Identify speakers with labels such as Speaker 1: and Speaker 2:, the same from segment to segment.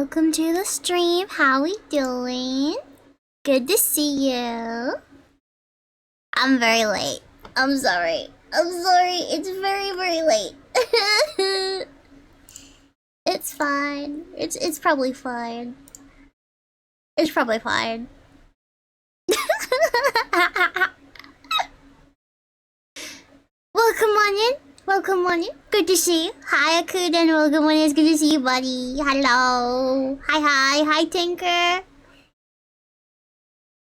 Speaker 1: welcome to the stream. How we doing? Good to see you. I'm very late. I'm sorry. It's very, very late. It's fine. It's probably fine. It's probably fine. Welcome on in. Good to see you. Hi, Akuda, welcome on in. It's good to see you, buddy. Hello. Hi, Tinker.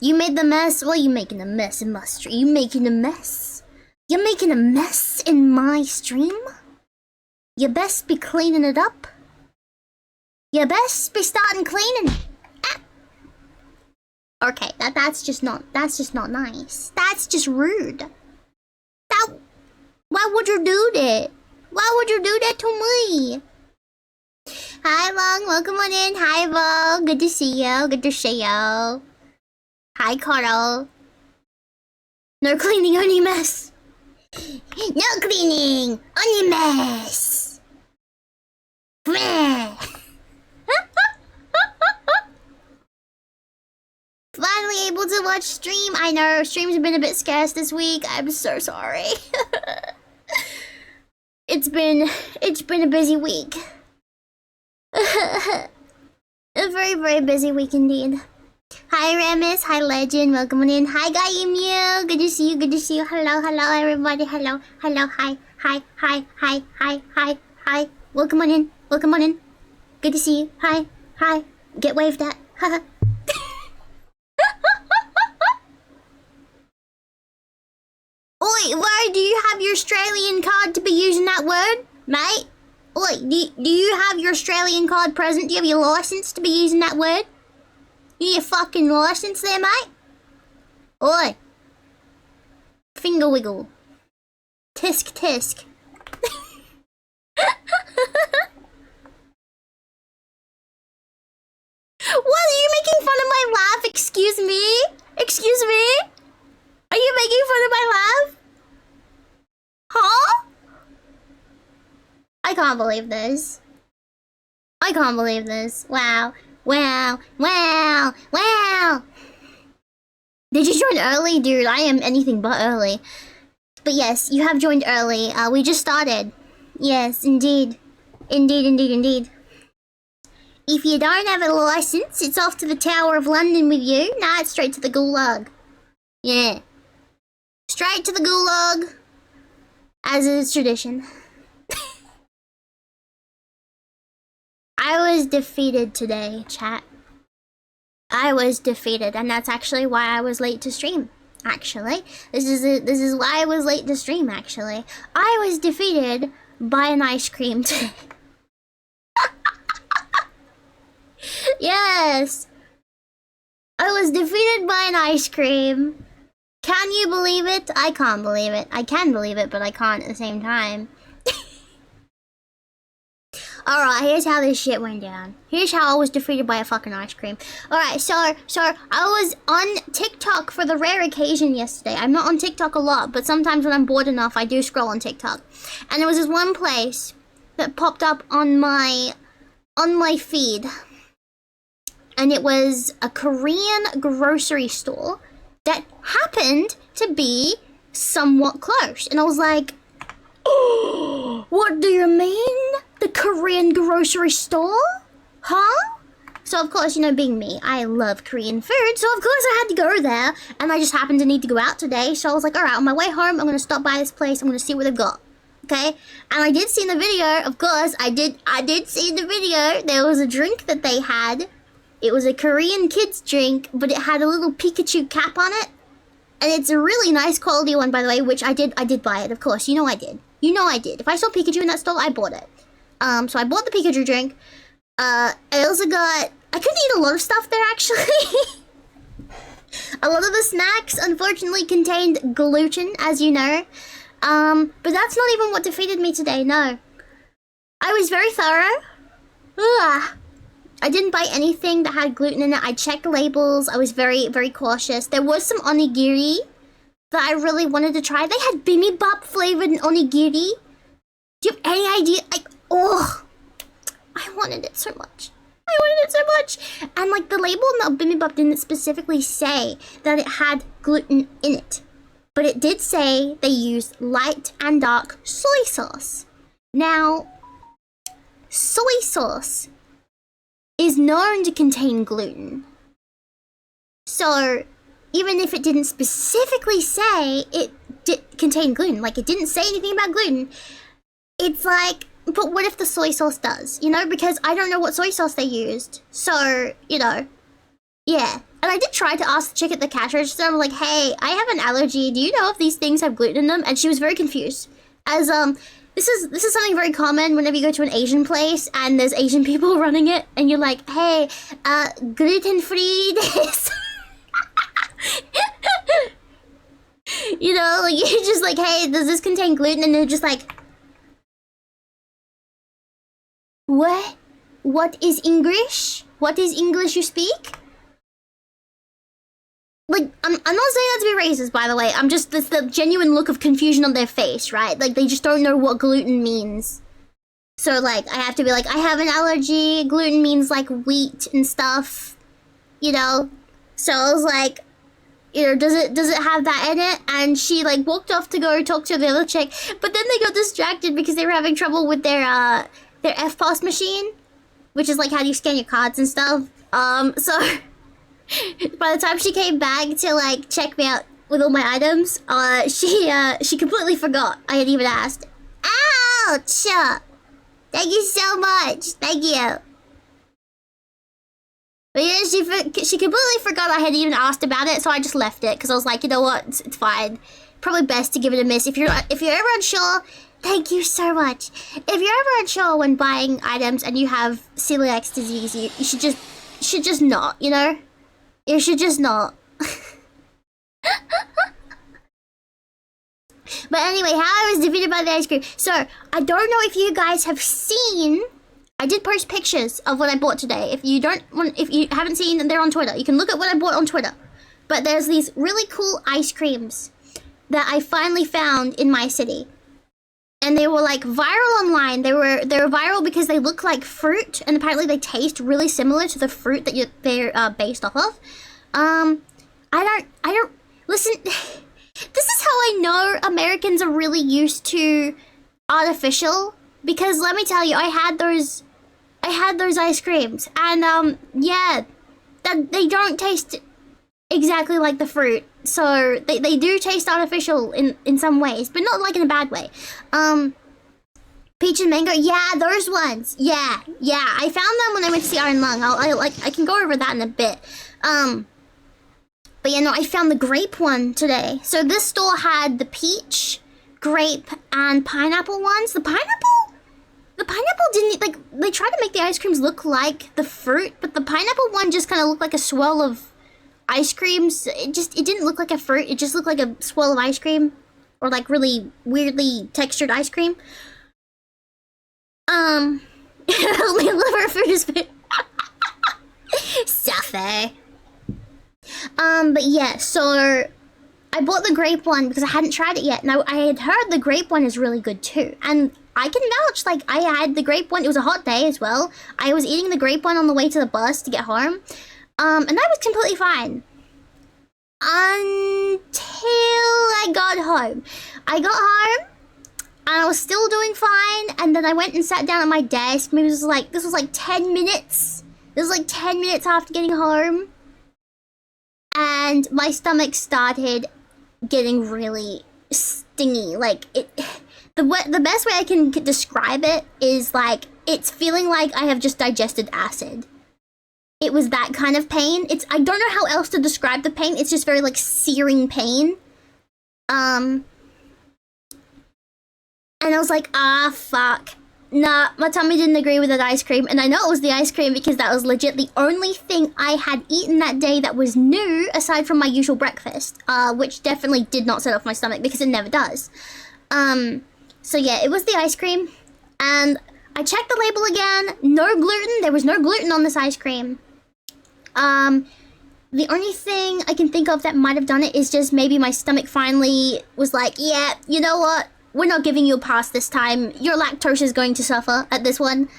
Speaker 1: You made the mess? Well, you making a mess in my stream. You making a mess? You're making a mess in my stream? You best be cleaning it up. You best be starting cleaning. Ah. Okay, that's just not nice. That's just rude. Why would you do that? Why would you do that to me? Hi, Long. Welcome on in. Hi, Vo. Good to see you. Good to see you. Hi, Carl. No cleaning, only mess. No cleaning, only mess. Meh. Finally able to watch stream. I know streams have been a bit scarce this week. I'm so sorry. It's been a busy week. A very, very busy week indeed. Hi Ramis, hi Legend, welcome on in. Hi Gaimu, good to see you. Hello everybody, hello, hi. Welcome on in. Good to see you. Hi. Get waved at. Haha. Oi, why do you have your Australian card to be using that word, mate? Oi, do you have your Australian card present? Do you have your license to be using that word? You need a fucking license there, mate? Oi. Finger wiggle. Tisk. What, are you making fun of my laugh? Excuse me? Are you making fun of my laugh? Huh? I can't believe this. Wow. Did you join early? Dude, I am anything but early. But yes, you have joined early. We just started. Yes, indeed. Indeed. If you don't have a license, it's off to the Tower of London with you. Nah, it's straight to the gulag. Yeah. Straight to the gulag. As is tradition. I was defeated today, chat. I was defeated, and that's actually why I was late to stream. Actually, this is why I was late to stream. Actually, I was defeated by an ice cream today. Yes, I was defeated by an ice cream. Can you believe it? I can't believe it. I can believe it, but I can't at the same time. Alright, here's how this shit went down. Here's how I was defeated by a fucking ice cream. Alright, so I was on TikTok for the rare occasion yesterday. I'm not on TikTok a lot, but sometimes when I'm bored enough, I do scroll on TikTok. And there was this one place that popped up on my feed. And it was a Korean grocery store that happened to be somewhat close. And I was like, oh, what do you mean? The Korean grocery store? Huh? So of course, you know, being me, I love Korean food, so of course I had to go there, and I just happened to need to go out today, so I was like, alright, on my way home, I'm gonna stop by this place, I'm gonna see what they've got. Okay? And I did see in the video, of course, I did see in the video, there was a drink that they had. It was a Korean kids drink, but it had a little Pikachu cap on it. And it's a really nice quality one, by the way, which I did buy it, of course. You know I did. If I saw Pikachu in that store, I bought it. So I bought the Pikachu drink. I also got... I couldn't eat a lot of stuff there, actually. A lot of the snacks, unfortunately, contained gluten, as you know. But that's not even what defeated me today, no. I was very thorough. Ugh. I didn't buy anything that had gluten in it. I checked labels. I was very, very cautious. There was some onigiri that I really wanted to try. They had bibimbap flavored onigiri. Do you have any idea? Oh, I wanted it so much. I wanted it so much. And like the label on the bibimbap didn't specifically say that it had gluten in it. But it did say they used light and dark soy sauce. Now, soy sauce is known to contain gluten. So, even if it didn't specifically say it contained gluten, like it didn't say anything about gluten, it's like, but what if the soy sauce does? You know, because I don't know what soy sauce they used. So, you know, yeah. And I did try to ask the chick at the cash register, I'm like, hey, I have an allergy. Do you know if these things have gluten in them? And she was very confused. As, this is something very common whenever you go to an Asian place and there's Asian people running it and you're like, hey, gluten-free this. You know, like you're just like, hey, does this contain gluten? And they're just like, what? What is English? What is English you speak? Like, I'm not saying that to be racist, by the way. I'm just, it's the genuine look of confusion on their face, right? Like, they just don't know what gluten means. So, like, I have to be like, I have an allergy. Gluten means, like, wheat and stuff. You know? So I was like, you know, does it have that in it? And she, like, walked off to go talk to the other chick. But then they got distracted because they were having trouble with their FPOS machine. Which is, like, how you scan your cards and stuff. So... By the time she came back to like check me out with all my items, she completely forgot I had even asked. Ouch! Thank you so much. Thank you. But yeah, she completely forgot I had even asked about it, so I just left it because I was like, you know what, it's fine. Probably best to give it a miss. If you're ever unsure, thank you so much. If you're ever unsure when buying items and you have celiac disease, you should just not, you know. You should just not. But anyway, how I was defeated by the ice cream. So, I don't know if you guys have seen... I did post pictures of what I bought today. If you haven't seen, they're on Twitter. You can look at what I bought on Twitter. But there's these really cool ice creams that I finally found in my city. And they were like viral online. They were viral because they look like fruit, and apparently they taste really similar to the fruit that they're based off of. I don't listen. This is how I know Americans are really used to artificial, because let me tell you, I had those ice creams, and yeah, that they don't taste exactly like the fruit. So they do taste artificial in some ways, but not like in a bad way. Peach and mango, yeah, those ones. Yeah. I found them when I went to see Iron Lung. I can go over that in a bit. But yeah, no, I found the grape one today. So this store had the peach, grape, and pineapple ones. The pineapple didn't, like, they tried to make the ice creams look like the fruit, but the pineapple one just kind of looked like a swirl of ice creams. It didn't look like a fruit. It just looked like a swirl of ice cream, or like really weirdly textured ice cream. Only liver fruit is food. Suffer. But yeah, so I bought the grape one because I hadn't tried it yet. Now, I had heard the grape one is really good too. And I can vouch, like, I had the grape one. It was a hot day as well. I was eating the grape one on the way to the bus to get home. And that was completely fine. Until I got home. I got home, and I was still doing fine. And then I went and sat down at my desk. Maybe this was like 10 minutes. This was like 10 minutes after getting home. And my stomach started getting really stingy. Like, the best way I can describe it is like, it's feeling like I have just digested acid. It was that kind of pain. I don't know how else to describe the pain. It's just very, like, searing pain. And I was like, fuck. Nah, my tummy didn't agree with that ice cream. And I know it was the ice cream because that was legit the only thing I had eaten that day that was new, aside from my usual breakfast. Which definitely did not set off my stomach because it never does. So yeah, it was the ice cream. And I checked the label again. No gluten. There was no gluten on this ice cream. The only thing I can think of that might have done it is just maybe my stomach finally was like, yeah, you know what? we're not giving you a pass this time. Your lactose is going to suffer at this one.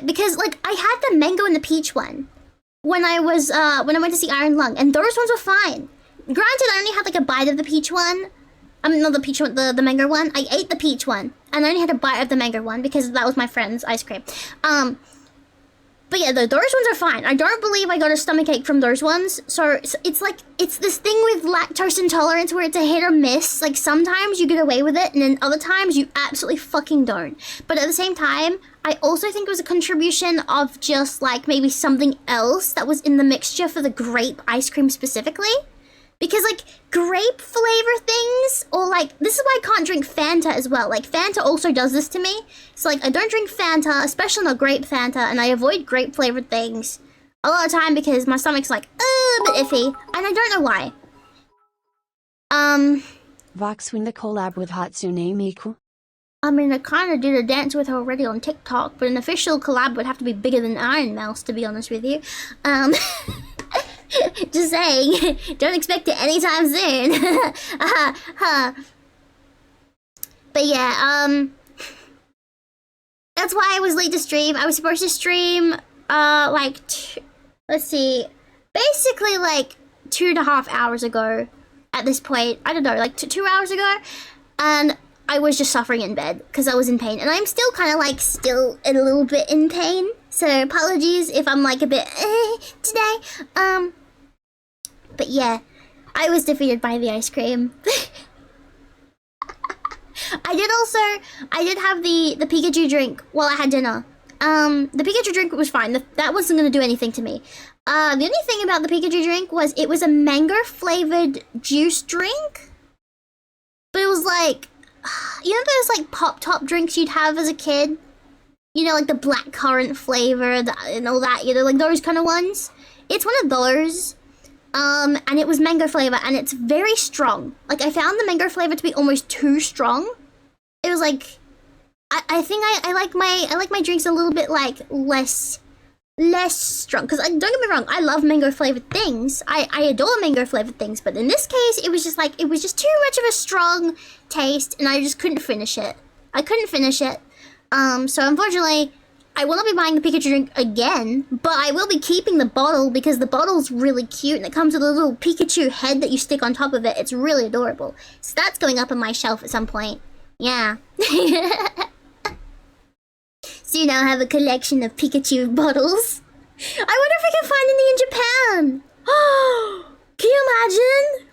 Speaker 1: Because, like, I had the mango and the peach one when I went to see Iron Lung, and those ones were fine. Granted, I only had, like, a bite of the peach one. I mean, not the peach one, the mango one. I ate the peach one, and I only had a bite of the mango one because that was my friend's ice cream. But yeah, those ones are fine. I don't believe I got a stomachache from those ones. So it's like, it's this thing with lactose intolerance where it's a hit or miss. Like, sometimes you get away with it, and then other times you absolutely fucking don't. But at the same time, I also think it was a contribution of just, like, maybe something else that was in the mixture for the grape ice cream specifically. Because, like, grape flavor things, or, like, this is why I can't drink Fanta as well. Like, Fanta also does this to me. So, like, I don't drink Fanta, especially not grape Fanta, and I avoid grape flavored things a lot of time because my stomach's, like, a bit iffy, and I don't know why.
Speaker 2: Vox win the collab with Hatsune Miku.
Speaker 1: I mean, I kind of did a dance with her already on TikTok, but an official collab would have to be bigger than Iron Mouse, to be honest with you. Just saying, don't expect it anytime soon. But yeah, that's why I was late to stream. I was supposed to stream, like, let's see, basically like 2.5 hours ago at this point. I don't know, like 2 hours ago. And I was just suffering in bed because I was in pain. And I'm still kind of like still a little bit in pain. So apologies if I'm like a bit today. But yeah, I was defeated by the ice cream. I did have the Pikachu drink while I had dinner. The Pikachu drink was fine. That wasn't gonna do anything to me. The only thing about the Pikachu drink was it was a mango flavored juice drink. But it was like, you know those like pop top drinks you'd have as a kid? You know, like the black currant flavor and all that, you know, like those kind of ones. It's one of those. And it was mango flavor, and it's very strong. Like, I found the mango flavor to be almost too strong. It was like, I think I like my drinks a little bit like less strong. Because don't get me wrong, I love mango flavored things. I adore mango flavored things, but in this case, it was just like, it was just too much of a strong taste, and I just couldn't finish it. I couldn't finish it. So unfortunately, I will not be buying the Pikachu drink again, but I will be keeping the bottle because the bottle's really cute and it comes with a little Pikachu head that you stick on top of it. It's really adorable. So that's going up on my shelf at some point. Yeah. So now I have a collection of Pikachu bottles. I wonder if I can find any in Japan. Can you imagine?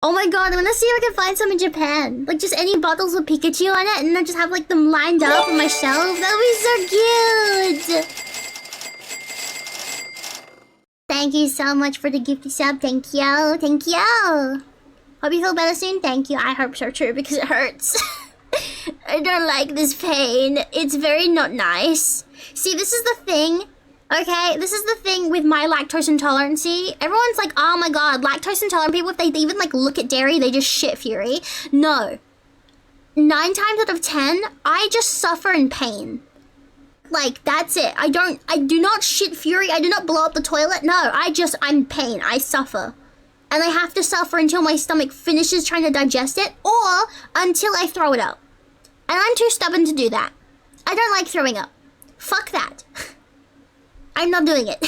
Speaker 1: Oh my god, I'm gonna see if I can find some in Japan. Like, just any bottles with Pikachu on it, and then just have, like, them lined up on my shelf. That would be so cute! Thank you so much for the gifty sub. Thank you. Thank you. Hope you feel better soon. Thank you. I hope so too, because it hurts. I don't like this pain. It's very not nice. See, this is the thing. Okay, this is the thing with my lactose intolerance. Everyone's like, oh my god, lactose intolerant people, if they even like look at dairy, they just shit fury. No. 9 times out of 10, I just suffer in pain. Like, that's it. I do not shit fury. I do not blow up the toilet. No, I'm in pain. I suffer. And I have to suffer until my stomach finishes trying to digest it, or until I throw it up. And I'm too stubborn to do that. I don't like throwing up. Fuck that. I'm not doing it.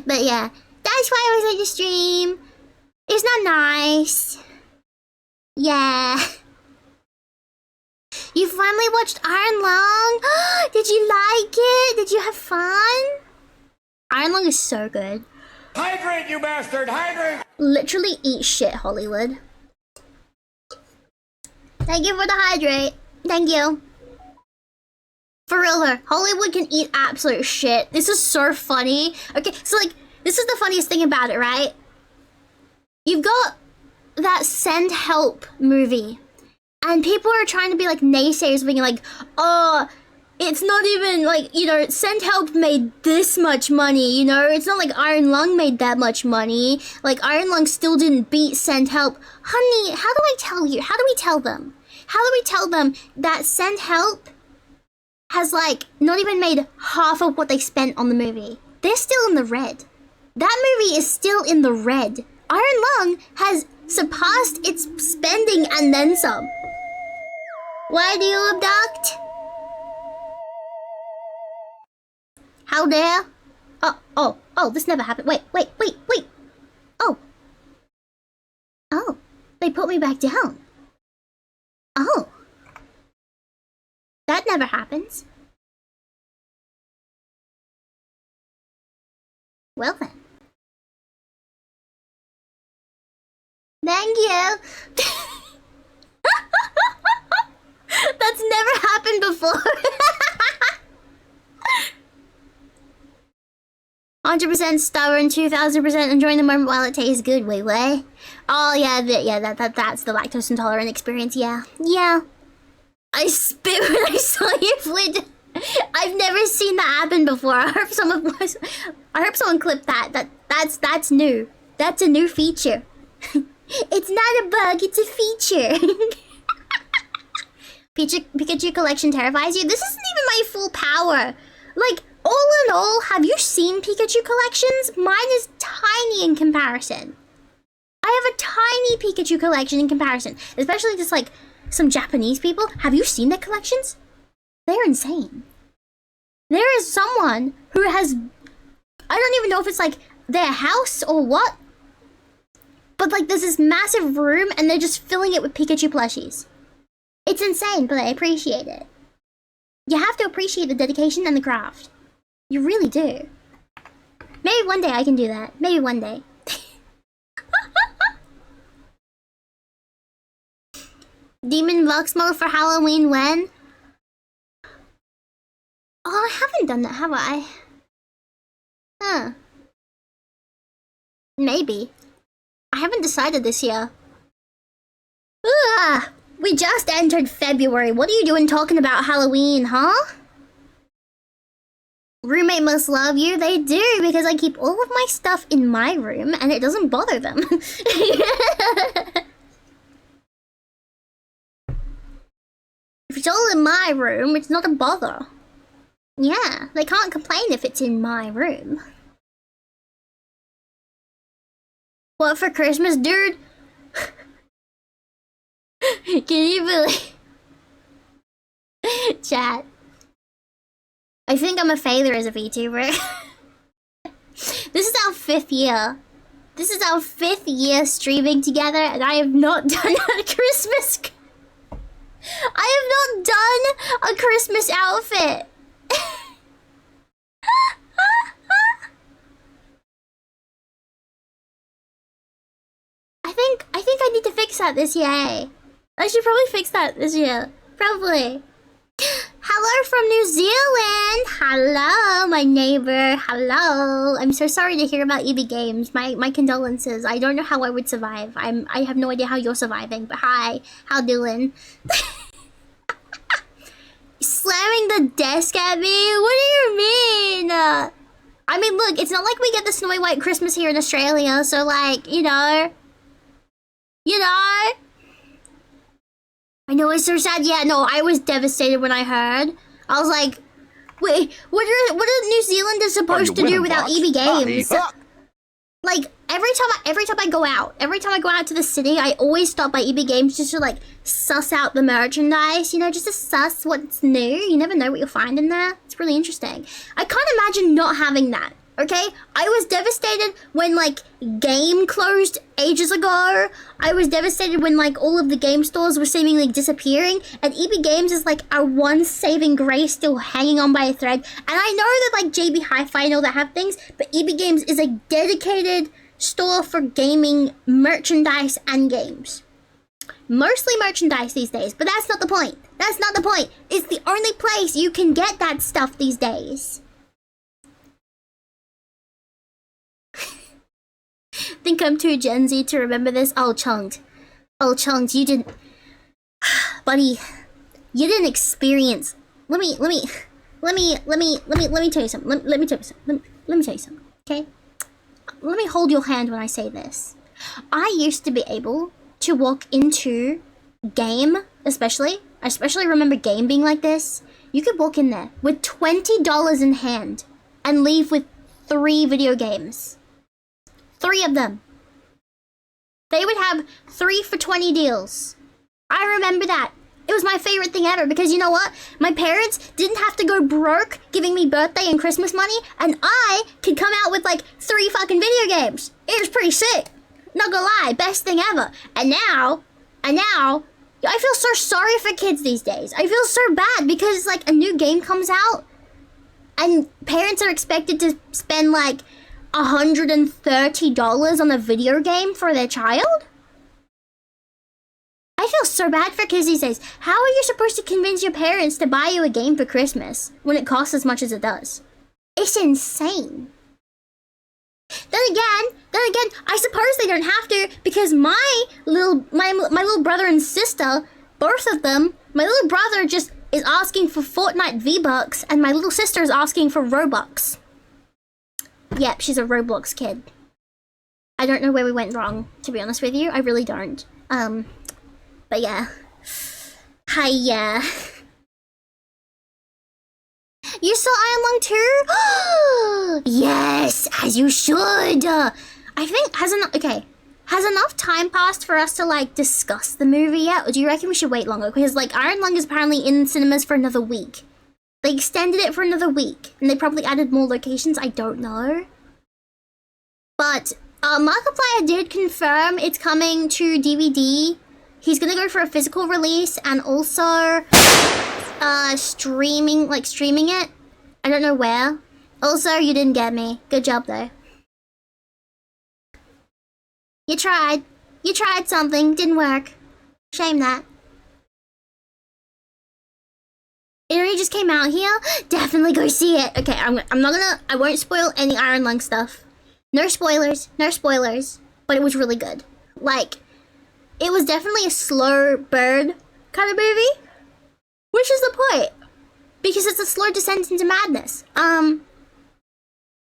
Speaker 1: But yeah, that's why I was late to stream. It's not nice. Yeah. You finally watched Iron Lung? Did you like it? Did you have fun? Iron Lung is so good.
Speaker 3: Hydrate, you bastard! Hydrate!
Speaker 1: Literally eat shit, Hollywood. Thank you for the hydrate. Thank you. For real though, Hollywood can eat absolute shit. This is so funny. Okay, so like, this is the funniest thing about it, right? You've got that Send Help movie, and people are trying to be like naysayers, being like, oh, it's not even like, you know, Send Help made this much money, you know? It's not like Iron Lung made that much money. Like, Iron Lung still didn't beat Send Help. Honey, how do I tell you? How do we tell them? How do we tell them that Send Help has, like, not even made half of what they spent on the movie? They're still in the red. That movie is still in the red. Iron Lung has surpassed its spending and then some. Why do you abduct? How dare? Oh, this never happened. Wait. Oh, they put me back down. Oh. That never happens. Well then. Thank you. That's never happened before. 100% stubborn, 2000% enjoying the moment while it tastes good. Wait, what? Oh yeah, that's the lactose intolerant experience. Yeah. I spit when I saw you flit. I've never seen that happen before. I hope someone clipped that. That's new. That's a new feature. It's not a bug, it's a feature. Pikachu collection terrifies you? This isn't even my full power. Like, all in all, have you seen Pikachu collections? Mine is tiny in comparison. I have a tiny Pikachu collection in comparison. Especially just like some Japanese people. Have you seen their collections? They're insane. There is someone who has... I don't even know if it's like their house or what. But like there's this massive room and they're just filling it with Pikachu plushies. It's insane, but I appreciate it. You have to appreciate the dedication and the craft. You really do. Maybe one day I can do that. Maybe one day. Demon Voxmo for Halloween when? Oh, I haven't done that, have I? Huh. Maybe. I haven't decided this year. Ugh, we just entered February. What are you doing talking about Halloween, huh? Roommate must love you. They do, because I keep all of my stuff in my room and it doesn't bother them. If it's all in my room, it's not a bother. Yeah, they can't complain if it's in my room. What for Christmas, dude? Can you believe? Chat. I think I'm a failure as a VTuber. This is our 5th year. This is our 5th year streaming together, and I have not done a Christmas... I have not done a Christmas outfit. I think I need to fix that this year. I should probably fix that this year. Probably. Hello from New Zealand. Hello, my neighbor. Hello. I'm so sorry to hear about EB Games. My condolences. I don't know how I would survive. I have no idea how you're surviving, but hi. How doing? Slamming the desk at me? What do you mean? I mean, look, it's not like we get the snowy white Christmas here in Australia, so like, you know. I know it's so sad. Yeah, no, I was devastated when I heard. I was like, wait, what are New Zealanders supposed to do without EB Games? Like, every time I go out to the city, I always stop by EB Games just to like suss out the merchandise, you know, just to suss what's new. You never know what you'll find in there. It's really interesting. I can't imagine not having that. Okay, I was devastated when like Game closed ages ago. I was devastated when like all of the game stores were seemingly disappearing, and EB Games is like our one saving grace still hanging on by a thread. And I know that like JB Hi-Fi and all that have things, but EB Games is a dedicated store for gaming merchandise and games. Mostly merchandise these days, but that's not the point. That's not the point. It's the only place you can get that stuff these days. Think I'm too Gen Z to remember this? Oh, Chunged, you didn't... Buddy, you didn't experience... Let me tell you something. Let me tell you something, okay? Let me hold your hand when I say this. I used to be able to walk into Game, especially. I especially remember Game being like this. You could walk in there with $20 in hand and leave with 3 video games. 3 of them. They would have 3 for $20 deals. I remember that. It was my favorite thing ever because you know what? My parents didn't have to go broke giving me birthday and Christmas money, and I could come out with like 3 fucking video games. It was pretty sick. Not gonna lie, best thing ever. And now, I feel so sorry for kids these days. I feel so bad because like a new game comes out and parents are expected to spend like $130 on a video game for their child? I feel so bad for kids these days. How are you supposed to convince your parents to buy you a game for Christmas when it costs as much as it does? It's insane. Then again, I suppose they don't have to because my little brother and sister, both of them, my little brother just is asking for Fortnite V-Bucks and my little sister is asking for Robux. Yep, she's a Roblox kid. I don't know where we went wrong, to be honest with you. I really don't. But yeah. Hiya. You saw Iron Lung too? Yes, as you should. I think has enough time passed for us to like discuss the movie yet? Or do you reckon we should wait longer? Because like Iron Lung is apparently in cinemas for another week. They extended it for another week, and they probably added more locations. I don't know. But Markiplier did confirm it's coming to DVD. He's gonna go for a physical release and also streaming it. I don't know where. Also, you didn't get me. Good job though. You tried. You tried something. Didn't work. Shame that. It only just came out here. Definitely go see it. Okay, I won't spoil any Iron Lung stuff. No spoilers. No spoilers. But it was really good. Like, it was definitely a slow burn kind of movie. Which is the point. Because it's a slow descent into madness. And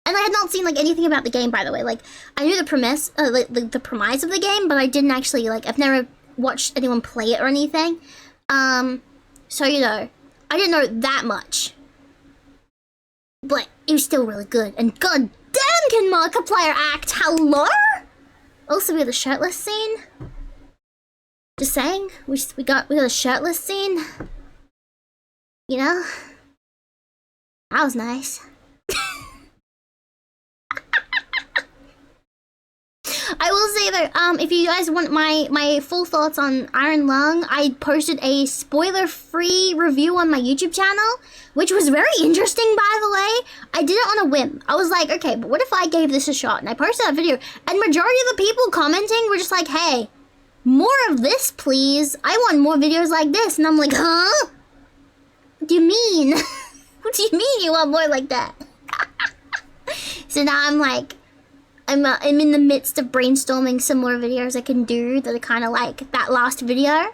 Speaker 1: I had not seen, like, anything about the game, by the way. Like, I knew the premise, the premise of the game, but I didn't actually, like, I've never watched anyone play it or anything. So, you know, I didn't know that much. But it was still really good. And god damn can Markiplier act! Hello? Also, we had the shirtless scene. Just saying, we got a shirtless scene. You know? That was nice. I will say though, if you guys want my full thoughts on Iron Lung, I posted a spoiler-free review on my YouTube channel, which was very interesting, by the way. I did it on a whim. I was like, okay, but what if I gave this a shot? And I posted that video, and majority of the people commenting were just like, hey, more of this, please. I want more videos like this. And I'm like, huh? What do you mean? What do you mean you want more like that? So now I'm like, I'm in the midst of brainstorming some more videos I can do that are kind of like that last video.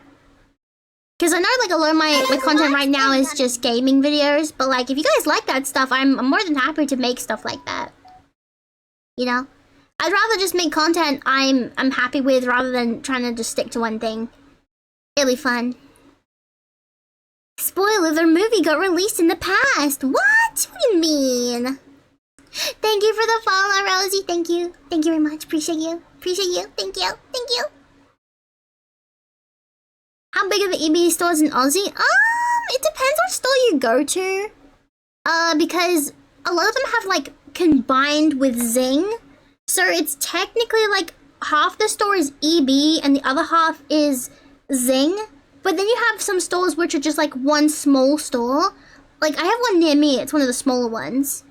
Speaker 1: Because I know like a lot of my content right now is just gaming videos, but like if you guys like that stuff, I'm more than happy to make stuff like that. You know? I'd rather just make content I'm happy with rather than trying to just stick to one thing. It'll be fun. Spoiler, the movie got released in the past. What? What do you mean? Thank you for the follow, Rosie. Thank you. Thank you very much. Appreciate you. Appreciate you. Thank you. Thank you. How big are the EB stores in Aussie? It depends what store you go to. Because a lot of them have like combined with Zing. So it's technically like half the store is EB and the other half is Zing. But then you have some stores which are just like one small store. Like I have one near me. It's one of the smaller ones.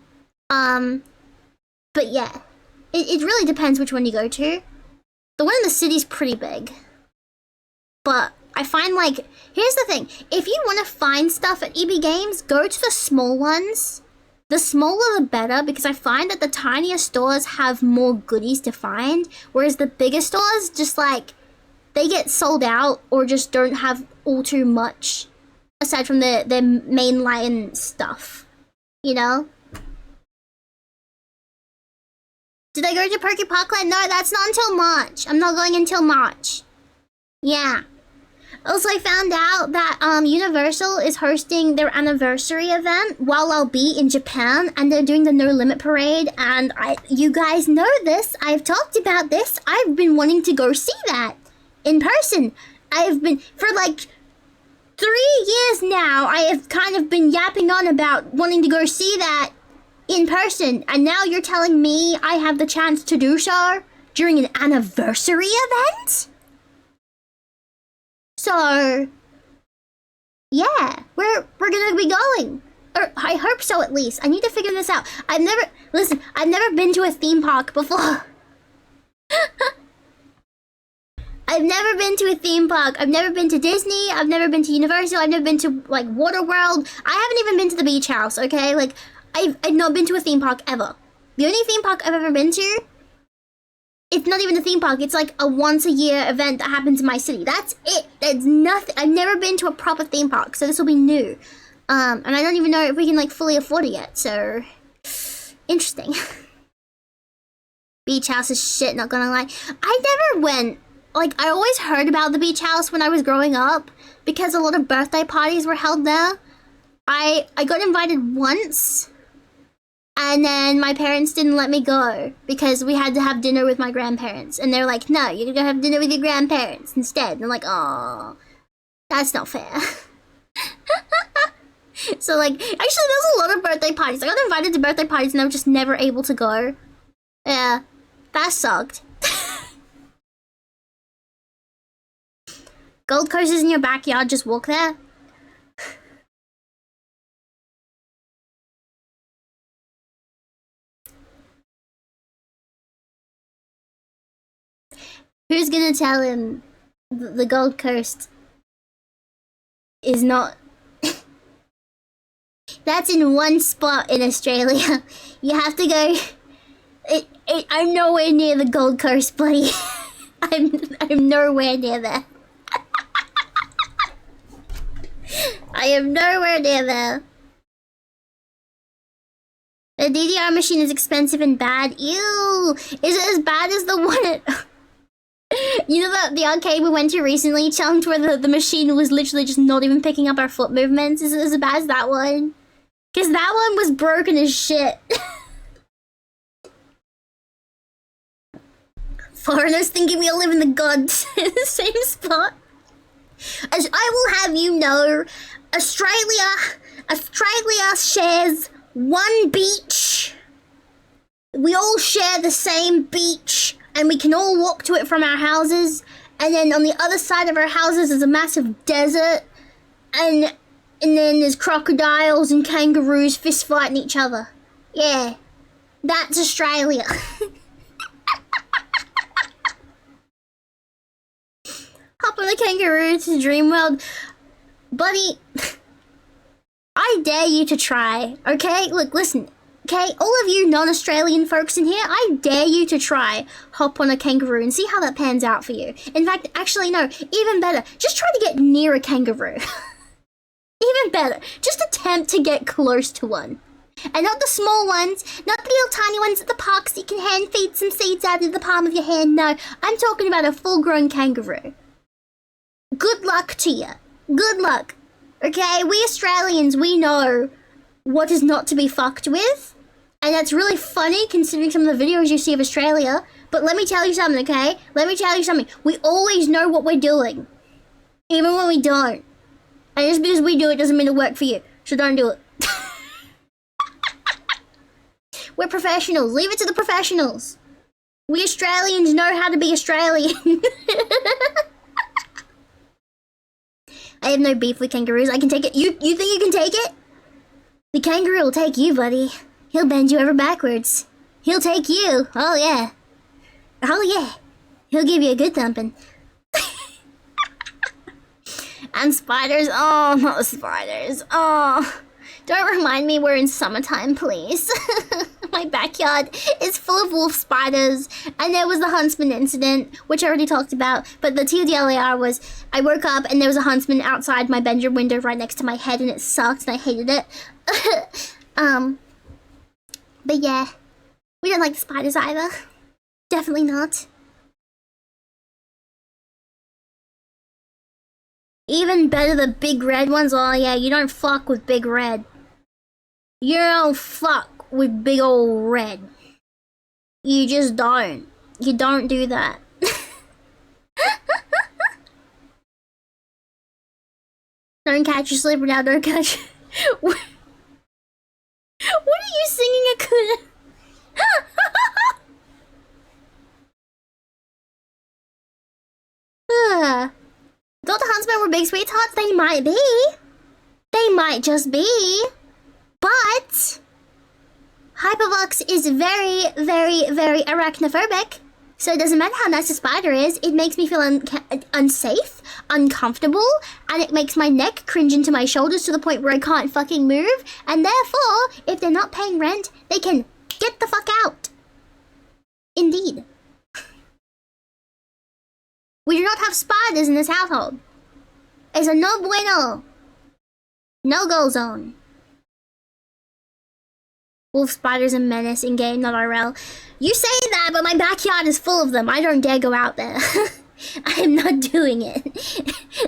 Speaker 1: But yeah, it really depends which one you go to. The one in the city's pretty big. But I find like, here's the thing. If you want to find stuff at EB Games, go to the small ones. The smaller the better, because I find that the tinier stores have more goodies to find. Whereas the bigger stores, just like, they get sold out or just don't have all too much. Aside from their mainline stuff. You know? Did I go to Perky Parkland? No, that's not until March. I'm not going until March. Yeah. Also, I found out that Universal is hosting their anniversary event while I'll be in Japan, and they're doing the No Limit Parade, and you guys know this, I've talked about this, I've been wanting to go see that in person. I've been, for like 3 years now, I have kind of been yapping on about wanting to go see that in person, and now you're telling me I have the chance to do so during an anniversary event? So, yeah, we're gonna be going. Or I hope so, at least. I need to figure this out. I've never been to a theme park before. I've never been to a theme park. I've never been to Disney. I've never been to Universal. I've never been to, like, Waterworld. I haven't even been to the beach house, okay? Like, I've not been to a theme park ever. The only theme park I've ever been to, it's not even a theme park. It's like a once-a-year event that happens in my city. That's it. There's nothing. I've never been to a proper theme park, so this will be new. And I don't even know if we can, like, fully afford it yet, so... Interesting. Beach house is shit, not gonna lie. I never went. Like, I always heard about the beach house when I was growing up, because a lot of birthday parties were held there. I got invited once, and then my parents didn't let me go because we had to have dinner with my grandparents. And they're like, no, you're gonna have dinner with your grandparents instead. And I'm like, oh, that's not fair. So, like, actually, there's a lot of birthday parties. I got invited to birthday parties and I was just never able to go. Yeah, that sucked. Gold Coast is in your backyard, just walk there. Who's gonna tell him the Gold Coast is not... That's in one spot in Australia. You have to go... I'm nowhere near the Gold Coast, buddy. I'm nowhere near there. I am nowhere near there. The DDR machine is expensive and bad. Ew! Is it as bad as the one at... You know that the arcade we went to recently, Challenge, where the machine was literally just not even picking up our foot movements? Is it as bad as that one? Because that one was broken as shit. Foreigners thinking we all live in the same spot. As I will have you know, Australia shares one beach. We all share the same beach, and we can all walk to it from our houses. And then on the other side of our houses is a massive desert, and then there's crocodiles and kangaroos fist fighting each other. Yeah, that's Australia. Hop on a kangaroo to Dreamworld. Buddy, I dare you to try, okay? Look, listen, okay? All of you non-Australian folks in here, I dare you to try hop on a kangaroo and see how that pans out for you. In fact, actually, no, even better, just try to get near a kangaroo. Even better, just attempt to get close to one. And not the small ones, not the little tiny ones at the parks that you can hand feed some seeds out of the palm of your hand. No, I'm talking about a full-grown kangaroo. Good luck to you. Good luck. Okay, we Australians, we know what is not to be fucked with. And that's really funny considering some of the videos you see of Australia. But let me tell you something, okay? Let me tell you something. We always know what we're doing. Even when we don't. And just because we do it doesn't mean it'll work for you. So don't do it. We're professionals. Leave it to the professionals. We Australians know how to be Australian. I have no beef with kangaroos. I can take it. You think you can take it? The kangaroo will take you, buddy. He'll bend you over backwards. He'll take you. Oh, yeah. Oh, yeah. He'll give you a good thumping. And spiders. Oh, not the spiders. Oh. Don't remind me we're in summertime, please. My backyard is full of wolf spiders. And there was the huntsman incident, which I already talked about. But the TLDR was, I woke up and there was a huntsman outside my bedroom window right next to my head, and it sucked and I hated it. But yeah, we don't like the spiders either. Definitely not. Even better, the big red ones. Oh yeah, you don't fuck with big red. You don't fuck with big old red. You just don't. You don't do that. Don't catch you sleeping now, don't catch What are you singing, Akuna? Thought the Huntsmen were big sweethearts? They might be. They might just be. But Hypervox is very, very, very arachnophobic. So it doesn't matter how nice a spider is, it makes me feel unsafe, uncomfortable, and it makes my neck cringe into my shoulders to the point where I can't fucking move, and therefore, if they're not paying rent, they can get the fuck out. Indeed. We do not have spiders in this household. It's a no bueno. No-go zone. Wolf spiders and menace in game, not IRL. You say that, but my backyard is full of them. I don't dare go out there. I am not doing it.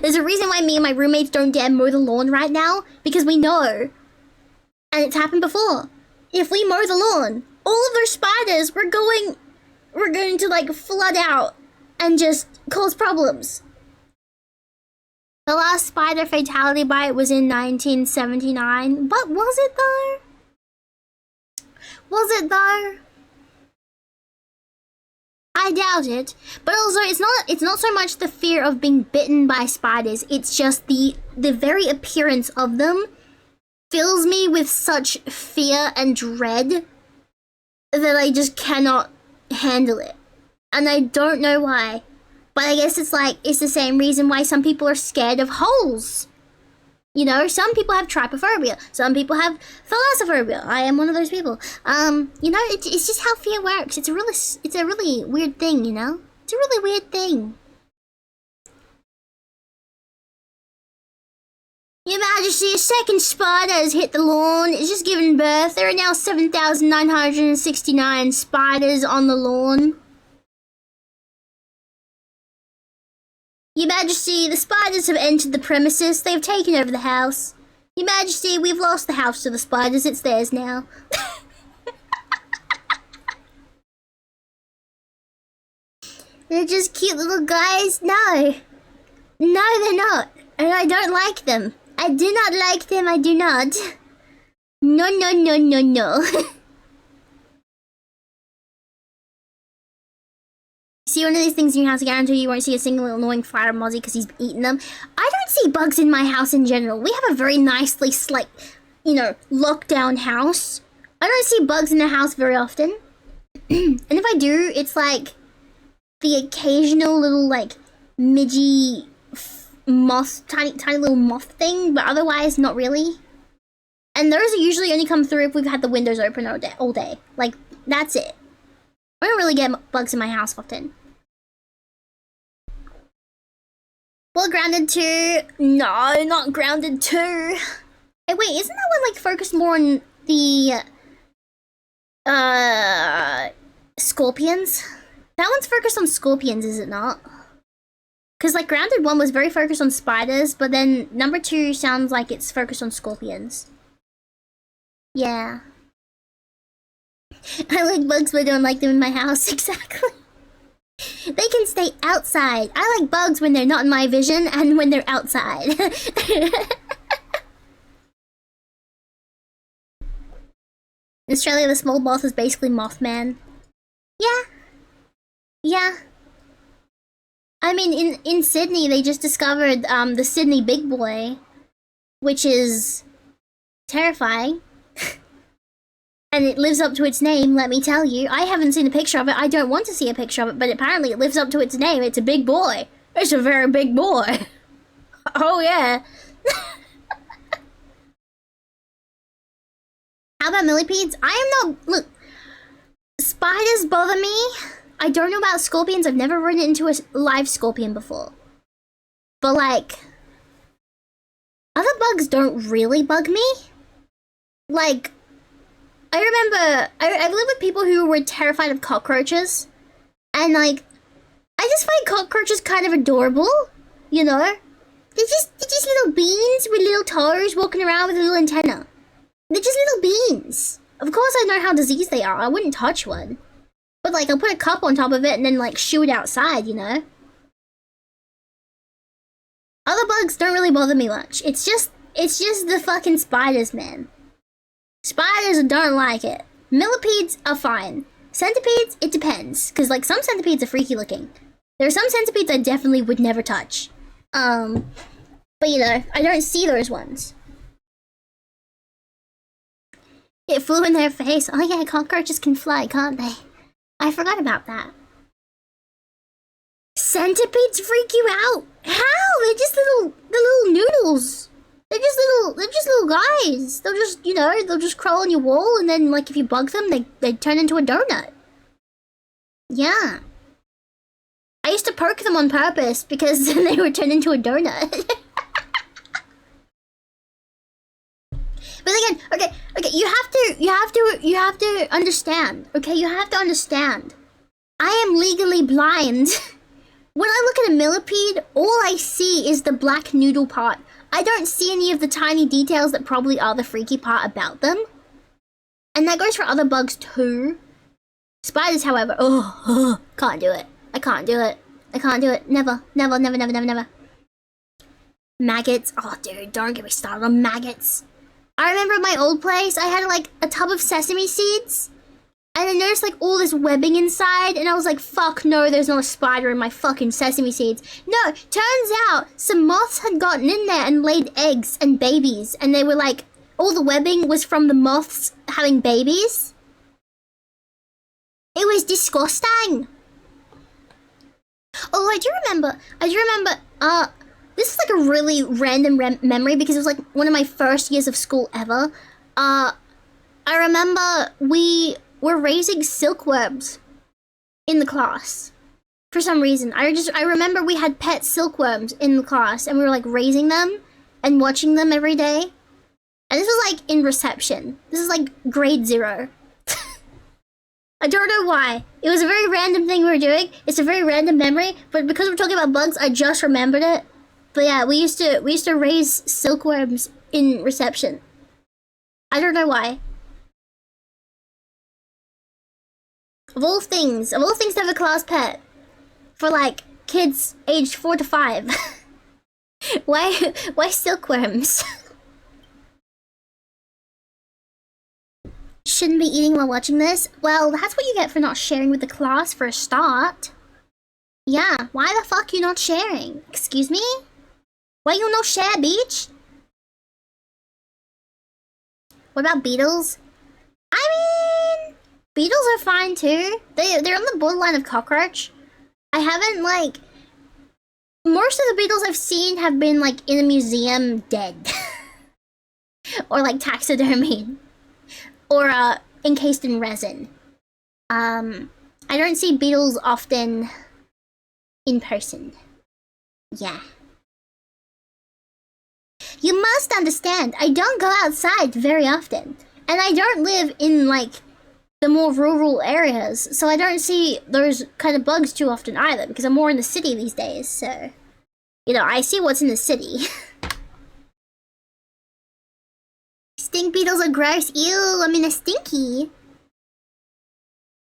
Speaker 1: There's a reason why me and my roommates don't dare mow the lawn right now, because we know. And it's happened before. If we mow the lawn, all of those spiders, we're going to like flood out and just cause problems. The last spider fatality bite was in 1979. But was it though? Was it though? I doubt it. But also it's not so much the fear of being bitten by spiders, it's just the very appearance of them fills me with such fear and dread that I just cannot handle it. And I don't know why. But I guess it's the same reason why some people are scared of holes. You know, some people have trypophobia. Some people have thalassophobia. I am one of those people. You know, it's just how fear works. It's a really weird thing, you know? It's a really weird thing. Your Majesty, a second spider has hit the lawn. It's just given birth. There are now 7,969 spiders on the lawn. Your Majesty, the spiders have entered the premises. They've taken over the house. Your Majesty, we've lost the house to the spiders. It's theirs now. They're just cute little guys. No. No, they're not. And I don't like them. I do not like them. I do not. No, no, no, no, no. See one of these things in your house, I guarantee you won't see a single annoying fire mozzie because he's eaten them. I don't see bugs in my house in general. We have a very nicely, you know, lockdown house. I don't see bugs in the house very often. And if I do, it's like the occasional little like midgy moth, tiny little moth thing, but otherwise not really. And those usually only come through if we've had the windows open all day. Like, that's it. I don't really get bugs in my house often. Well, Grounded 2. No, not Grounded 2. Hey, wait, isn't that one, like, focused more on the, scorpions? That one's focused on scorpions, is it not? Because, like, Grounded 1 was very focused on spiders, but then number 2 sounds like it's focused on scorpions. Yeah. I like bugs, but I don't like them in my house. Exactly. They can stay outside. I like bugs when they're not in my vision and when they're outside. In Australia, the small moth is basically Mothman. Yeah. Yeah. I mean, in Sydney, they just discovered the Sydney Big Boy, which is terrifying. And it lives up to its name, let me tell you. I haven't seen a picture of it. I don't want to see a picture of it, but apparently it lives up to its name. It's a big boy. It's a very big boy. Oh, yeah. How about millipedes? I am not... Look, spiders bother me. I don't know about scorpions. I've never run into a live scorpion before. But, like... other bugs don't really bug me. Like... I remember, I've lived with people who were terrified of cockroaches, and like, I just find cockroaches kind of adorable, you know? They're just little beans with little toes walking around with a little antenna. They're just little beans. Of course I know how diseased they are. I wouldn't touch one. But like, I'll put a cup on top of it and then like shoo it outside, you know? Other bugs don't really bother me much. It's just the fucking spiders, man. Spiders don't like it. Millipedes are fine. Centipedes, it depends. Because like, some centipedes are freaky looking. There are some centipedes I definitely would never touch. But you know, I don't see those ones. It flew in their face. Oh yeah, cockroaches can fly, can't they? I forgot about that. Centipedes freak you out? How? They're just little noodles. They're just little guys. They'll just, you know, they'll just crawl on your wall, and then like if you bug them, they turn into a donut. Yeah. I used to poke them on purpose because then they would turn into a donut. But again, okay, you have to understand, okay? You have to understand. I am legally blind. When I look at a millipede, all I see is the black noodle part. I don't see any of the tiny details that probably are the freaky part about them. And that goes for other bugs too. Spiders, however, can't do it. I can't do it. I can't do it. Never. Maggots. Oh, dude, don't get me started on maggots. I remember at my old place, I had like a tub of sesame seeds. And I noticed like all this webbing inside. And I was like, fuck no, there's not a spider in my fucking sesame seeds. No, turns out some moths had gotten in there and laid eggs and babies. And they were like, all the webbing was from the moths having babies. It was disgusting. Oh, I do remember, this is like a really random memory because it was like one of my first years of school ever. I remember we were raising silkworms in the class for some reason. I remember we had pet silkworms in the class and we were like raising them and watching them every day. And this was like in reception. This is like grade 0. I don't know why. It was a very random thing we were doing. It's a very random memory, but because we're talking about bugs, I just remembered it. But yeah, we used to raise silkworms in reception. I don't know why. Of all things to have a class pet for like kids aged 4 to 5. Why silkworms? Shouldn't be eating while watching this? Well, that's what you get for not sharing with the class for a start. Yeah, why the fuck you not sharing? Excuse me? Why you no share, bitch? What about beetles? I mean, beetles are fine too. They're on the borderline of cockroach. I haven't like... Most of the beetles I've seen have been like in a museum dead. Or like taxidermied. Or encased in resin. I don't see beetles often in person. Yeah. You must understand, I don't go outside very often. And I don't live in like the more rural areas, so I don't see those kind of bugs too often either, because I'm more in the city these days, so... You know, I see what's in the city. Stink beetles are gross. Ew, I mean, they're stinky.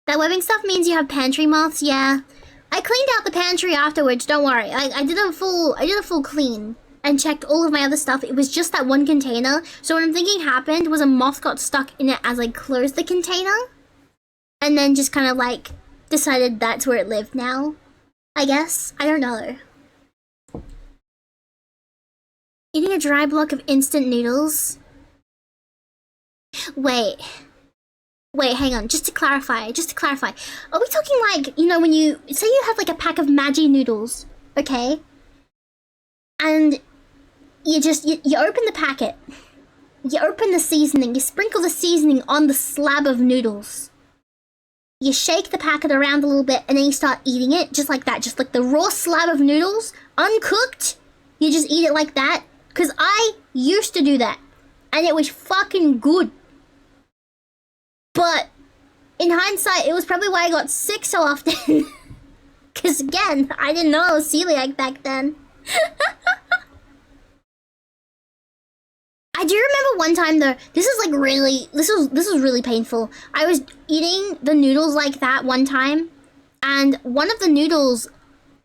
Speaker 1: That webbing stuff means you have pantry moths, yeah. I cleaned out the pantry afterwards, don't worry. I did a full clean and checked all of my other stuff. It was just that one container. So what I'm thinking happened was a moth got stuck in it as I closed the container. And then just kind of like decided that's where it lived now. I guess. I don't know. Eating a dry block of instant noodles. Wait, hang on, just to clarify, are we talking like, you know, when you, say you have like a pack of Maggi noodles, okay? And you open the packet, you open the seasoning, you sprinkle the seasoning on the slab of noodles. You shake the packet around a little bit and then you start eating it, just like that, just like the raw slab of noodles, uncooked, you just eat it like that. Cause I used to do that, and it was fucking good. But in hindsight, it was probably why I got sick so often. Because again, I didn't know I was celiac back then. I do remember one time though, this was really painful. I was eating the noodles like that one time, and one of the noodles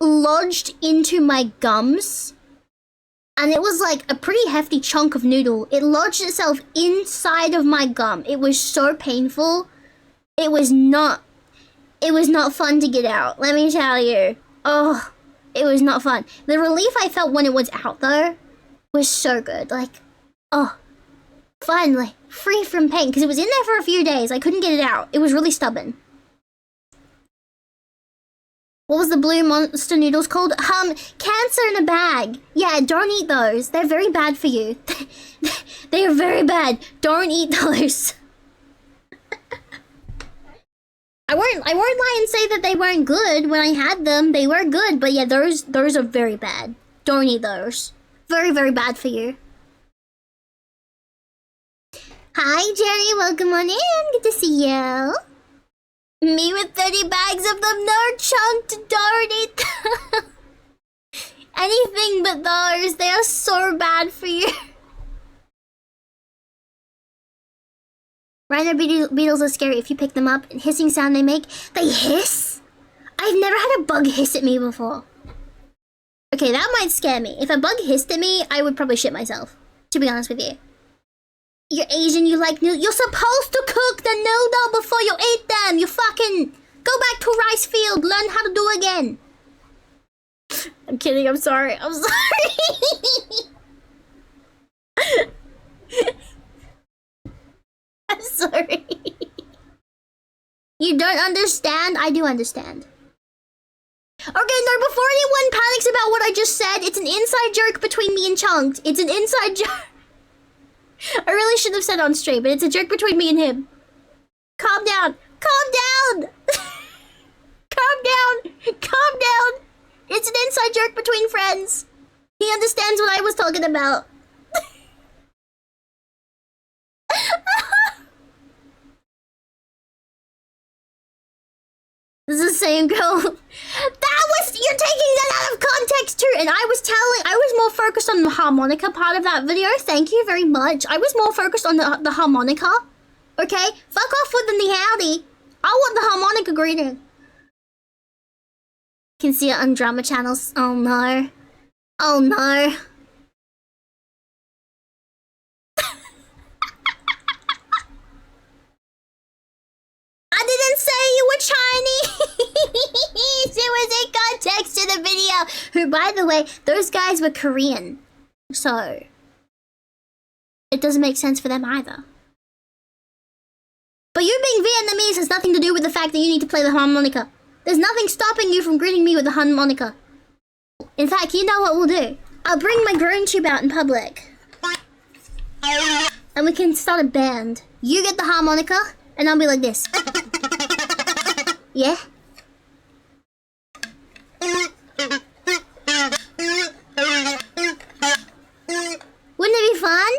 Speaker 1: lodged into my gums, and it was like a pretty hefty chunk of noodle. It lodged itself inside of my gum. It was so painful. It was not fun to get out, let me tell you. Oh, it was not fun. The relief I felt when it was out though was so good. Like, oh, finally, free from pain, because it was in there for a few days. I couldn't get it out. It was really stubborn. What was the blue monster noodles called? Cancer in a bag. Yeah, don't eat those. They're very bad for you. They are very bad. Don't eat those. I won't lie and say that they weren't good when I had them. They were good, but yeah, those are very bad. Don't eat those. Very, very bad for you. Hi, Jerry. Welcome on in. Good to see you. Me with 30 bags of them. No chunked. Don't eat them. Anything but those. They are so bad for you. Rhino beetles are scary if you pick them up. And hissing sound they make. They hiss? I've never had a bug hiss at me before. Okay, that might scare me. If a bug hissed at me, I would probably shit myself. To be honest with you. You're Asian, you like noodles. You're supposed to cook the noodle before you eat them. You fucking... Go back to rice field. Learn how to do it again. I'm kidding, I'm sorry. I'm sorry. I'm sorry. You don't understand? I do understand. Okay, no, before anyone panics about what I just said, it's an inside joke between me and Chunked. It's an inside joke. I really should have said on stream, but it's a joke between me and him. Calm down. Calm down. Calm down. Calm down. It's an inside joke between friends. He understands what I was talking about. This is the same girl. You're taking that out of context too. And I was more focused on the harmonica part of that video. Thank you very much. I was more focused on the harmonica. Okay? Fuck off with the howdy. I want the harmonica greeting. Can see it on drama channels. Oh no. Oh no. I didn't say you were Chinese. It was in context to the video. Who, by the way, those guys were Korean. So, it doesn't make sense for them either. But you being Vietnamese has nothing to do with the fact that you need to play the harmonica. There's nothing stopping you from greeting me with the harmonica. In fact, you know what we'll do? I'll bring my grown tube out in public. And we can start a band. You get the harmonica, and I'll be like this. Yeah? Wouldn't it be fun?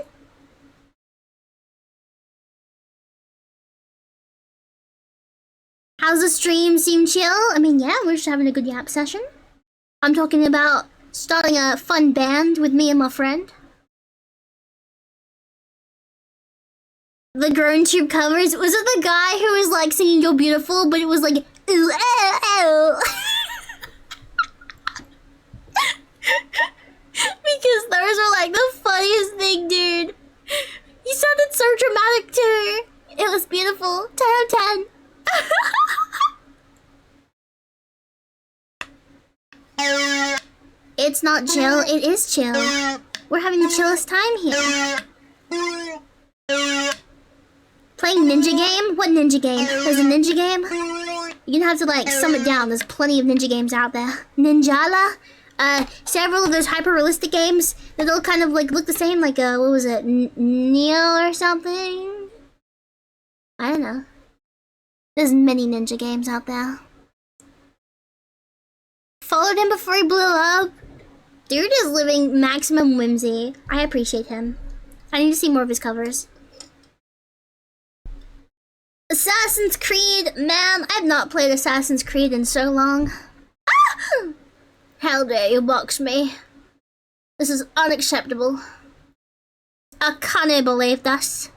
Speaker 1: How's the stream? Seem chill? I mean, yeah, we're just having a good yap session. I'm talking about starting a fun band with me and my friend. The grown tube covers. Was it the guy who was like singing "You're Beautiful," but it was like ooh, because those were like the funniest thing, dude. You sounded so dramatic too. It was beautiful. 10 out of 10. It's not chill. It is chill. We're having the chillest time here. Playing ninja game? What ninja game? There's a ninja game? You're gonna have to like sum it down. There's plenty of ninja games out there. Ninjala? Several of those hyper-realistic games that all kind of like look the same, like what was it? Neo or something? I don't know. There's many ninja games out there. Followed him before he blew up. Dude is living maximum whimsy. I appreciate him. I need to see more of his covers. Assassin's Creed, man, I've not played Assassin's Creed in so long. Ah! How dare you box me? This is unacceptable. I can't believe this.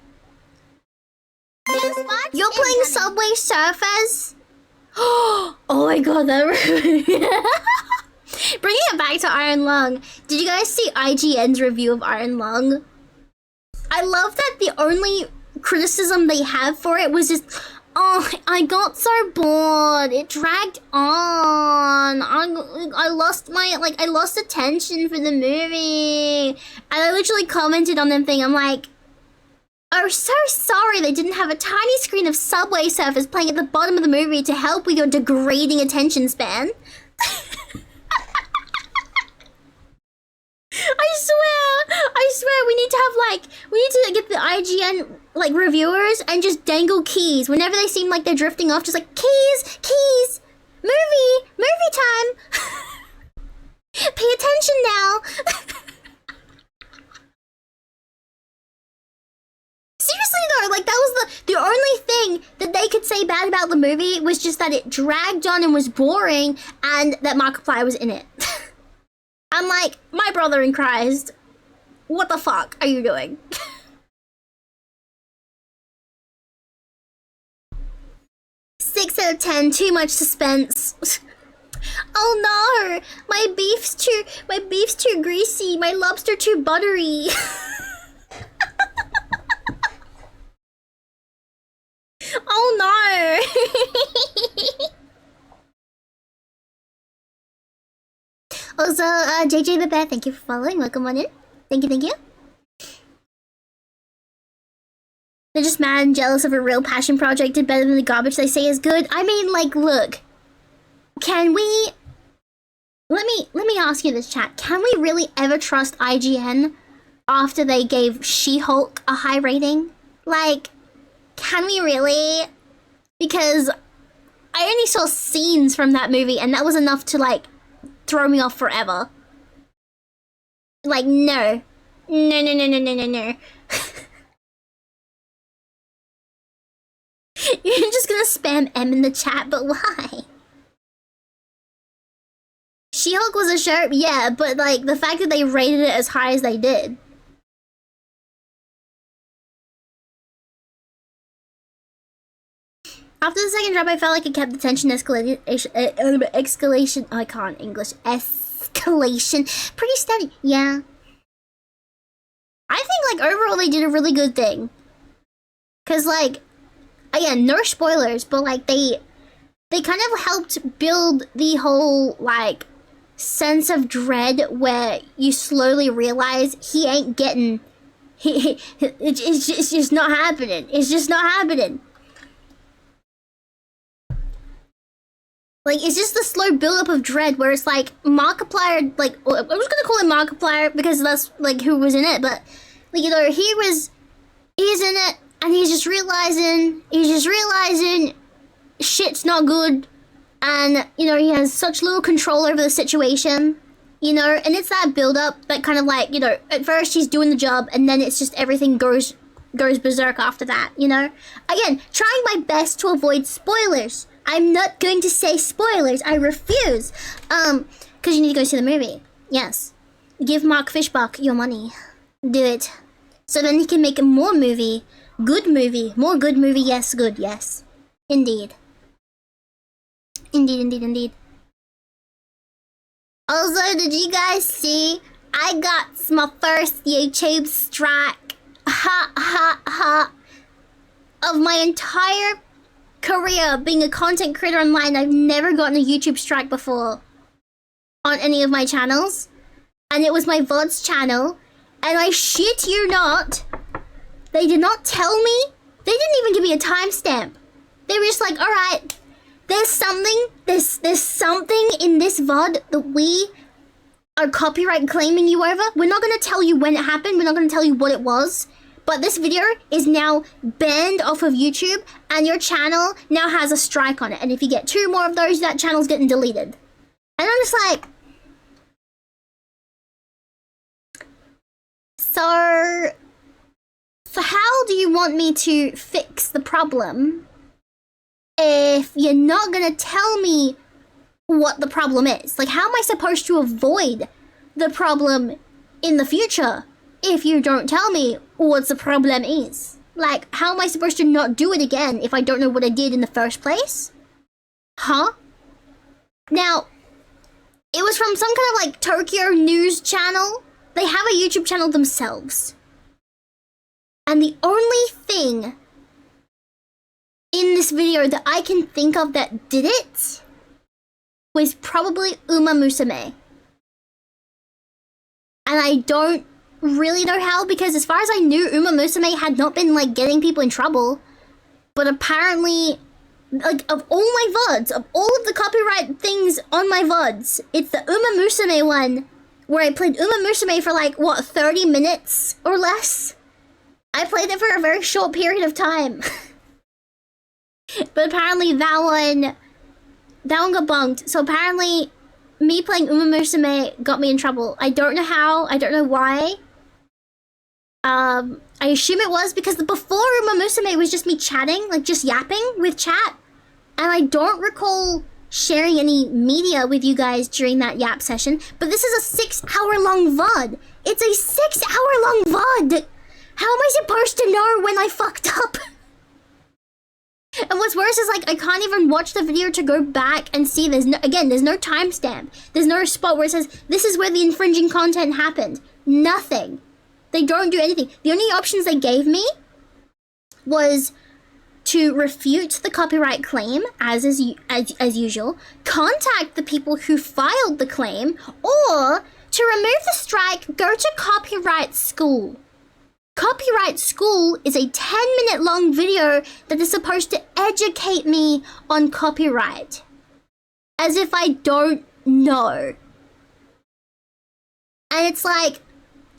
Speaker 1: You're playing Subway Surfers? Oh my god, that Bringing it back to Iron Lung. Did you guys see IGN's review of Iron Lung? I love that the only criticism they have for it was just, oh, I got so bored. It dragged on. I lost I lost attention for the movie. And I literally commented on them thing. I'm like, I'm so sorry they didn't have a tiny screen of Subway Surfers playing at the bottom of the movie to help with your degrading attention span. I swear, we need to get the IGN, reviewers and just dangle keys. Whenever they seem like they're drifting off, just like, keys, movie time. Pay attention now. Seriously though, that was the only thing that they could say bad about the movie was just that it dragged on and was boring and that Markiplier was in it. I'm like, my brother in Christ, what the fuck are you doing? 6 out of 10, too much suspense. Oh no, my beef's too greasy, my lobster too buttery. Oh no. Also, JJ the Bear, thank you for following. Welcome on in. Thank you. They're just mad and jealous of a real passion project did better than the garbage they say is good. I mean, look. Can we... Let me ask you this, chat. Can we really ever trust IGN after they gave She-Hulk a high rating? Can we really? Because I only saw scenes from that movie and that was enough to, throw me off forever. No. No. You're just gonna spam M in the chat, but why? She-Hulk was a show, yeah, but the fact that they rated it as high as they did. After the second drop, I felt like it kept the tension escalation. Oh, I can't English. Escalation. Pretty steady. Yeah. I think, overall, they did a really good thing. Because, again, no spoilers, but, they kind of helped build the whole, sense of dread where you slowly realize he ain't getting... It's just not happening. It's just not happening. It's just the slow buildup of dread where it's Markiplier, I'm just gonna call him Markiplier because that's, who was in it, but, he's in it, and he's just realizing shit's not good, and, he has such little control over the situation, and it's that buildup that kind of, at first he's doing the job, and then it's just everything goes berserk after that, Again, trying my best to avoid spoilers. I'm not going to say spoilers. I refuse. Because you need to go see the movie. Yes. Give Mark Fishbach your money. Do it. So then he can make more movie. Good movie. More good movie. Yes, good. Yes. Indeed. Indeed. Also, did you guys see? I got my first YouTube strike. Of my entire career being a content creator online, I've never gotten a YouTube strike before on any of my channels, and it was my VODs channel, and I shit you not, they did not tell me, they didn't even give me a timestamp. They were just alright, there's something in this VOD that we are copyright claiming you over. We're not gonna tell you when it happened, we're not gonna tell you what it was, but this video is now banned off of YouTube, and your channel now has a strike on it. And if you get 2 more of those, that channel's getting deleted. And I'm just so how do you want me to fix the problem if you're not gonna tell me what the problem is? How am I supposed to avoid the problem in the future if you don't tell me what the problem is. Like, how am I supposed to not do it again if I don't know what I did in the first place? Huh? Now, it was from some kind of like Tokyo news channel. They have a YouTube channel themselves. And the only thing in this video that I can think of that did it was probably Uma Musume. And I don't really know how, because as far as I knew, Uma Musume had not been like getting people in trouble. But apparently, like, of all my VODs, of all of the copyright things on my VODs, it's the Uma Musume one where I played Uma Musume for like, what, 30 minutes or less? I played it for a very short period of time. But apparently that one got bunked. So apparently me playing Uma Musume got me in trouble. I don't know how, I don't know why. I assume it was because before Uma Musume was just me chatting, like just yapping with chat. And I don't recall sharing any media with you guys during that yap session. But this is a 6-hour-long VOD. It's a 6-hour-long VOD. How am I supposed to know when I fucked up? And what's worse is, like, I can't even watch the video to go back and see. There's no timestamp. There's no spot where it says, this is where the infringing content happened. Nothing. They don't do anything. The only options they gave me was to refute the copyright claim, as usual, contact the people who filed the claim, or to remove the strike, go to copyright school. Copyright School is a 10-minute long video that is supposed to educate me on copyright. As if I don't know. And it's like,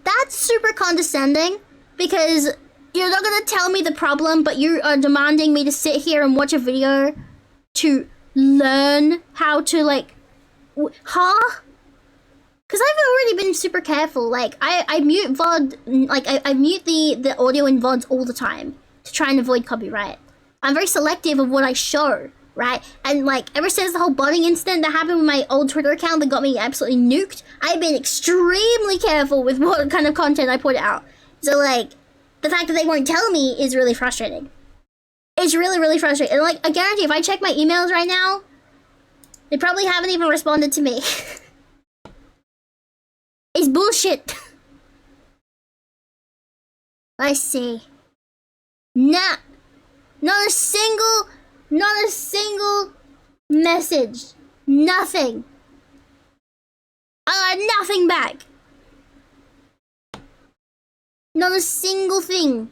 Speaker 1: that's super condescending, because you're not gonna tell me the problem, but you are demanding me to sit here and watch a video to learn how to, like, huh? Because I've already been super careful. Like, I mute VOD, like, I mute the audio in VODs all the time to try and avoid copyright. I'm very selective of what I show, right? And, like, ever since the whole botting incident that happened with my old Twitter account that got me absolutely nuked, I've been extremely careful with what kind of content I put out. So, like, the fact that they won't tell me is really frustrating. It's really, really frustrating. And, like, I guarantee if I check my emails right now, they probably haven't even responded to me. It's bullshit. I see. Not a single message. Nothing. I got nothing back. Not a single thing.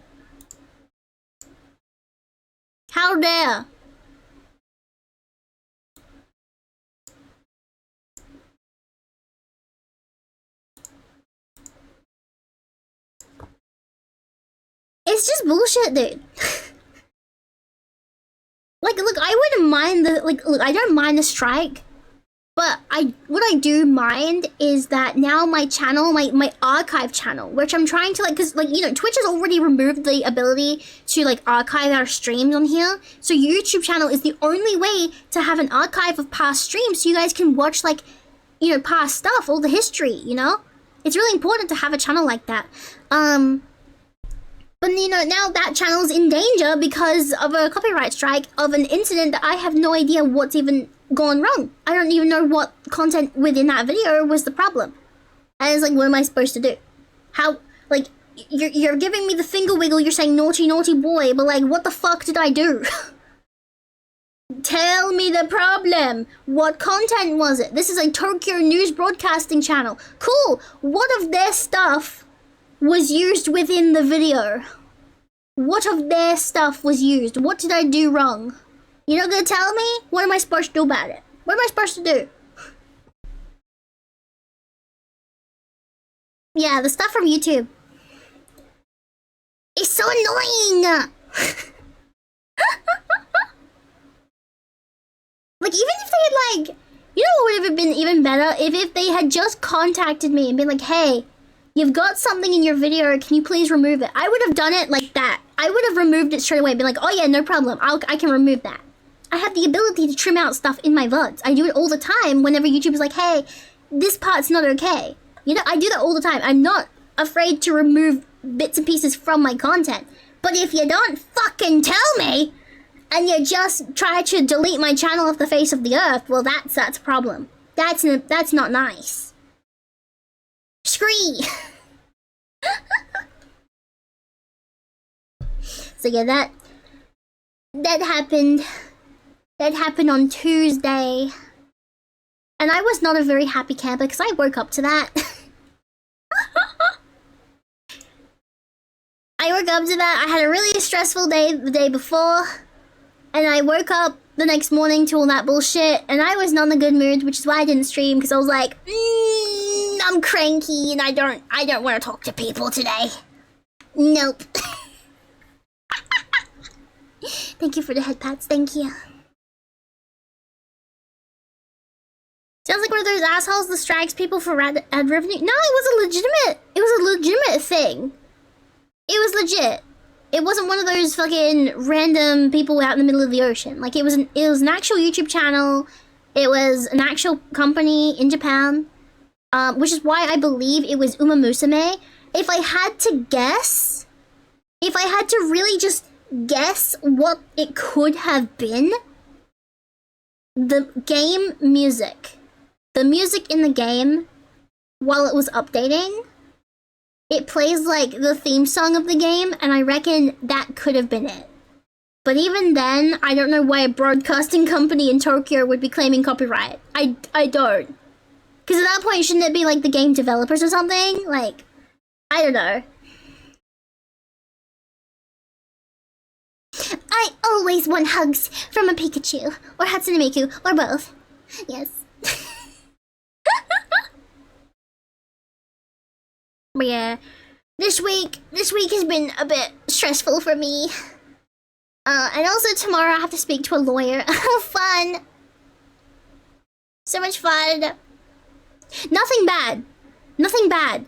Speaker 1: How dare? It's just bullshit, dude. Like, look, I wouldn't mind look, I don't mind the strike. But what I do mind is that now my channel, my archive channel, which I'm trying to, like, because, like, you know, Twitch has already removed the ability to, like, archive our streams on here. So YouTube channel is the only way to have an archive of past streams so you guys can watch, like, you know, past stuff, all the history, you know? It's really important to have a channel like that. But, you know, now that channel's in danger because of a copyright strike of an incident that I have no idea what's even gone wrong. I don't even know what content within that video was the problem. And it's like, what am I supposed to do? How, like, you're giving me the finger wiggle, you're saying naughty, naughty boy, but, like, what the fuck did I do? Tell me the problem. What content was it? This is a Tokyo news broadcasting channel. Cool. What of their stuff was used within the video? What of their stuff was used? What did I do wrong? You're not gonna tell me? What am I supposed to do about it? What am I supposed to do? Yeah, the stuff from YouTube. It's so annoying! Like, even if they had, like, you know what would have been even better? If they had just contacted me and been like, hey, you've got something in your video, can you please remove it? I would have done it like that. I would have removed it straight away, been like, oh yeah, no problem, I can remove that. I have the ability to trim out stuff in my VODs. I do it all the time whenever YouTube is like, hey, this part's not okay. You know, I do that all the time. I'm not afraid to remove bits and pieces from my content. But if you don't fucking tell me, and you just try to delete my channel off the face of the earth, well, that's a problem. That's not nice. Scree. So yeah, that happened. That happened on Tuesday. And I was not a very happy camper because I woke up to that. I woke up to that. I had a really stressful day the day before. And I woke up the next morning to all that bullshit. And I was not in a good mood, which is why I didn't stream. Because I was like, I'm cranky and I don't want to talk to people today. Nope. Thank you for the head pats. Thank you. Sounds like one of those assholes that strikes people for ad revenue. No, it was a legitimate thing. It was legit. It wasn't one of those fucking random people out in the middle of the ocean. Like, it was an actual YouTube channel. It was an actual company in Japan. Which is why I believe it was Uma Musume. If I had to guess, if I had to really just guess what it could have been, the game music. The music in the game, while it was updating, it plays like the theme song of the game, and I reckon that could have been it. But even then, I don't know why a broadcasting company in Tokyo would be claiming copyright. I don't. Because at that point, shouldn't it be like the game developers or something? Like, I don't know. I always want hugs from a Pikachu, or Hatsune Miku, or both. Yes. But yeah, this week has been a bit stressful for me. And also tomorrow I have to speak to a lawyer. Fun. So much fun. Nothing bad. Nothing bad.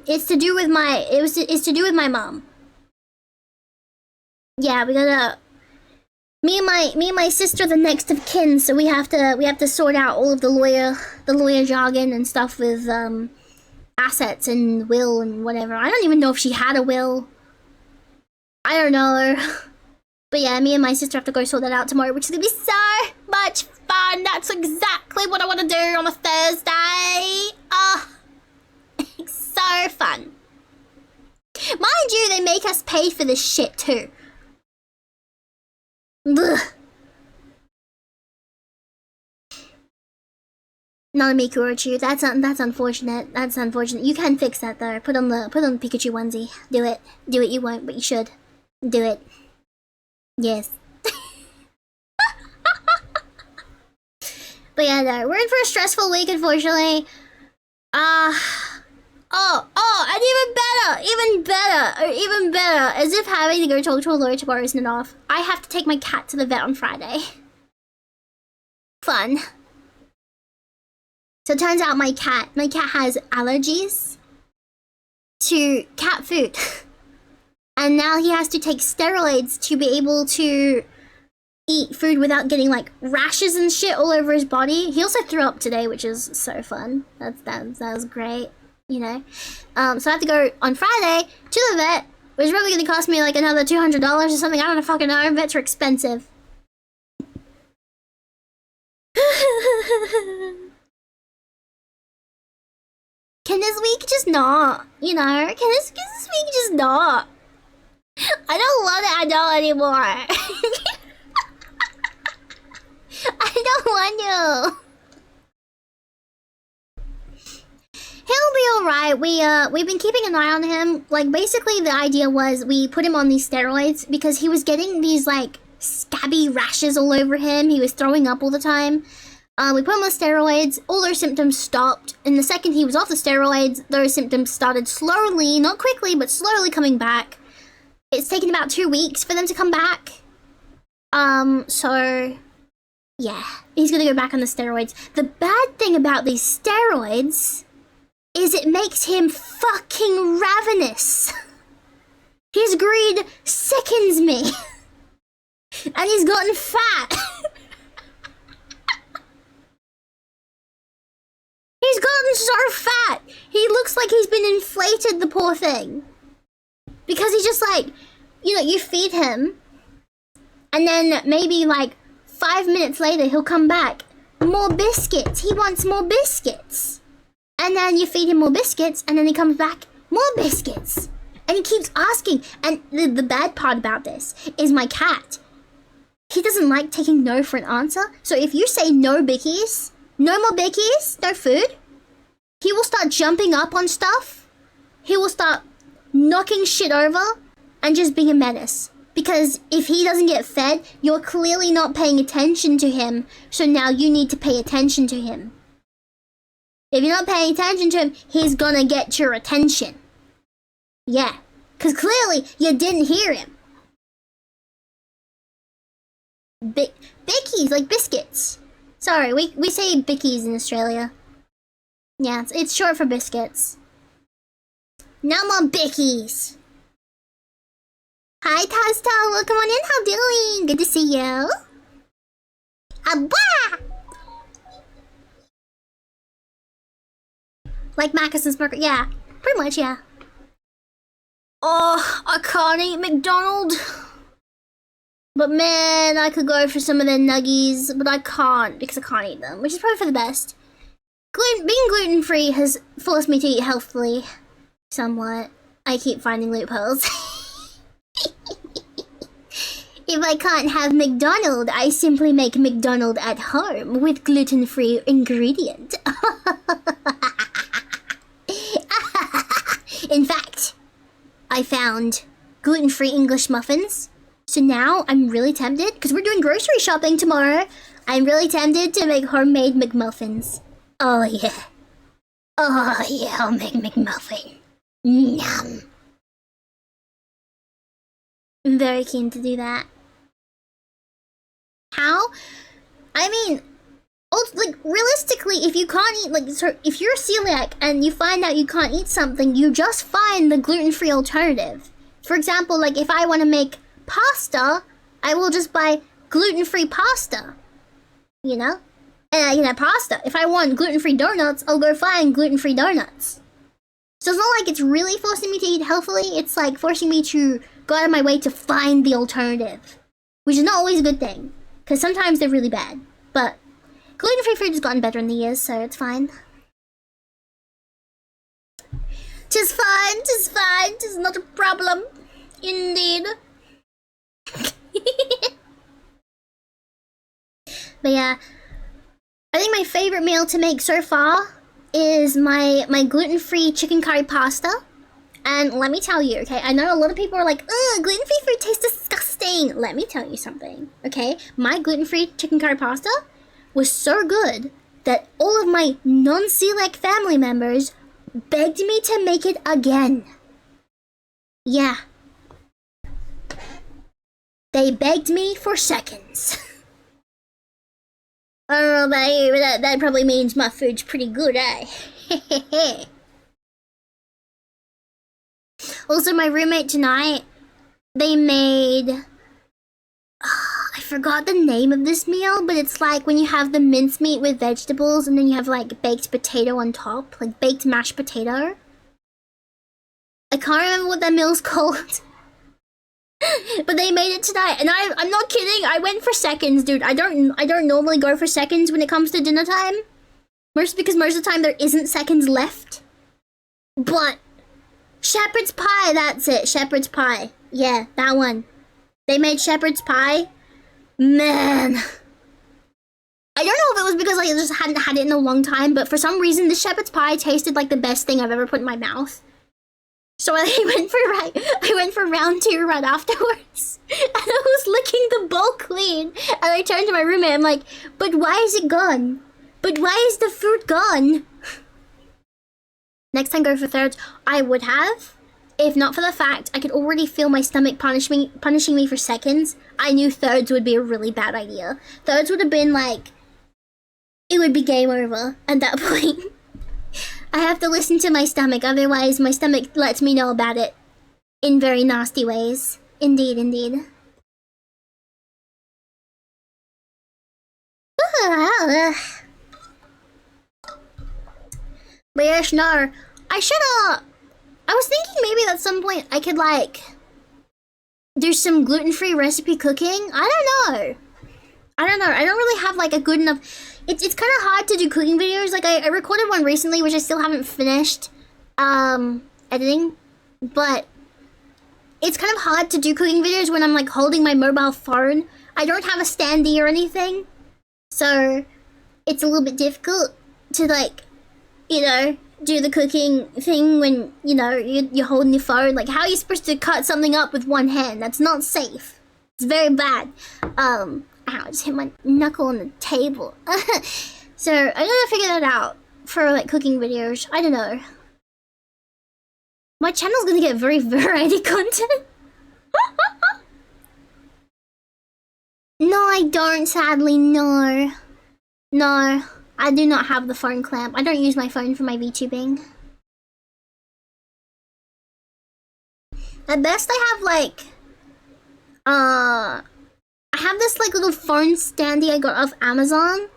Speaker 1: It's to do with it's to do with my mom. Yeah, we gotta. Me and my sister, the next of kin, so we have to sort out all of the lawyer jargon and stuff with assets and will and whatever. I don't even know if she had a will. I don't know. But yeah, me and my sister have to go sort that out tomorrow, which is gonna be so much fun. That's exactly what I want to do on a Thursday. It's so fun. Mind you, they make us pay for this shit too. Ugh. Not a Miku or a Chew. That's unfortunate. That's unfortunate. You can fix that though. Put on the Pikachu onesie. Do it. Do it. You won't, but you should. Do it. Yes. But yeah, no, we're in for a stressful week, unfortunately. And even better, as if having to go talk to a lawyer tomorrow isn't enough. I have to take my cat to the vet on Friday. Fun. So it turns out my cat has allergies to cat food. And now he has to take steroids to be able to eat food without getting like rashes and shit all over his body. He also threw up today, which is so fun. That was great, you know. So I have to go on Friday to the vet, which is probably gonna cost me like another $200 or something. I don't fucking know. Vets are expensive. Can this week just not? You know? Can this week just not? I don't want it at all anymore. I don't want to. He'll be alright. We've been keeping an eye on him. Like, basically the idea was we put him on these steroids because he was getting these like scabby rashes all over him. He was throwing up all the time. We put him on steroids, all those symptoms stopped, and the second he was off the steroids, those symptoms started slowly, not quickly, but slowly coming back. It's taken about 2 weeks for them to come back. So yeah, he's gonna go back on the steroids. The bad thing about these steroids is it makes him fucking ravenous. His greed sickens me. And he's gotten fat. He's gotten so fat. He looks like he's been inflated, the poor thing. Because he's just like, you know, you feed him, and then maybe like 5 minutes later he'll come back. More biscuits. He wants more biscuits. And then you feed him more biscuits, and then he comes back, more biscuits. And he keeps asking. And the bad part about this is my cat. He doesn't like taking no for an answer. So if you say no bickies, no more bickies, no food, he will start jumping up on stuff. He will start knocking shit over and just being a menace. Because if he doesn't get fed, you're clearly not paying attention to him. So now you need to pay attention to him. If you're not paying attention to him, he's gonna get your attention. Yeah, because clearly you didn't hear him. Bickies, like biscuits. Sorry, we say bickies in Australia. Yeah, it's short for biscuits. No more bickies. Hi, Tasta. Welcome on in. How doing? Good to see you. Abba! Like Macca's and Smirker. Yeah, pretty much, yeah. Oh, I can't eat McDonald's. But man, I could go for some of their nuggies, but I can't because I can't eat them, which is probably for the best. Being gluten-free has forced me to eat healthily, somewhat. I keep finding loopholes. If I can't have McDonald's, I simply make McDonald's at home with gluten-free ingredient. In fact, I found gluten-free English muffins. So now I'm really tempted, because we're doing grocery shopping tomorrow. I'm really tempted to make homemade McMuffins. Oh yeah. Oh yeah, I'll make McMuffin. Yum. I'm very keen to do that. How? I mean, like realistically, if you can't eat, like, so if you're celiac and you find out you can't eat something, you just find the gluten-free alternative. For example, like if I want to make pasta, I will just buy gluten-free pasta. You know? And I can have pasta. If I want gluten-free donuts, I'll go find gluten-free donuts. So it's not like it's really forcing me to eat healthily, it's like forcing me to go out of my way to find the alternative. Which is not always a good thing, because sometimes they're really bad. But gluten-free food has gotten better in the years, so it's fine. Tis fine, tis fine, tis not a problem. Indeed. But yeah, I think my favorite meal to make so far is my gluten-free chicken curry pasta. And let me tell you, okay, I know a lot of people are like, ugh, gluten-free food tastes disgusting. Let me tell you something, okay? My gluten-free chicken curry pasta was so good that all of my non-celiac family members begged me to make it again. Yeah. They begged me for seconds. I don't know about you, but that probably means my food's pretty good, eh? Also, my roommate tonight, they made... I forgot the name of this meal, but it's like when you have the mincemeat with vegetables and then you have like baked potato on top, like baked mashed potato. I can't remember what that meal's called. But they made it tonight, and I'm not kidding. I went for seconds, dude. I don't normally go for seconds when it comes to dinner time. Because most of the time there isn't seconds left. But shepherd's pie, that's it. Shepherd's pie. Yeah, that one. They made shepherd's pie. Man. I don't know if it was because I just hadn't had it in a long time, but for some reason the shepherd's pie tasted like the best thing I've ever put in my mouth. So I went for round 2 right afterwards. And I was licking the bowl clean. And I turned to my roommate, I'm like, but why is it gone? But why is the food gone? Next time go for thirds, I would have. If not for the fact I could already feel my stomach punishing me for seconds, I knew thirds would be a really bad idea. Thirds would have been like, it would be game over at that point. I have to listen to my stomach, otherwise my stomach lets me know about it in very nasty ways. Indeed, indeed. But yes, no. I was thinking maybe at some point I could like do some gluten-free recipe cooking. I don't know. I don't really have like a good enough. It's kind of hard to do cooking videos. Like I recorded one recently, which I still haven't finished editing, but it's kind of hard to do cooking videos when I'm like holding my mobile phone. I don't have a standee or anything, so it's a little bit difficult to like, you know, do the cooking thing when, you know, you're holding your phone. Like, how are you supposed to cut something up with one hand? That's not safe. It's very bad. Ow, I just hit my knuckle on the table. So, I gotta figure that out for, like, cooking videos. I don't know. My channel's gonna get very variety content. No, I don't, sadly, no. No. I do not have the phone clamp. I don't use my phone for my VTubing. At best, I have like, I have this like little phone standee I got off Amazon,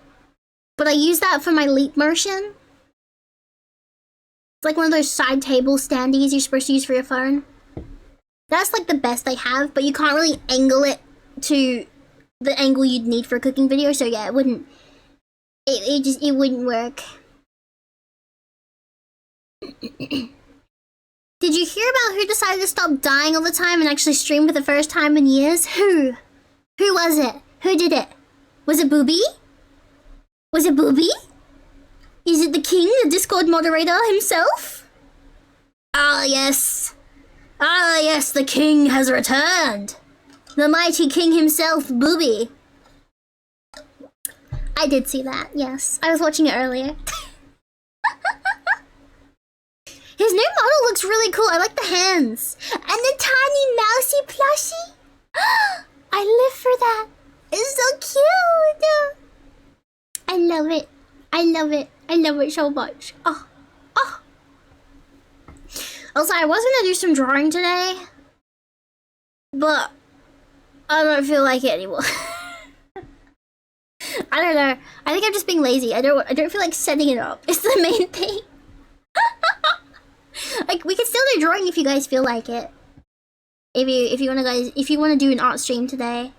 Speaker 1: but I use that for my leap motion. It's like one of those side table standees you're supposed to use for your phone. That's like the best I have, but you can't really angle it to the angle you'd need for a cooking video, so yeah, it wouldn't. It wouldn't work. Did you hear about who decided to stop dying all the time and actually stream for the first time in years? Who? Who was it? Who did it? Was it Booby? Was it Booby? Is it the king, the Discord moderator himself? Ah, yes. Ah, yes, the king has returned. The mighty king himself, Booby. I did see that, yes. I was watching it earlier. His new model looks really cool. I like the hands. And the tiny mousy plushie. I live for that. It's so cute. I love it. I love it. I love it so much. Oh. Oh. Also, I was gonna do some drawing today, but I don't feel like it anymore. I don't know. I think I'm just being lazy. I don't feel like setting it up. It's the main thing. Like, we can still do drawing if you guys feel like it. If you wanna do an art stream today,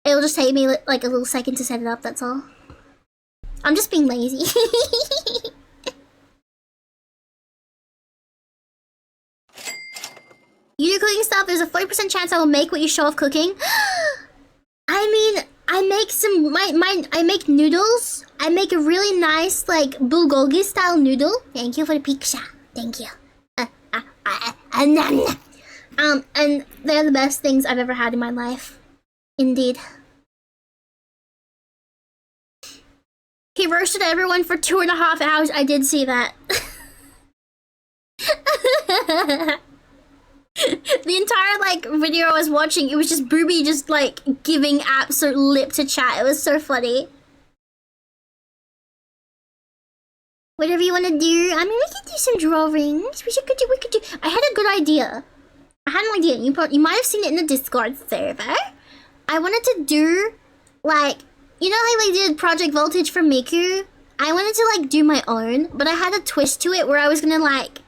Speaker 1: it'll just take me like a little second to set it up. That's all. I'm just being lazy. You do cooking stuff. There's a 40% chance I will make what you show off cooking. I mean, I make some I make noodles. I make a really nice like bulgogi style noodle. Thank you for the picture. Thank you. And they're the best things I've ever had in my life. Indeed. He roasted everyone for 2.5 hours. I did see that. The entire like video I was watching, it was just Booby just like giving absolute lip to chat. It was so funny. Whatever you want to do. I mean, we could do some drawings. We could do. I had a good idea. I had an idea. You might have seen it in the Discord server. I wanted to do like, you know how they did Project Voltage for Miku? I wanted to like do my own, but I had a twist to it where I was gonna like,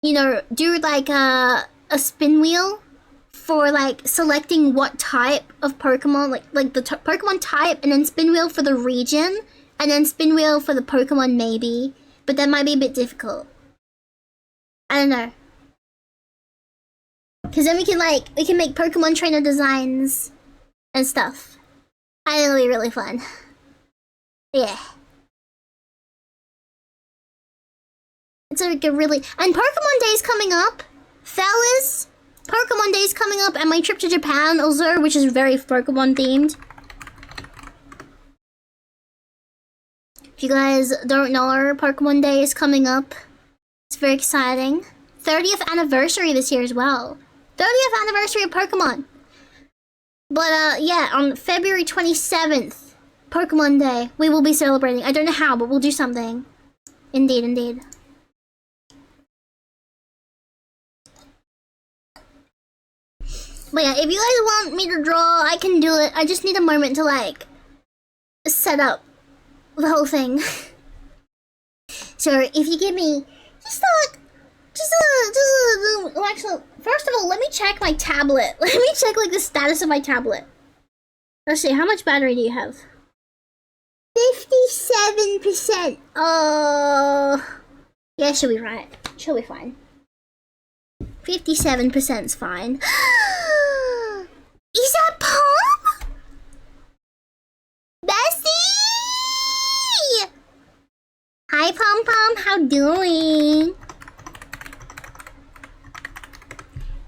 Speaker 1: you know, do like a spin wheel for like selecting what type of Pokemon, like the Pokemon type, and then spin wheel for the region, and then spin wheel for the Pokemon maybe, but that might be a bit difficult. I don't know. Cause then we can make Pokemon trainer designs and stuff. I think it'll be really fun. Yeah. It's like a really... And Pokemon Day's coming up. Fellas, Pokemon Day's coming up, and my trip to Japan also, which is very Pokemon themed. If you guys don't know, Pokemon Day is coming up. It's very exciting. 30th anniversary this year as well. 30th anniversary of Pokemon. But yeah, on February 27th, Pokemon Day, we will be celebrating. I don't know how, but we'll do something. Indeed, indeed. But yeah, if you guys want me to draw, I can do it. I just need a moment to like set up the whole thing. So if you give me just a well, actually, first of all, let me check my tablet. Let me check like the status of my tablet. Let's see, how much battery do you have? 57%. Yeah, she'll be right. She'll be fine. 57% is fine. Is that Palm? Bessie! Hi, Pom Pom. How doing?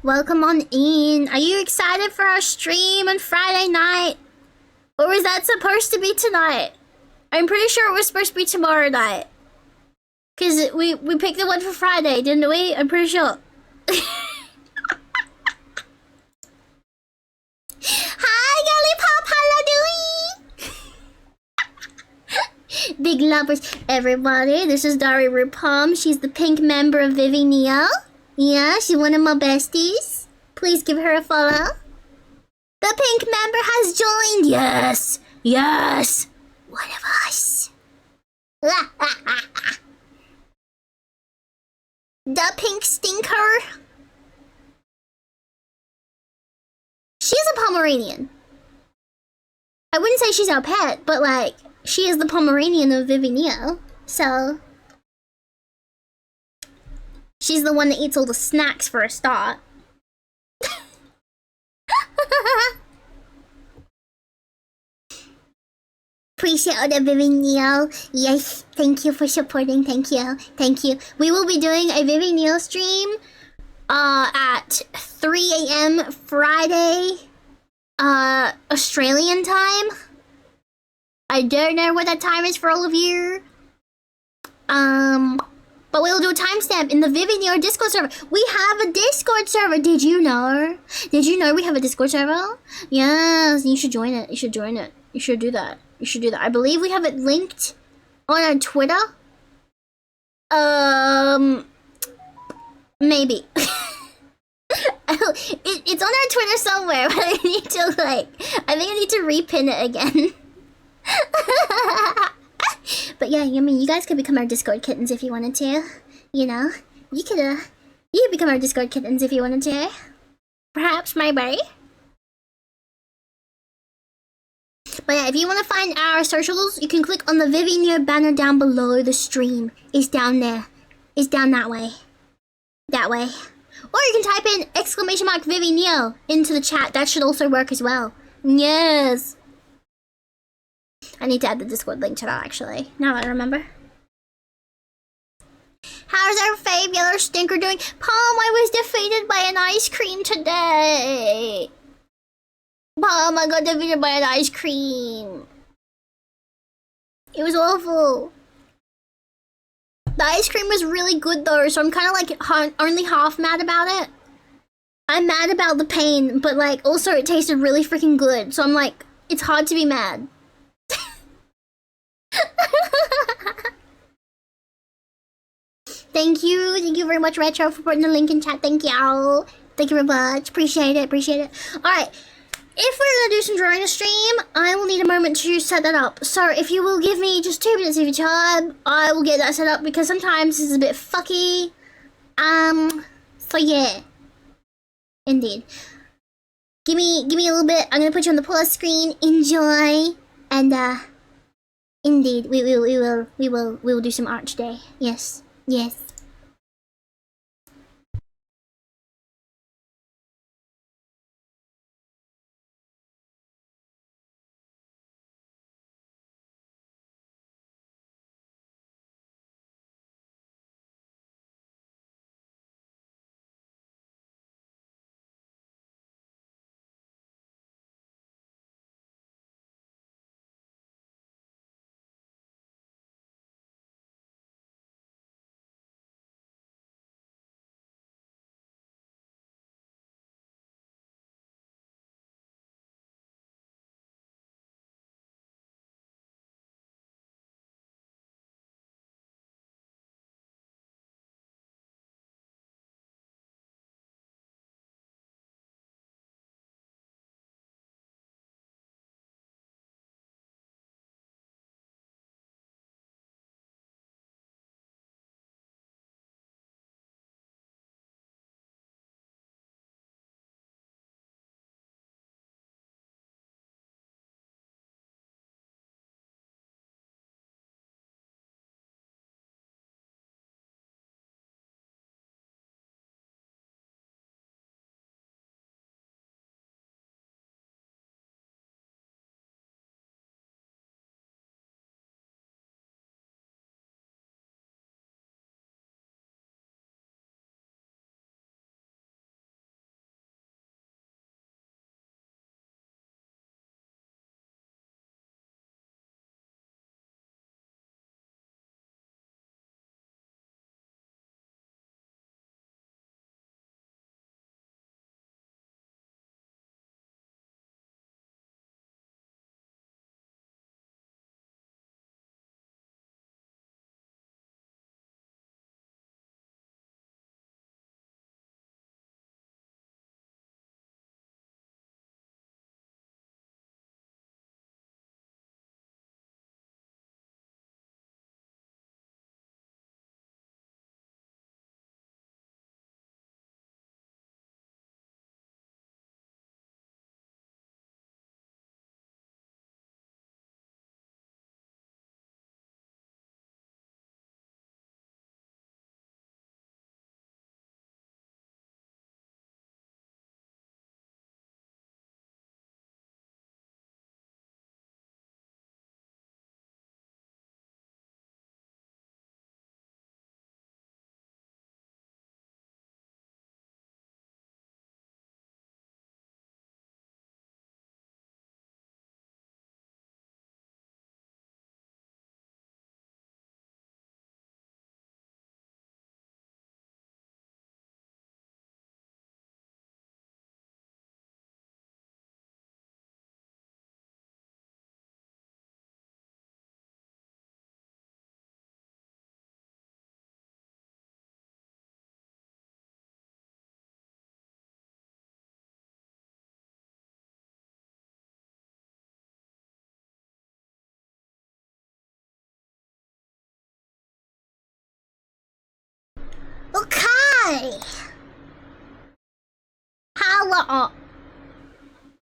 Speaker 1: Welcome on in. Are you excited for our stream on Friday night? Or was that supposed to be tonight? I'm pretty sure it was supposed to be tomorrow night. Cause we picked the one for Friday, didn't we? I'm pretty sure. Hi, Lollipop. How doing? Big lovers, everybody. This is Dari Rupam. She's the pink member of Vivi Neo. Yeah, she's one of my besties. Please give her a follow. The pink member has joined. Yes, yes. One of us. The pink stinker. She's a Pomeranian. I wouldn't say she's our pet, but like, she is the Pomeranian of Vivi Neo. So, she's the one that eats all the snacks for a start. Appreciate all the Vivi Neo. Yes, thank you for supporting. Thank you. Thank you. We will be doing a Vivi Neo stream at 3 a.m. Friday, Australian time. I don't know what that time is for all of you. But we'll do a timestamp in the Vivi Neo Discord server. We have a Discord server. Did you know? Did you know we have a Discord server? Yes, you should join it. You should join it. You should do that. You should do that. I believe we have it linked on our Twitter. Maybe. It's on our Twitter somewhere, but I need to I think I need to repin it again. But yeah, I mean, you guys could become our Discord kittens if you wanted to. You know, you could become our Discord kittens if you wanted to. Perhaps, maybe. But yeah, if you want to find our socials, you can click on the Vivi Neo banner down below the stream. It's down there. It's down that way. That way. Or you can type in !_ Vivi Neo into the chat. That should also work as well. Yes. I need to add the Discord link to that actually. Now I remember. How's our fave yellow stinker doing? Palm, I was defeated by an ice cream today. Palm, I got defeated by an ice cream. It was awful. The ice cream was really good though, so I'm kind of like only half mad about it. I'm mad about the pain, but like also it tasted really freaking good, so I'm like, it's hard to be mad. Thank you very much, Retro, for putting the link in chat. Thank you very much. Appreciate it. All right, if we're gonna do some drawing a stream, I will need a moment to set that up. So if you will give me just 2 minutes of your time, I will get that set up because sometimes this is a bit fucky. So yeah, indeed. Give me a little bit. I'm gonna put you on the pause screen. Enjoy, and indeed, we will do some art today. Yes. Okay. How long?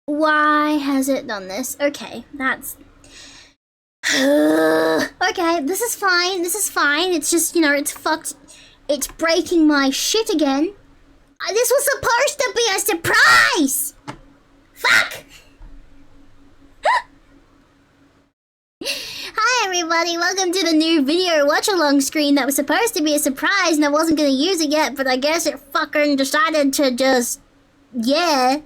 Speaker 1: Why has it done this? Okay, that's... okay, this is fine. This is fine. It's just, you know, it's fucked. It's breaking my shit again. This was supposed to be a surprise! Fuck! Hi everybody, welcome to the new video watch-along screen that was supposed to be a surprise and I wasn't gonna use it yet, but I guess it fucking decided to just... yeah.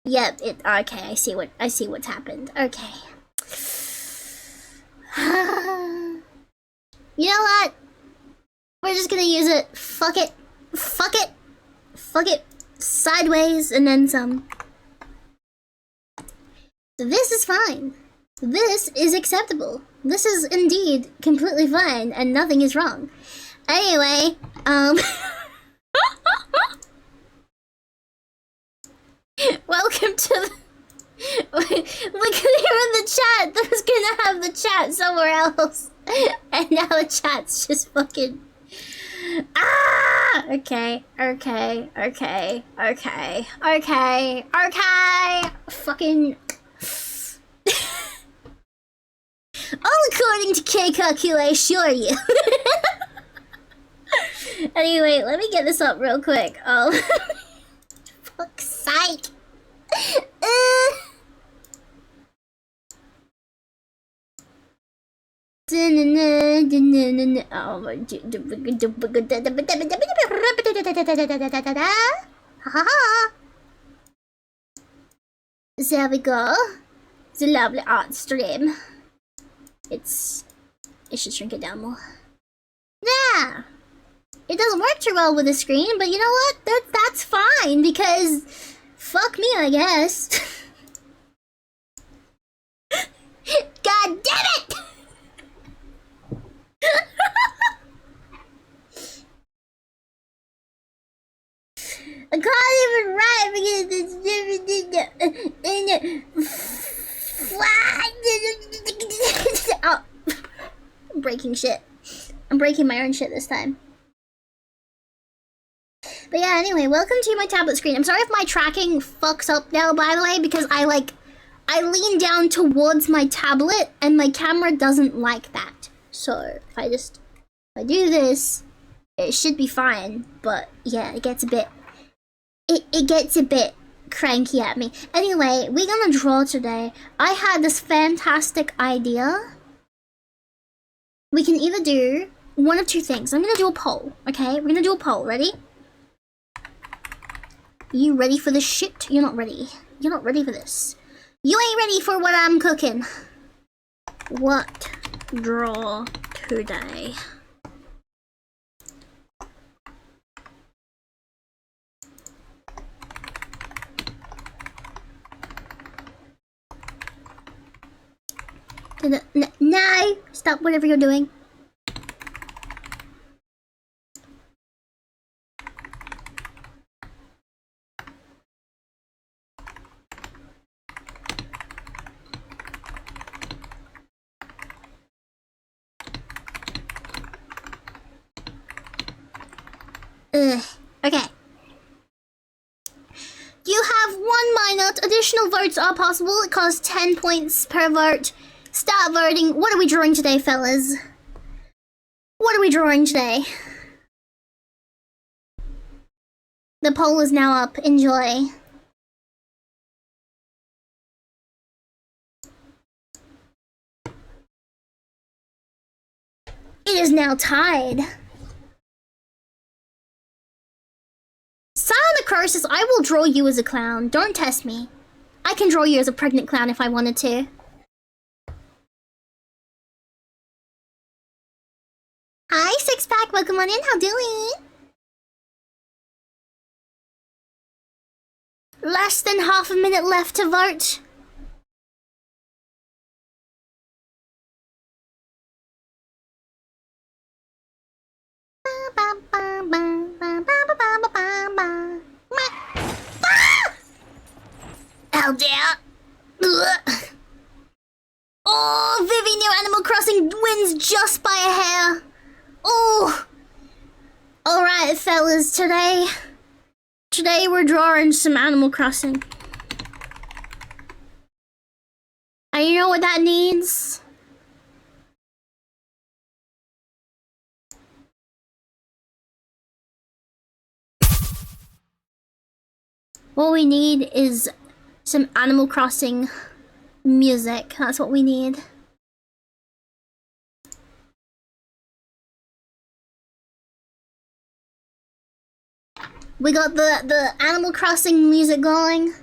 Speaker 1: Yep, okay, I see what's happened. Okay. You know what? We're just gonna use it. Fuck it. Fuck it. Fuck it. Sideways and then some. This is fine. This is acceptable. This is indeed completely fine and nothing is wrong. Anyway, welcome to the... Look at him in the chat. That was gonna have the chat somewhere else. And now the chat's just fucking... ah! Okay. Fucking... all according to KQA, I assure you. Anyway, let me get this up real quick. Fuck's sake. There we go. The lovely art stream. It should shrink it down more. Yeah! It doesn't work too well with the screen, but you know what? That's fine, because... fuck me, I guess. God damn it! I can't even write because it's... oh. I'm breaking shit. I'm breaking my own shit this time. But yeah, anyway, welcome to my tablet screen. I'm sorry if my tracking fucks up now, by the way, because I lean down towards my tablet and my camera doesn't like that. So if I do this, it should be fine. But yeah, it gets a bit cranky at me. Anyway, we're gonna draw today. I had this fantastic idea. We can either do one of two things. I'm gonna do a poll, okay? We're gonna do a poll. Ready? You ready for this shit? You're not ready. You're not ready for this. You ain't ready for what I'm cooking. What draw today? No! Stop whatever you're doing. Okay. You have 1 minute. Additional votes are possible. It costs 10 points per vote. Start voting. What are we drawing today, fellas? What are we drawing today? The poll is now up. Enjoy. It is now tied. Silent Acrosis, I will draw you as a clown. Don't test me. I can draw you as a pregnant clown if I wanted to. Hi, Six Pack. Welcome on in. How doing? Less than half a minute left to vote. Oh dear. Oh, Vivi, new Animal Crossing wins just by a hair. Oh, Alright, fellas, today we're drawing some Animal Crossing. And you know what that needs? What we need is some Animal Crossing music. That's what we need. We got the Animal Crossing music going.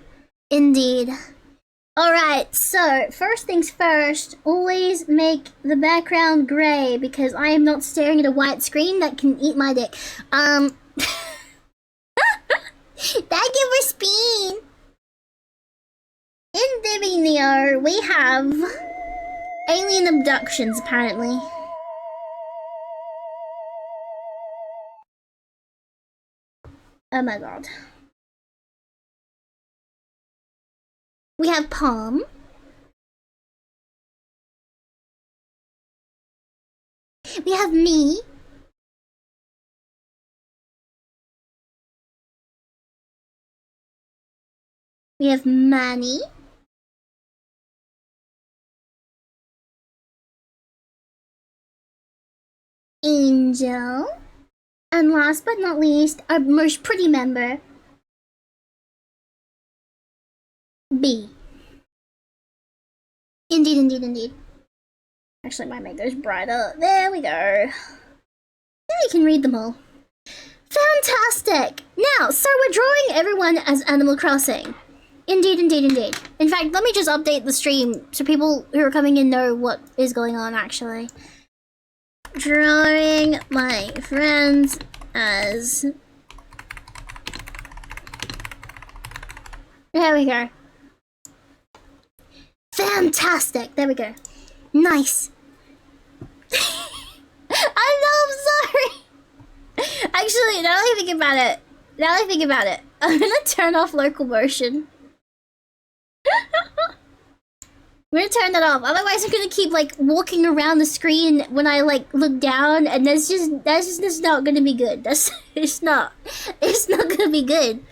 Speaker 1: Indeed. Alright, so first things first, always make the background gray because I am not staring at a white screen that can eat my dick. Thank you for speed. In the video, we have alien abductions, apparently. Oh my god. We have Palm. We have me. We have Manny. Angel. And last but not least, our most pretty member, B. Indeed, indeed, indeed. Actually, I might make those brighter. There we go. Now you can read them all. Fantastic! Now, so we're drawing everyone as Animal Crossing. Indeed, indeed, indeed. In fact, let me just update the stream so people who are coming in know what is going on, actually. Drawing my friends as... There we go. Fantastic! There we go. Nice. I'm sorry. Actually, now that I think about it, I'm gonna turn off local motion. I'm gonna turn that off. Otherwise, I'm gonna keep like walking around the screen when I like look down, and that's just not gonna be good. It's not gonna be good.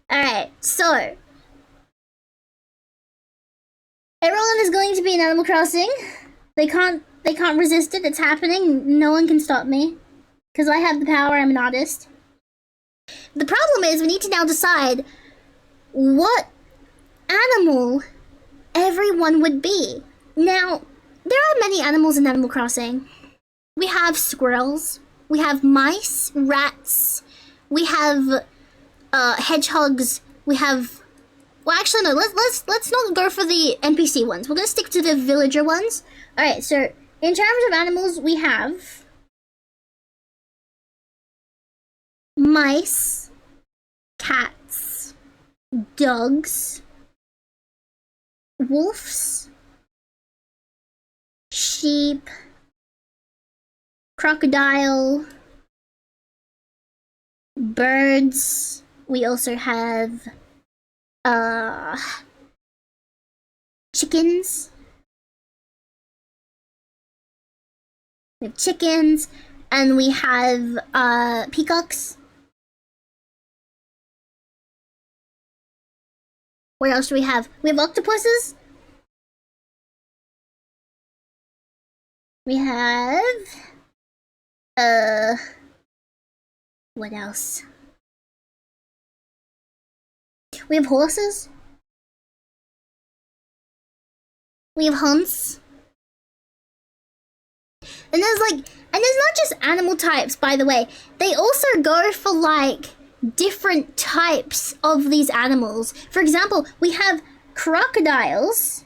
Speaker 1: All right, so everyone is going to be in Animal Crossing. They can't resist it. It's happening. No one can stop me because I have the power. I'm an artist. The problem is we need to now decide what animal everyone would be. Now, there are many animals in Animal Crossing. We have squirrels, we have mice, rats, we have hedgehogs, we have... Well, actually, no, let's not go for the NPC ones. We're gonna stick to the villager ones. Alright, so, in terms of animals, we have... mice, cats, dogs, wolves, sheep, crocodile, birds. We also have chickens. We have chickens, and we have peacocks. What else do we have? We have octopuses. We have... what else? We have horses. We have hunts. And there's not just animal types, by the way. They also go for like different types of these animals. For example, we have crocodiles,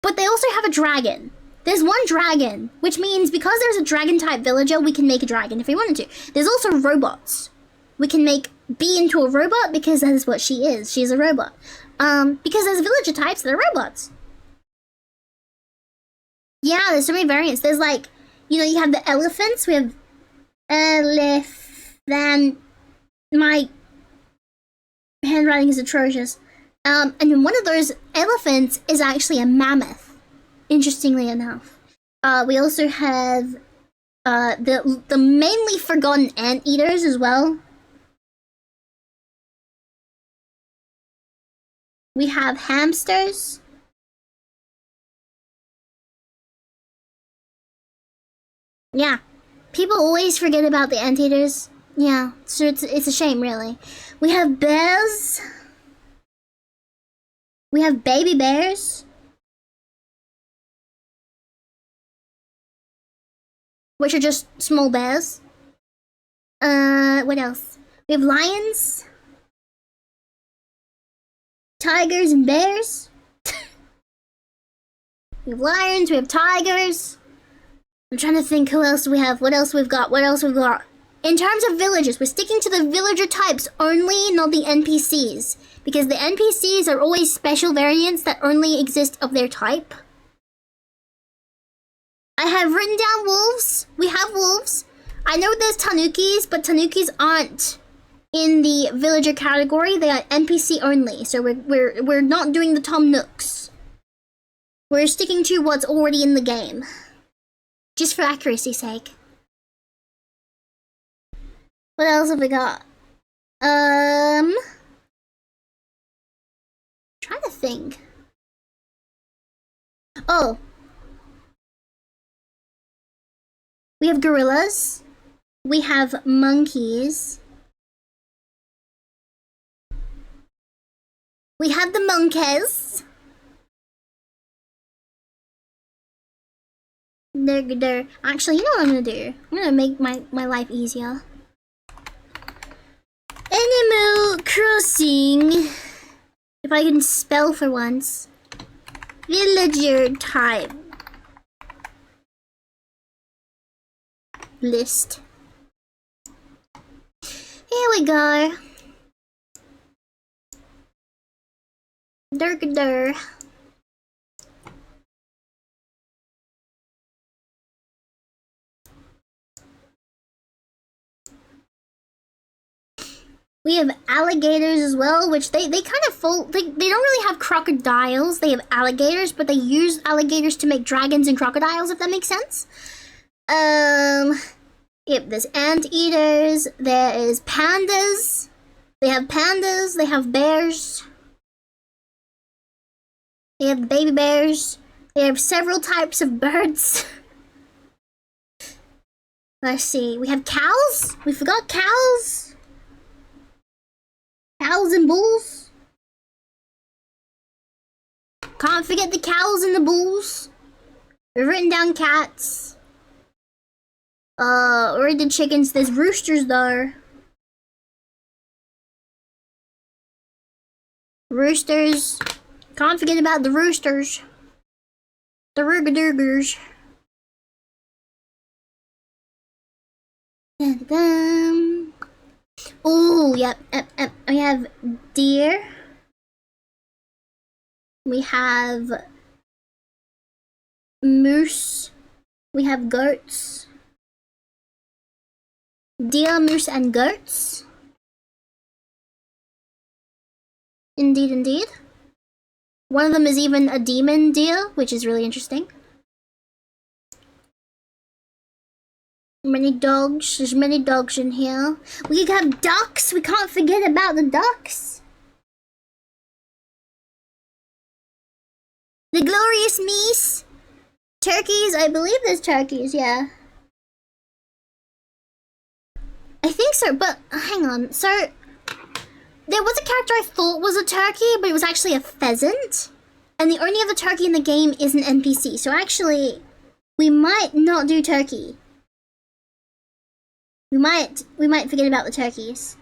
Speaker 1: but they also have a dragon. There's one dragon, which means because there's a dragon type villager, we can make a dragon if we wanted to. There's also robots. We can make B into a robot because that is what she is. She's a robot. Because there's villager types that are robots. Yeah, there's so many variants. There's like, you have the elephants. We have elephant. My handwriting is atrocious. And then one of those elephants is actually a mammoth, interestingly enough. We also have The mainly forgotten anteaters as well. We have hamsters. Yeah, people always forget about the anteaters. Yeah, so it's a shame, really. We have bears. We have baby bears, which are just small bears. What else? We have lions, tigers, and bears. We have lions, we have tigers. I'm trying to think who else we have, what else we've got. In terms of villages, we're sticking to the villager types only, not the NPCs. Because the NPCs are always special variants that only exist of their type. I have written down wolves. We have wolves. I know there's tanukis, but tanukis aren't in the villager category. They are NPC only. So we're not doing the Tom Nooks. We're sticking to what's already in the game. Just for accuracy's sake. What else have we got? Trying to think. Oh. We have gorillas. We have monkeys. We have the monkeys. Actually, you know what I'm gonna do? I'm gonna make my life easier. Animal Crossing. If I can spell for once. Villager type. List. Here we go. Durgadur. We have alligators as well, which they kind of fall. They don't really have crocodiles. They have alligators, but they use alligators to make dragons and crocodiles, if that makes sense. Yep, there's anteaters. There is pandas. They have pandas. They have bears. They have baby bears. They have several types of birds. Let's see. We have cows. We forgot cows. Cows and bulls. Can't forget the cows and the bulls. We've written down cats. Already did chickens. There's roosters though. Roosters. Can't forget about the roosters. The rugadurgers. Oh, yep. We have deer. We have moose. We have goats. Deer, moose, and goats. Indeed, indeed. One of them is even a demon deer, which is really interesting. Many dogs. There's many dogs in here. We have ducks. We can't forget about the ducks. The glorious meese. Turkeys. I believe there's turkeys, yeah. I think so, but hang on. So, there was a character I thought was a turkey, but it was actually a pheasant. And the only other turkey in the game is an NPC. So actually, we might not do turkey. We might forget about the turkeys.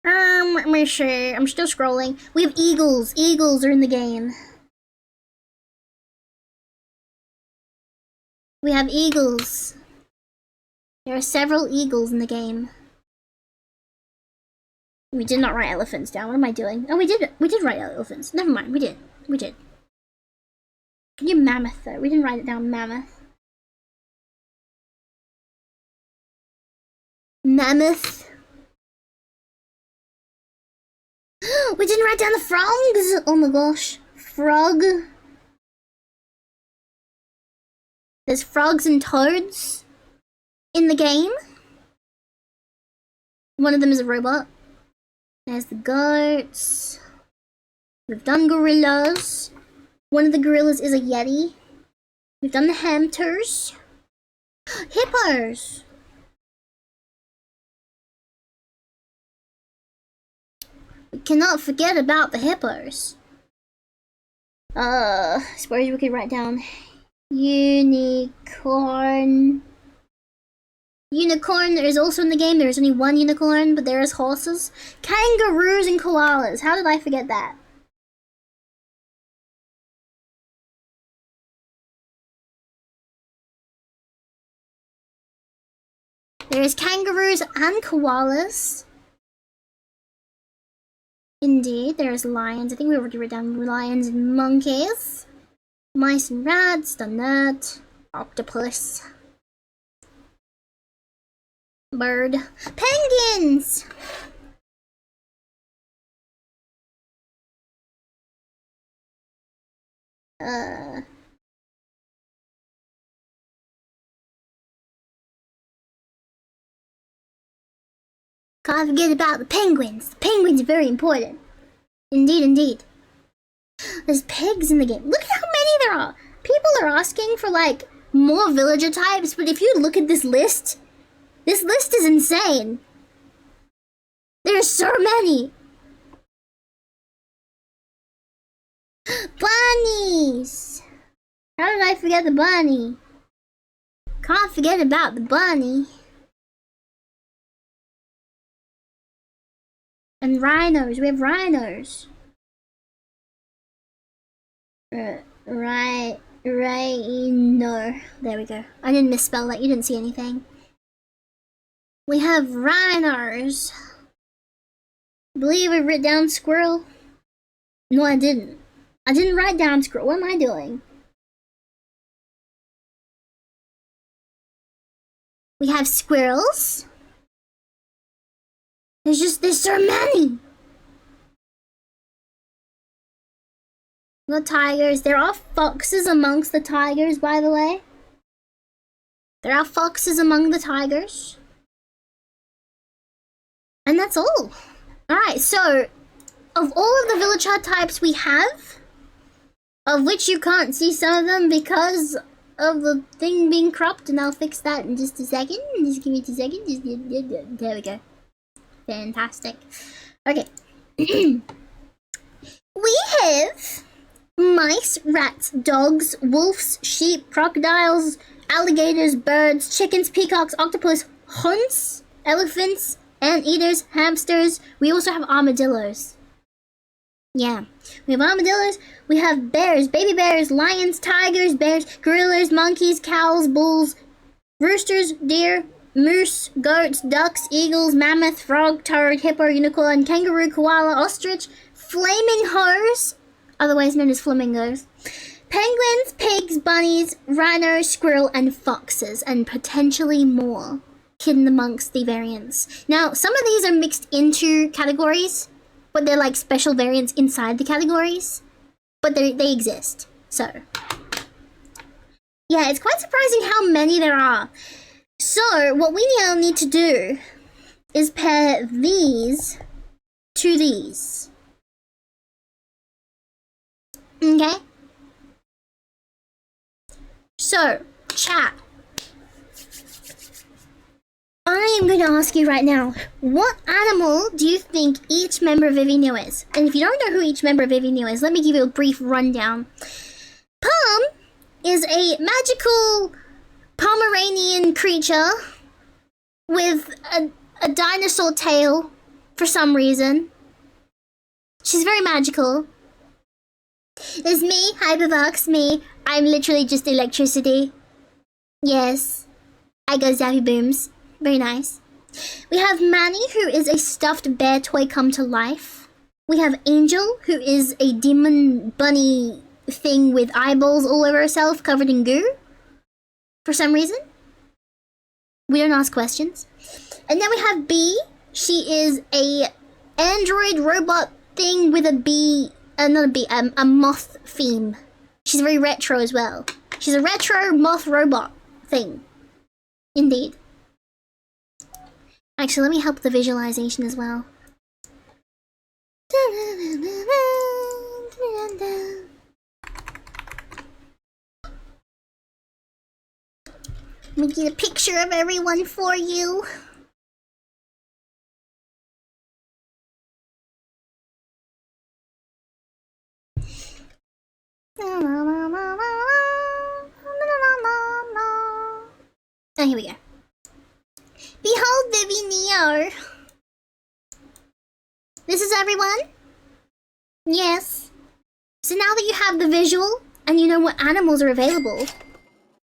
Speaker 1: Let me see. I'm still scrolling. We have eagles. Eagles are in the game. We have eagles. There are several eagles in the game. We did not write elephants down. What am I doing? Oh, we did write elephants. Never mind. We did. Can you mammoth though? We didn't write it down. Mammoth. Mammoth. We didn't write down the frogs. Oh my gosh. Frog. There's frogs and toads in the game. One of them is a robot. There's the goats. We've done gorillas. One of the gorillas is a yeti. We've done the hamsters. Hippos. We cannot forget about the hippos. Suppose we could write down unicorn. Unicorn is also in the game. There is only one unicorn, but there is horses. Kangaroos and koalas. How did I forget that? There is kangaroos and koalas. Indeed, there's lions. I think we already wrote down lions and monkeys. Mice and rats, done that. Octopus. Bird. Penguins! Can't forget about the penguins. The penguins are very important. Indeed, indeed. There's pigs in the game. Look at how many there are. People are asking for, like, more villager types, but if you look at this list is insane. There's so many. Bunnies. How did I forget the bunny? Can't forget about the bunny. And rhinos. We have rhinos. Rhino. There we go. I didn't misspell that. You didn't see anything. We have rhinos. I believe I wrote down squirrel. No, I didn't. I didn't write down squirrel. What am I doing? We have squirrels. There's so many. The tigers. There are foxes amongst the tigers, by the way. There are foxes among the tigers. And that's all. Alright, so of all of the villager types we have, of which you can't see some of them because of the thing being cropped, and I'll fix that in just a second. Just give me 2 seconds. There we go. Fantastic. Okay. We have mice, rats, dogs, wolves, sheep, crocodiles, alligators, birds, chickens, peacocks, octopus, hunts, elephants, anteaters, hamsters. We also have armadillos. Yeah. We have armadillos. We have bears, baby bears, lions, tigers, bears, gorillas, monkeys, cows, bulls, roosters, deer, moose, goats, ducks, eagles, mammoth, frog, toad, hippo, unicorn, kangaroo, koala, ostrich, flaming hose, otherwise known as flamingos, penguins, pigs, bunnies, rhinos, squirrel, and foxes, and potentially more hidden amongst the variants. Now, some of these are mixed into categories, but they're like special variants inside the categories, but they exist. So, yeah, it's quite surprising how many there are. So, what we now need to do is pair these to these. Okay? So, chat. I am going to ask you right now, what animal do you think each member of Vivino is? And if you don't know who each member of Vivino is, let me give you a brief rundown. Pom is a magical Pomeranian creature with a dinosaur tail for some reason. She's very magical. There's me, Hypervox, me. I'm literally just electricity. Yes, I go zappy booms. Very nice. We have Manny, who is a stuffed bear toy come to life. We have Angel, who is a demon bunny thing with eyeballs all over herself, covered in goo. For some reason. We don't ask questions. And then we have Bee. She is a android robot thing with a bee, not a bee, a moth theme. She's very retro as well. She's a retro moth robot thing. Indeed. Actually, let me help the visualization as well. Let me get a picture of everyone for you. Oh, here we go. Behold Vivi Neo. This is everyone? Yes. So now that you have the visual and you know what animals are available,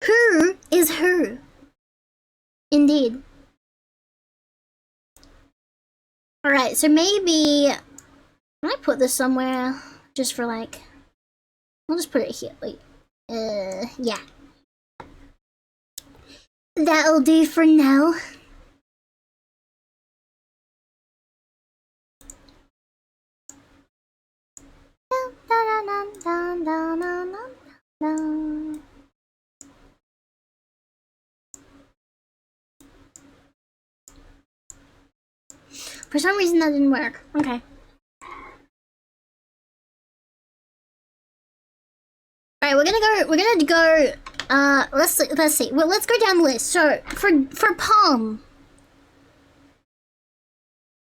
Speaker 1: who is who? Indeed. Alright, so maybe... Can I put this somewhere? Just for like... I'll just put it here. Wait. Yeah. That'll do for now. For some reason that didn't work. Okay. Alright, we're gonna go let's see. Well, let's go down the list. So for Palm.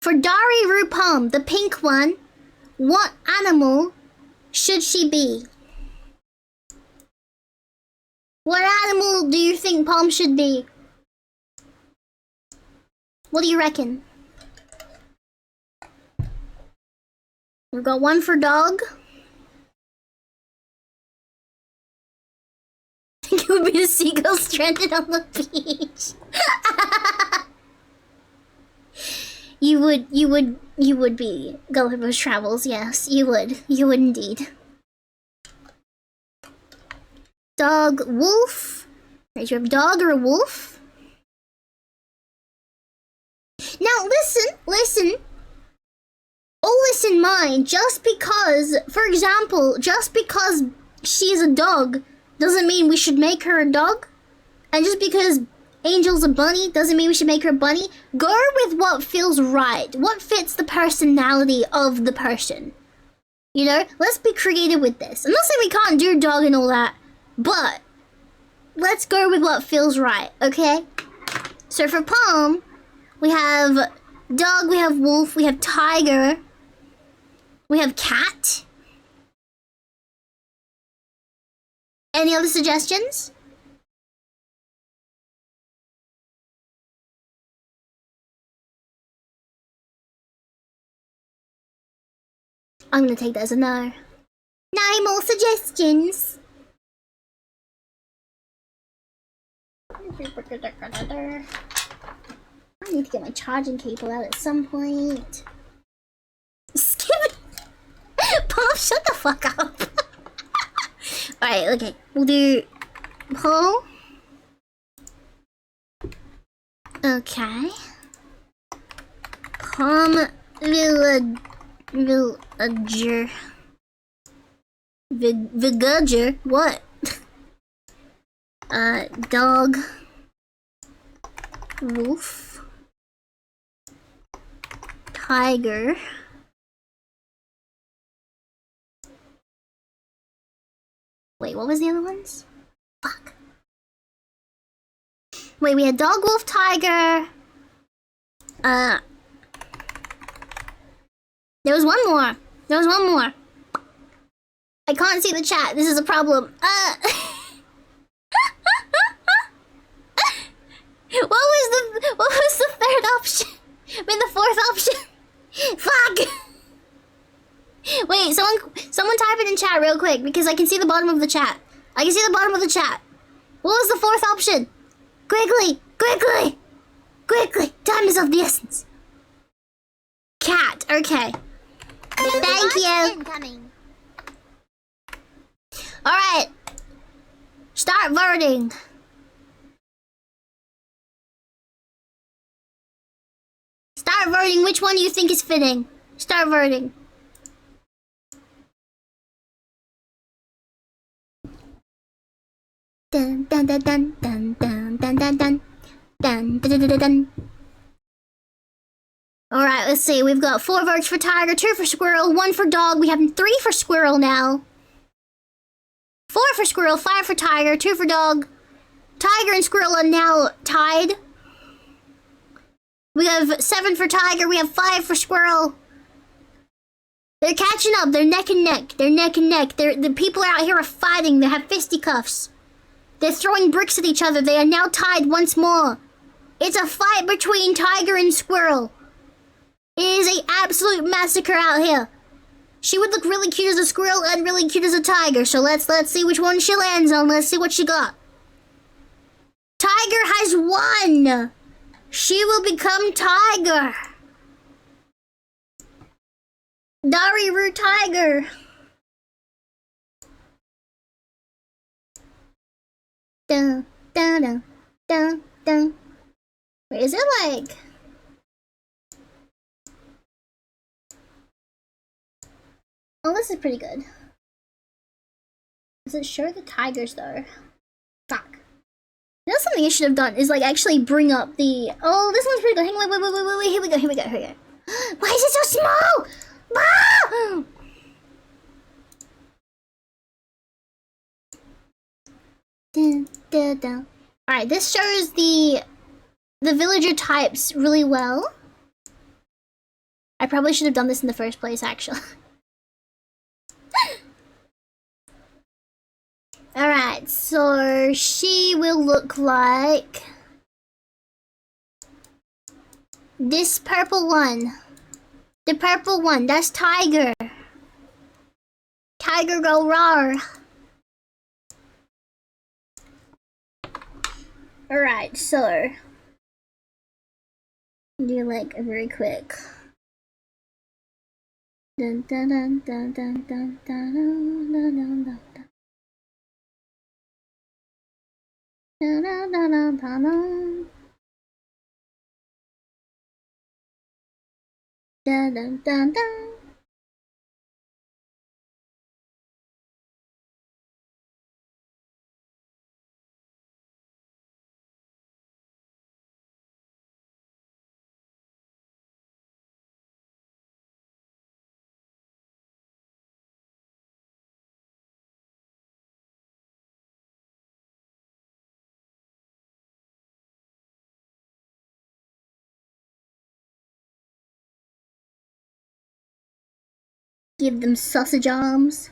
Speaker 1: For Dari Palm, the pink one, what animal should she be? What animal do you think Palm should be? What do you reckon? We've got one for dog. I think it would be the seagull stranded on the beach. You would be Gulliver's Travels, yes, you would indeed. Dog, wolf. Right, you have a dog or a wolf? Now listen. Always in mind, just because, for example, just because she's a dog doesn't mean we should make her a dog. And just because Angel's a bunny doesn't mean we should make her a bunny. Go with what feels right. What fits the personality of the person. You know, let's be creative with this. I'm not saying we can't do dog and all that, but let's go with what feels right, okay? So for Palm, we have dog, we have wolf, we have tiger, we have cat. Any other suggestions? I'm gonna take that as a no. No more suggestions. I need to get my charging cable out at some point. Skip it. Pop, shut the fuck up. Alright, okay. We'll do Paul. Okay. Palm villager. Villager? What? Dog. Wolf. Tiger. Wait, what was the other ones? Fuck. Wait, we had dog, wolf, tiger. There was one more. I can't see the chat. This is a problem. What was the third option? I mean, the fourth option. Fuck. Wait, someone type it in chat real quick because I can see the bottom of the chat. What was the fourth option? Quickly. Time is of the essence. Cat. Okay. Thank you. Incoming. All right. Start voting. Start voting. Which one do you think is fitting? Start voting. Dun dun dun dun dun dun dun dun dun dun dun dun dun. Alright, let's see. We've got 4 votes for tiger, 2 for squirrel, 1 for dog. We have 3 for squirrel now. 4 for squirrel, 5 for tiger, 2 for dog. Tiger and squirrel are now tied. We have 7 for tiger, we have 5 for squirrel. They're catching up, they're neck and neck. They're neck and neck. The people out here are fighting, they have fisticuffs. They're throwing bricks at each other, they are now tied once more. It's a fight between tiger and squirrel. It is an absolute massacre out here. She would look really cute as a squirrel and really cute as a tiger, so let's see which one she lands on. Let's see what she got. Tiger has won. She will become tiger. Dariru tiger. Dun dun dun dun dun. Wait, is it like? Oh, this is pretty good. Does it show the tigers though? Fuck. You know something I should have done is like actually bring up the. Oh, this one's pretty good. Hang on, wait. Here we go. Why is it so small? Ah! Dun, dun, dun. All right, this shows the villager types really well. I probably should have done this in the first place, actually. Alright, so she will look like this purple one. The purple one, that's Tiger. Tiger go rawr. Alright, so do like a very quick. Dun dun dun dun dun dun dun dun dun dun. Dun, dun, dun, dun, dun, dun. Dun, dun, dun, dun. Give them sausage arms.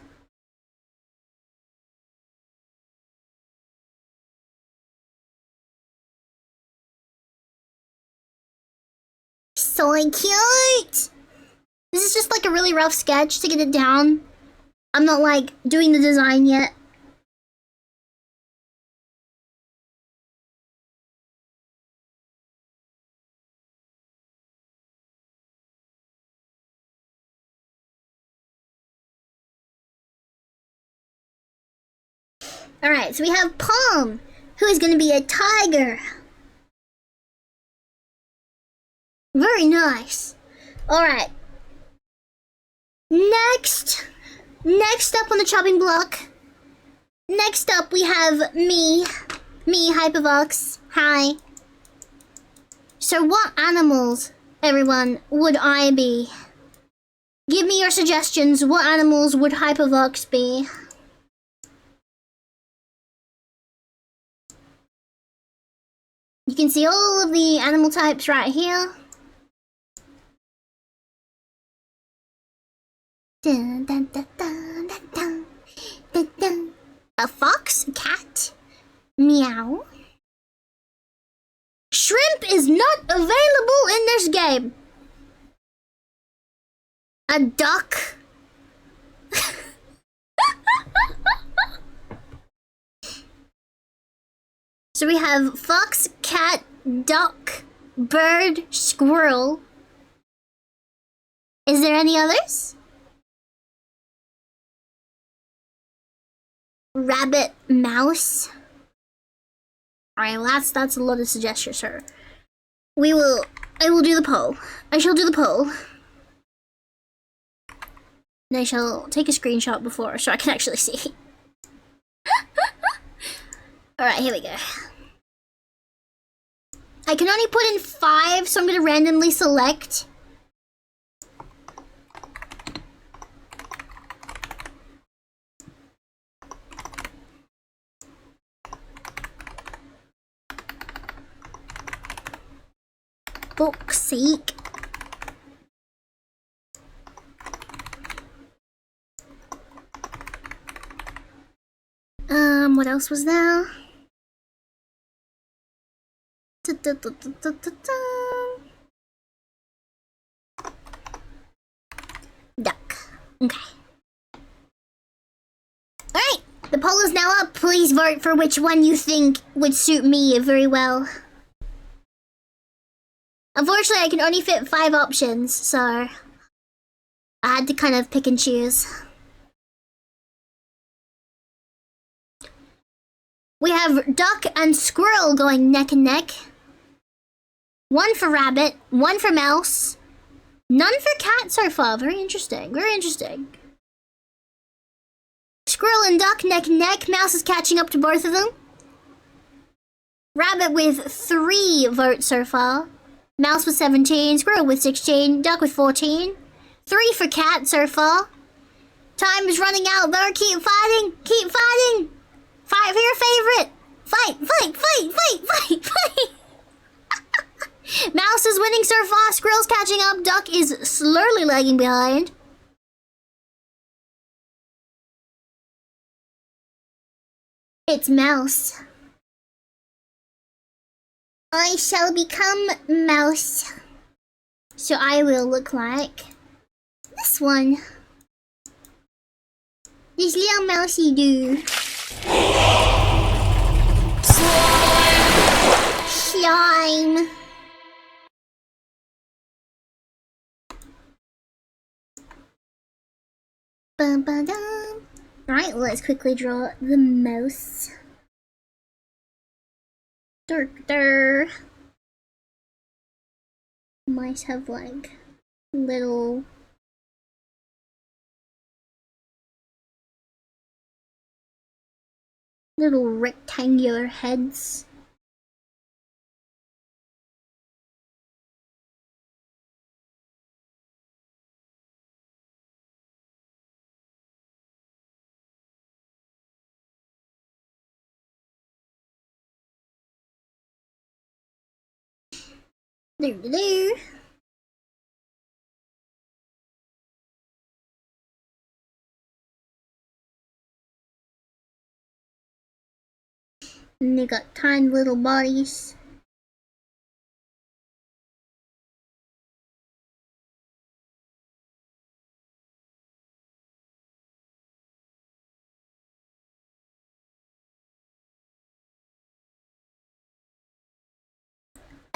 Speaker 1: So cute! This is just like a really rough sketch to get it down. I'm not like doing the design yet. Alright, so we have Palm, who is going to be a tiger. Very nice. Alright. Next up on the chopping block. Next up we have me, Hypervox. Hi. So what animals, everyone, would I be? Give me your suggestions. What animals would Hypervox be? You can see all of the animal types right here. Dun, dun, dun, dun, dun, dun, dun, dun. A fox, a cat, meow. Shrimp is not available in this game. A duck. So we have fox, cat, duck, bird, squirrel. Is there any others? Rabbit, mouse. Alright, well that's a lot of suggestions, sir. I will do the poll. I shall do the poll. And I shall take a screenshot before so I can actually see. Alright, here we go. I can only put in 5, so I'm gonna randomly select. Fuck's sake. What else was there? Duck. Okay. Alright, the poll is now up. Please vote for which one you think would suit me very well. Unfortunately, I can only fit 5 options, so I had to kind of pick and choose. We have duck and squirrel going neck and neck. 1 for rabbit, 1 for mouse. None for cat so far. Very interesting, very interesting. Squirrel and duck neck and neck. Mouse is catching up to both of them. Rabbit with 3 votes so far. Mouse with 17, squirrel with 16, duck with 14. 3 for cat so far. Time is running out though. Keep fighting, keep fighting. Fight for your favorite. Fight, fight, fight, fight, fight, fight. Mouse is winning so far. Squirrel's catching up. Duck is slowly lagging behind. It's mouse. I shall become mouse. So I will look like this one. This little mousey do. Slime. Bum ba dum. Alright, let's quickly draw the mouse. Dur. Mice have like little rectangular heads. There. And they got tiny little bodies.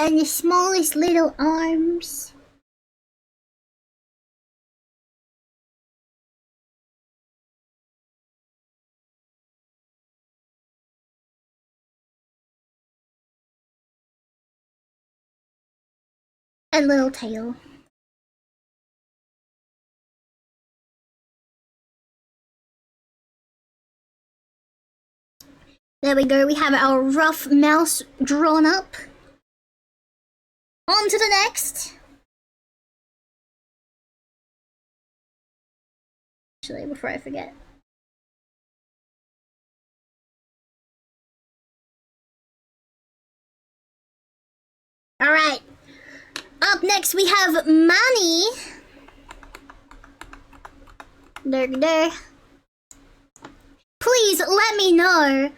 Speaker 1: And the smallest little arms. And little tail. There we go, we have our rough mouse drawn up. On to the next. Actually, before I forget. Alright. Up next we have Manny. There. Please let me know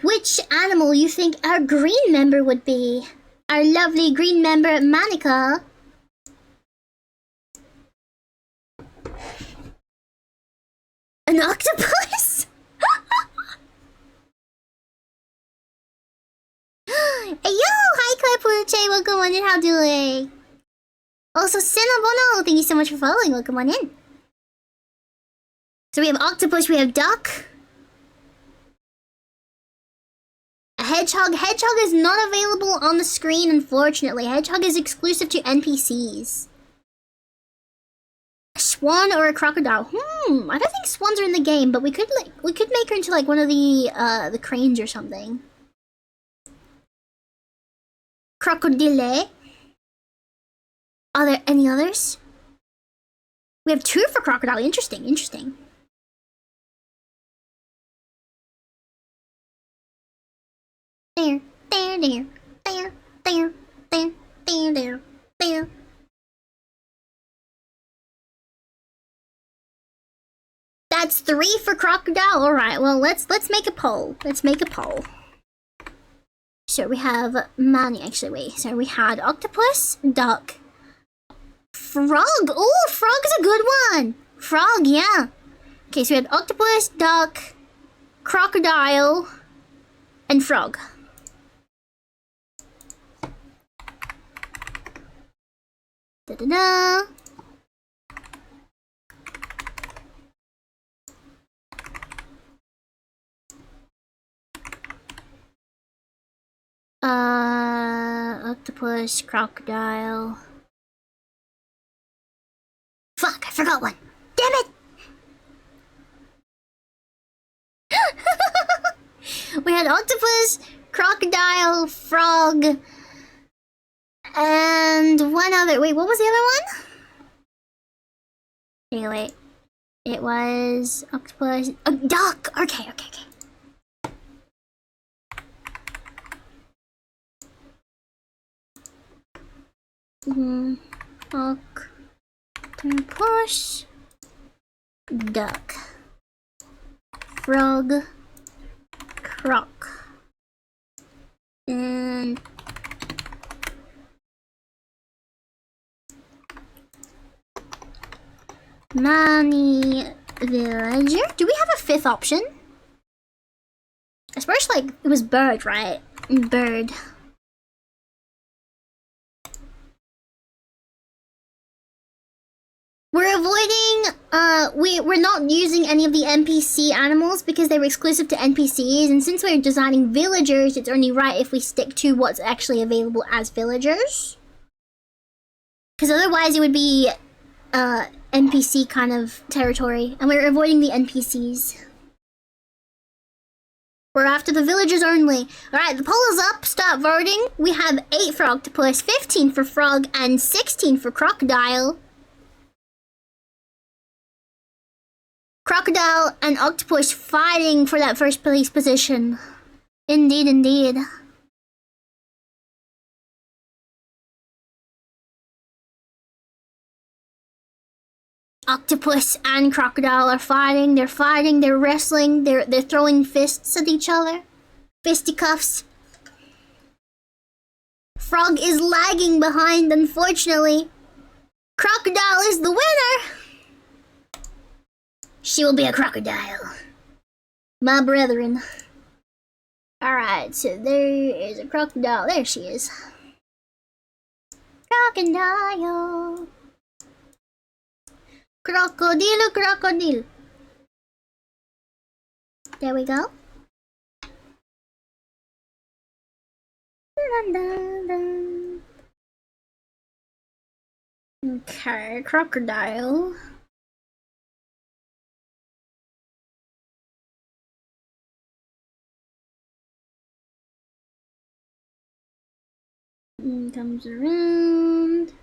Speaker 1: which animal you think our green member would be. Our lovely green member, Manika. An octopus? Hey, yo! Hi, Clapuche. Welcome on in. How doing? Also, Cinnabono. Thank you so much for following. Welcome on in. So we have octopus, we have duck. A hedgehog. Hedgehog is not available on the screen, unfortunately. Hedgehog is exclusive to NPCs. swan or a crocodile? I don't think swans are in the game, but we could make her into like one of the cranes or something. Crocodile. Are there any others? We have 2 for crocodile. Interesting, interesting. There, there, there, there, there, there, there, there, there. That's 3 for crocodile. All right. Well, let's make a poll. Let's make a poll. So we have Manny. Actually, wait. So we had octopus, duck, frog. Oh, frog's a good one. Frog, yeah. Okay, so we had octopus, duck, crocodile, and frog. Da-da-da. Octopus, crocodile. Fuck, I forgot one. Damn it! We had octopus, crocodile, frog, and one other. Wait, what was the other one? Okay, wait. It was octopus. Oh, duck! Okay. Octopus, duck, frog, croc, and Manny villager. Do we have a 5th option? I suppose like it was bird, right? Bird. We're avoiding, we're not using any of the NPC animals because they were exclusive to NPCs, and since we're designing villagers, it's only right if we stick to what's actually available as villagers. Because otherwise it would be, NPC kind of territory, and we're avoiding the NPCs. We're after the villagers only. Alright, the poll is up, start voting. We have 8 for octopus, 15 for frog, and 16 for crocodile. Crocodile and octopus fighting for that first place position. Indeed, indeed. Octopus and crocodile are fighting. They're wrestling. They're throwing fists at each other. Fisticuffs. Frog is lagging behind, unfortunately. Crocodile is the winner. She will be a crocodile. My brethren. Alright, so there is a crocodile. There she is. Crocodile. Crocodile, crocodile. There we go. Dun, dun, dun. Okay, crocodile. Comes around.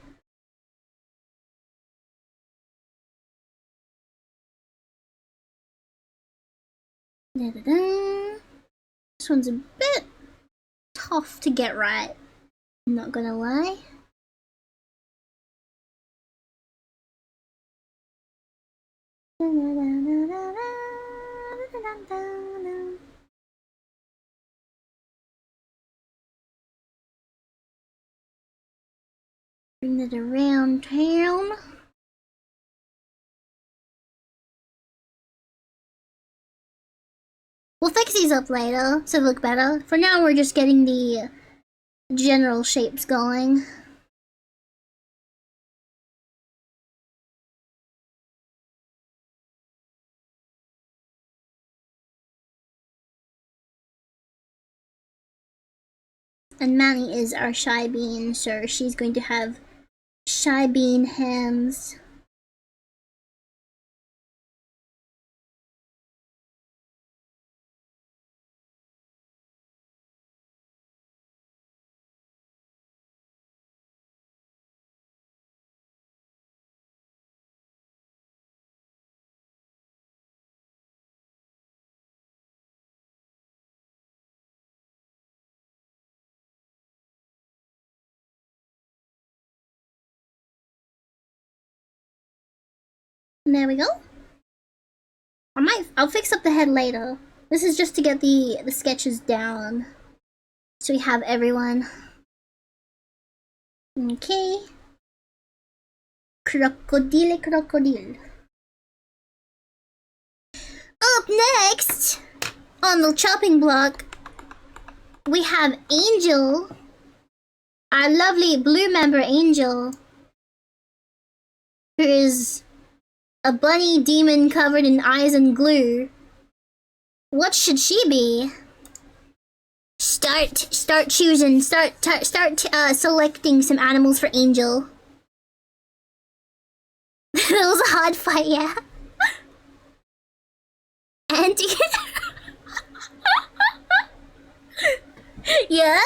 Speaker 1: Da-da-da. This one's a bit tough to get right, I'm not gonna lie. Bring it around town. We'll fix these up later so they look better. For now, we're just getting the general shapes going. And Manny is our shy bean, so she's going to have shy bean hands. And there we go. I'll fix up the head later. This is just to get the sketches down. So we have everyone. Okay. Crocodile. Up next, on the chopping block, we have Angel. Our lovely blue member Angel. Who is a bunny demon covered in eyes and glue. What should she be? Start choosing. Start selecting some animals for Angel. That was a hard fight, yeah. Anteater. Yeah.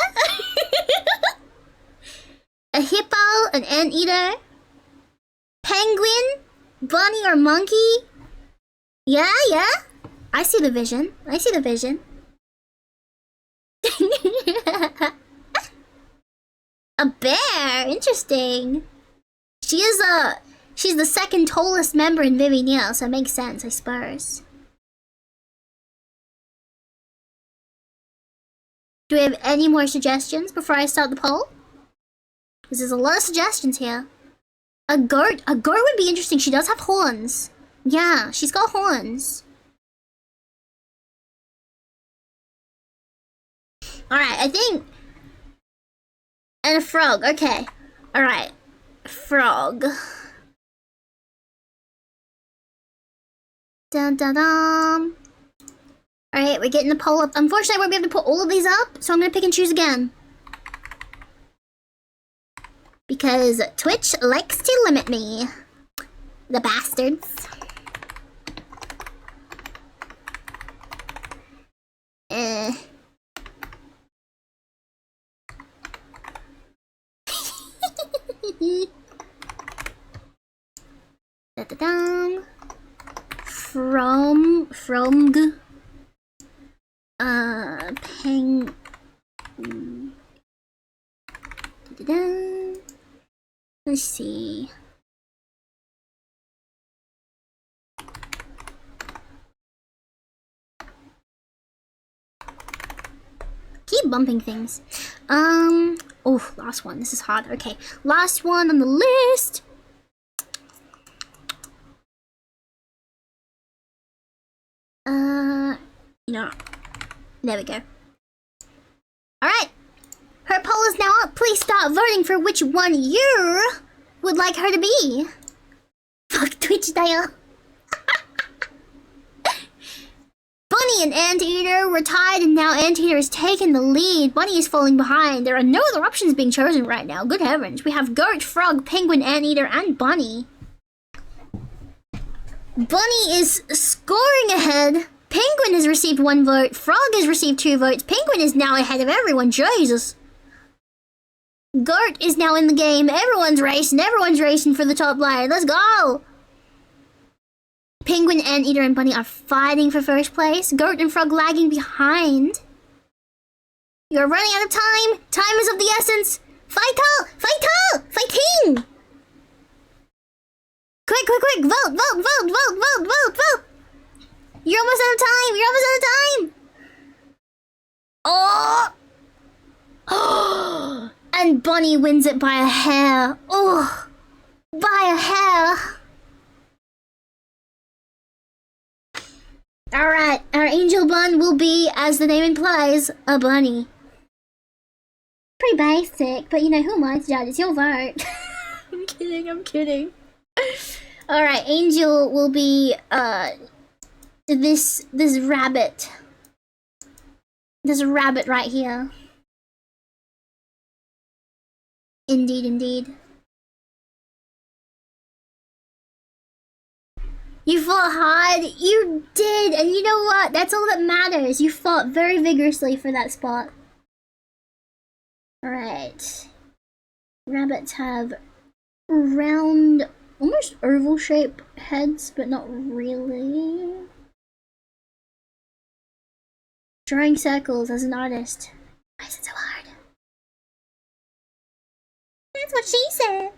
Speaker 1: A hippo, an anteater, penguin, bunny or monkey. Yeah. I see the vision. A bear. Interesting. She's the second tallest member in Vivi Neil, so it makes sense, I suppose. Do we have any more suggestions before I start the poll? Because there's a lot of suggestions here. A goat would be interesting. She does have horns. Yeah, she's got horns. Alright, I think... And a frog, okay. Alright. Frog. Dun dun dun. Alright, we're getting the poll up. Unfortunately, I won't be able to put all of these up, so I'm gonna pick and choose again. Because Twitch likes to limit me. The bastards. Da-da-dum. Frog. Peng. Da-da-dum. Let's see. Keep bumping things. Oh, last one. This is hard. Okay, last one on the list. There we go. Alright. Her poll is now up. Please start voting for which one you would like her to be. Fuck Twitch dial. Bunny and Anteater were tied, and now Anteater is taking the lead. Bunny is falling behind. There are no other options being chosen right now. Good heavens. We have Goat, Frog, Penguin, Anteater, and Bunny. Bunny is scoring ahead. Penguin has received 1 vote. Frog has received 2 votes. Penguin is now ahead of everyone. Jesus. Goat is now in the game. Everyone's racing for the top line. Let's go. Penguin, Anteater, and Bunny are fighting for first place. Goat and Frog lagging behind. You're running out of time. Time is of the essence. Fighting. Quick. Vote. You're almost out of time. Oh. And Bunny wins it by a hair. Oh. By a hair. Alright, our angel bun will be, as the name implies, a bunny. Pretty basic, but you know, who am I to judge? It's your vote. I'm kidding. Alright, angel will be, this rabbit. This rabbit right here. Indeed. You fought hard. You did. And you know what? That's all that matters. You fought very vigorously for that spot. Alright. Rabbits have round, almost oval shaped heads, but not really. Drawing circles as an artist. Why is it so hard? That's what she said.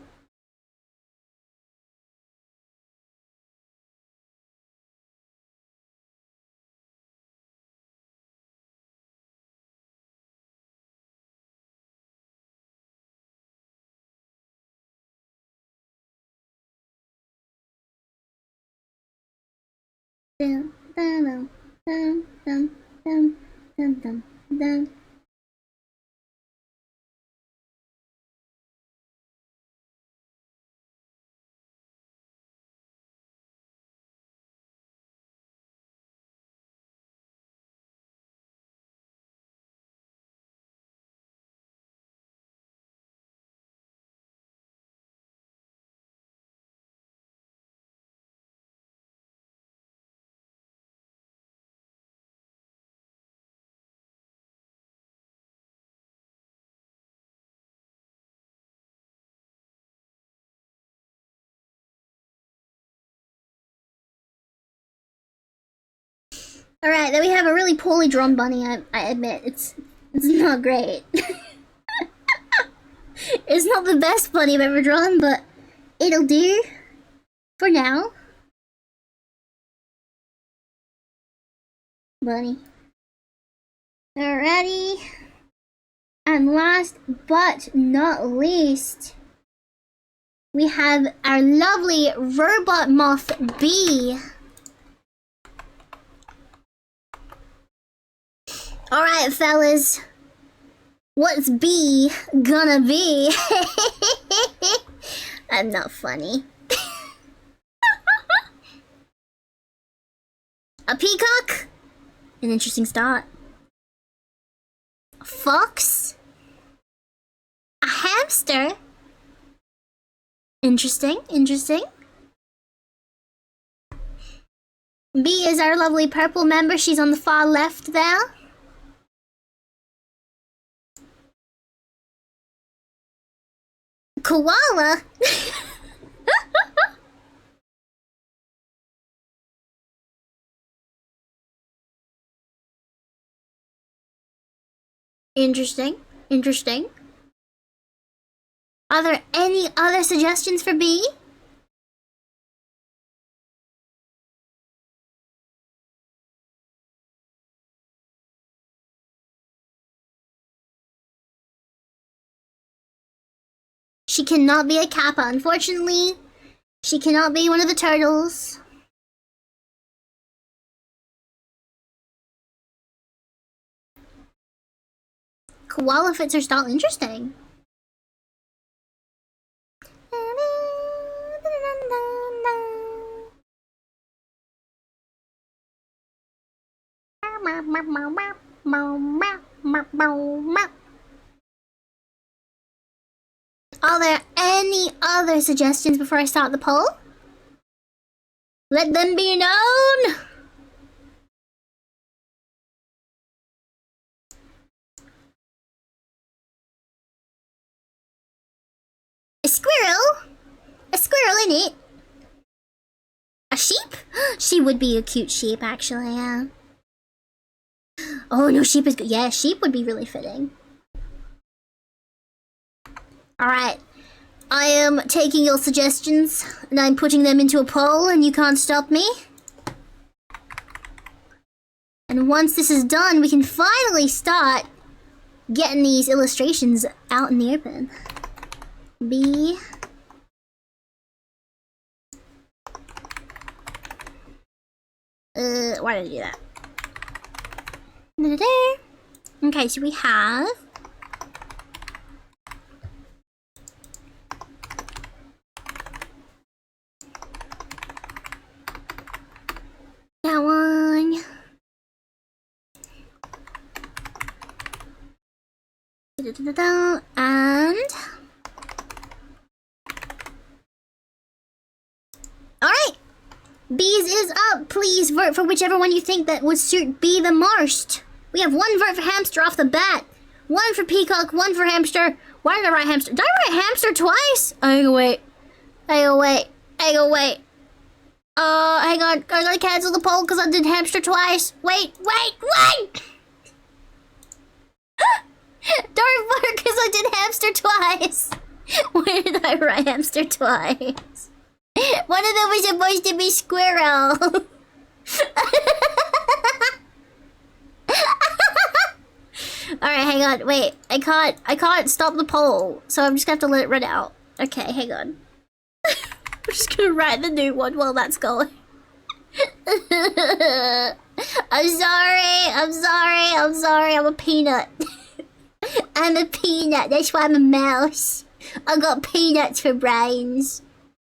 Speaker 1: Dun, dun, dun, dun, dun, dun, dun, dun. Alright, then we have a really poorly drawn bunny, I admit. It's not great. It's not the best bunny I've ever drawn, but it'll do for now. Bunny. Alrighty. And last but not least, we have our lovely robot moth bee. Alright, fellas. What's B gonna be? I'm not funny. A peacock? An interesting start. A fox? A hamster? Interesting, interesting. B is our lovely purple member. She's on the far left there. Koala? Interesting, interesting. Are there any other suggestions for B? She cannot be a kappa, unfortunately. She cannot be one of the turtles. Koala fits her style. Interesting. Are there any other suggestions before I start the poll? Let them be known! A squirrel? A squirrel in it? A sheep? She would be a cute sheep, actually, yeah. Oh, no, sheep is good. Yeah, sheep would be really fitting. Alright. I am taking your suggestions, and I'm putting them into a poll, and you can't stop me. And once this is done, we can finally start getting these illustrations out in the open. B. Why did I do that? Okay, so we have... that one. And... alright! Bees is up. Please vote for whichever one you think that would suit B the most. We have one vote for hamster off the bat. One for peacock, one for hamster. Why did I write hamster? Did I write hamster twice? I go wait. Hang on. I gotta cancel the poll because I did hamster twice. Wait! Don't vote because I did hamster twice. Why did I write hamster twice? One of them was supposed to be squirrel. Alright, hang on. Wait, I can't stop the poll. So I'm just gonna have to let it run out. Okay, hang on. I'm just gonna write the new one while that's going. I'm sorry. I'm a peanut. I'm a peanut. That's why I'm a mouse. I got peanuts for brains.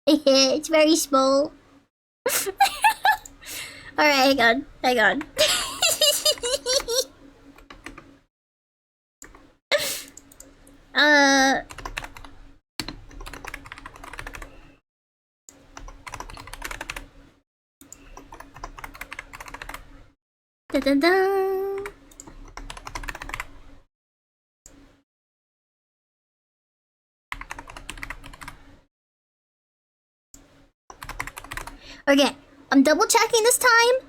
Speaker 1: It's very small. Alright, hang on. Da-da-da. Okay, I'm double checking this time.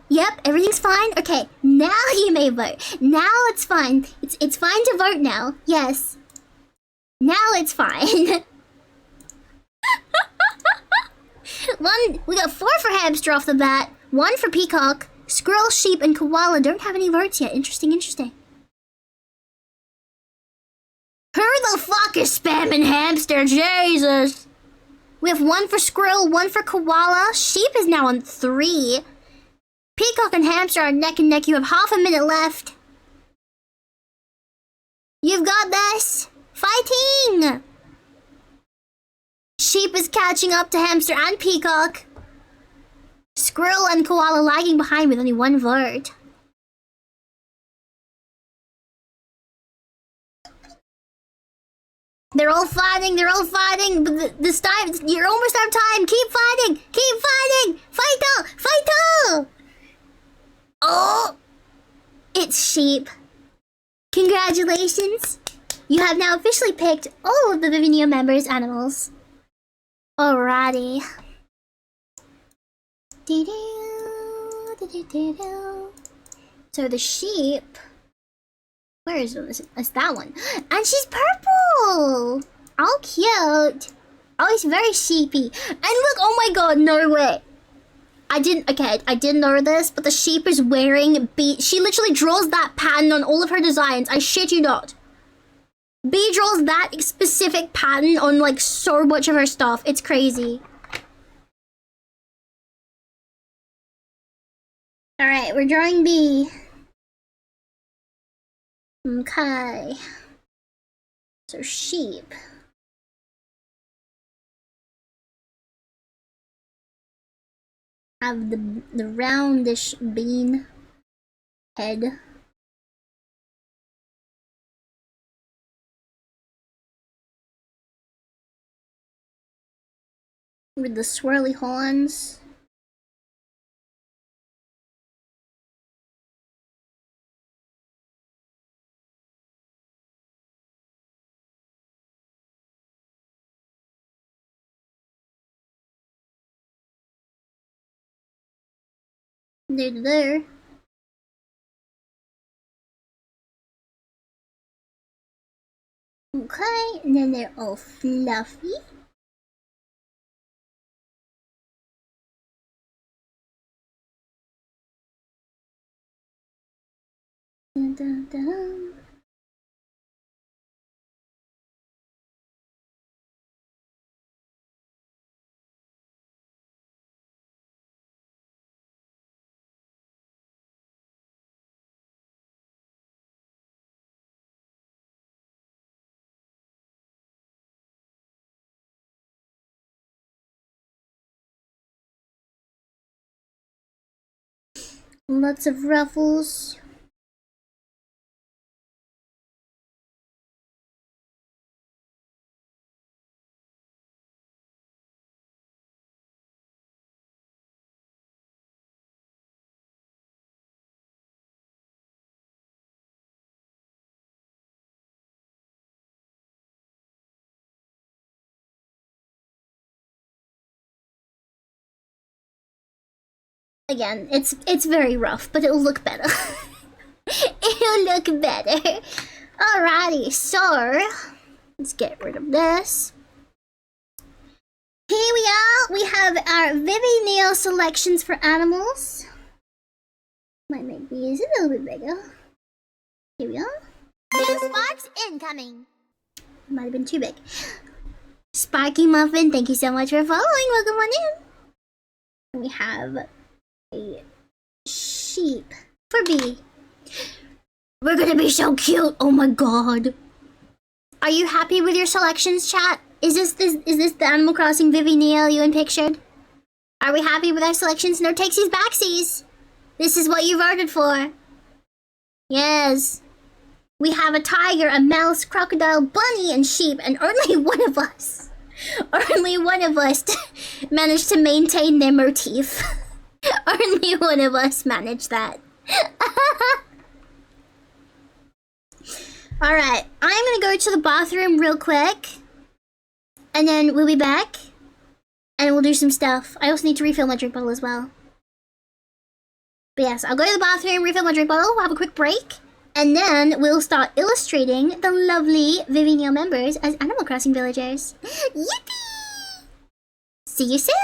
Speaker 1: Yep, everything's fine. Okay, now you may vote. Now it's fine. It's fine to vote now. Yes. Now it's fine. We got 4 for hamster off the bat, 1 for peacock. Squirrel, sheep, and koala don't have any votes yet. Interesting. Who the fuck is spamming hamster? Jesus. We have 1 for squirrel, 1 for koala. Sheep is now on 3. Peacock and hamster are neck and neck. You have half a minute left. You've got this. Fighting. Sheep is catching up to hamster and peacock. Squirrel and koala lagging behind with only 1 vote. They're all fighting, but this time, you're almost out of time. Keep fighting. Fight all. Oh, it's sheep. Congratulations. You have now officially picked all of the Vivino members' animals. Alrighty. So the sheep, where is it? It's that one. And she's purple! Oh, cute. Oh, it's very sheepy. And look, oh my god, no way. I didn't know this, but the sheep is wearing she literally draws that pattern on all of her designs. I shit you not. B draws that specific pattern on like so much of her stuff. It's crazy. Alright, we're drawing B. Okay. So sheep. Have the roundish bean head. With the swirly horns. There. Okay, and then they're all fluffy. Dun, dun, dun. Lots of ruffles. Again, it's very rough, but it'll look better. It'll look better. Alrighty, so let's get rid of this. Here we are. We have our Vivino selections for animals. Might make these a little bit bigger. Here we are. New sparks incoming. Might have been too big. Sparky Muffin, thank you so much for following. Welcome on in. We have a sheep for B. We're gonna be so cute. Oh my god. Are you happy with your selections, chat? Is this the Animal Crossing Vivi Neo you had pictured? Are we happy with our selections? No takesies backsies. This is what you voted for. Yes. We have a tiger, a mouse, crocodile, bunny, and sheep, and only one of us managed to maintain their motif. Only one of us managed that. Alright, I'm gonna go to the bathroom real quick. And then we'll be back. And we'll do some stuff. I also need to refill my drink bottle as well. But yes, I'll go to the bathroom, refill my drink bottle, we'll have a quick break. And then we'll start illustrating the lovely Vivi Neo members as Animal Crossing villagers. Yippee! See you soon!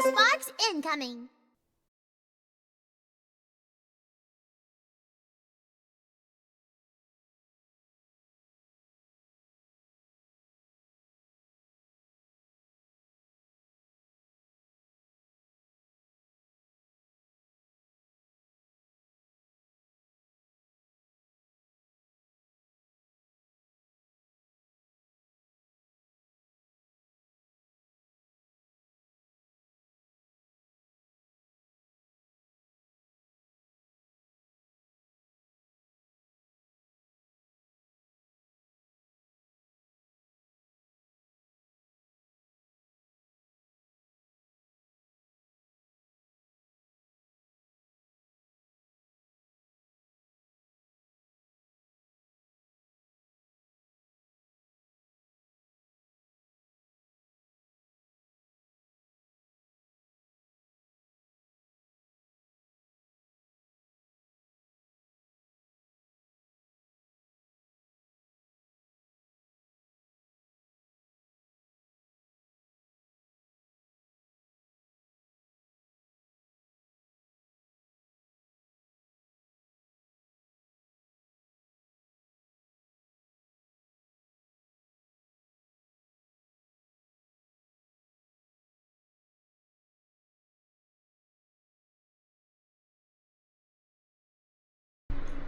Speaker 1: Sparks incoming.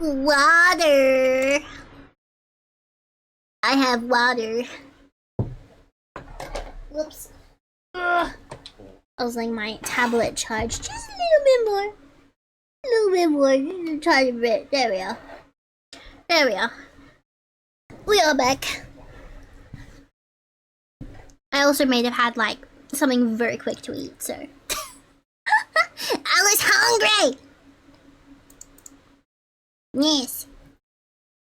Speaker 1: Water. I have water. Whoops. Ugh. I was letting my tablet charge just a little bit more. A little bit more. Just a tiny bit. There we are. There we are. We are back. I also may have had like something very quick to eat, so I was hungry. Yes.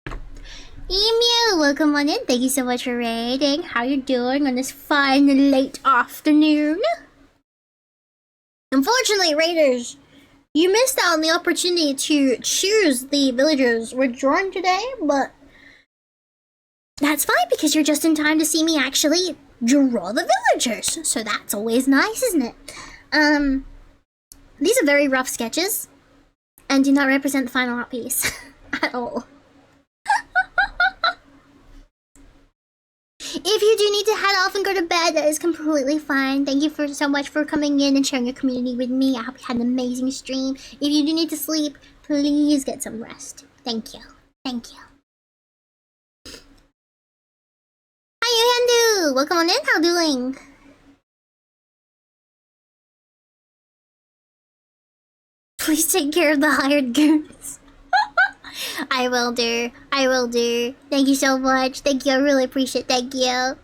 Speaker 1: Emu, welcome on in. Thank you so much for raiding. How you doing on this fine late afternoon? Unfortunately, raiders, you missed out on the opportunity to choose the villagers we're drawing today, but that's fine because you're just in time to see me actually draw the villagers. So that's always nice, isn't it? These are very rough sketches and do not represent the final art piece at all. If you do need to head off and go to bed, that is completely fine. Thank you so much for coming in and sharing your community with me. I hope you had an amazing stream. If you do need to sleep, please get some rest. Thank you. Thank you. Hi, Yuhendu! Welcome on in. How doing? Please take care of the hired goons. I will do. I will do. Thank you so much. Thank you. I really appreciate it. Thank you.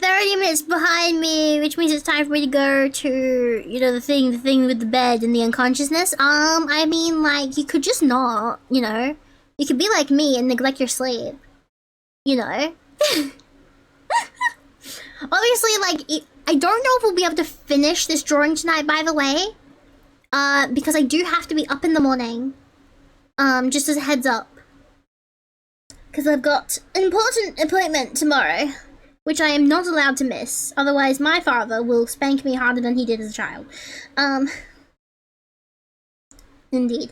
Speaker 1: 30 minutes behind me, which means it's time for me to go to, you know, the thing with the bed and the unconsciousness. I mean, like, you could just not, you know. You could be like me and neglect your sleep. You know? Obviously, like, I don't know if we'll be able to finish this drawing tonight, by the way. Because I do have to be up in the morning. Just as a heads up. Because I've got an important appointment tomorrow, which I am not allowed to miss. Otherwise, my father will spank me harder than he did as a child. Indeed.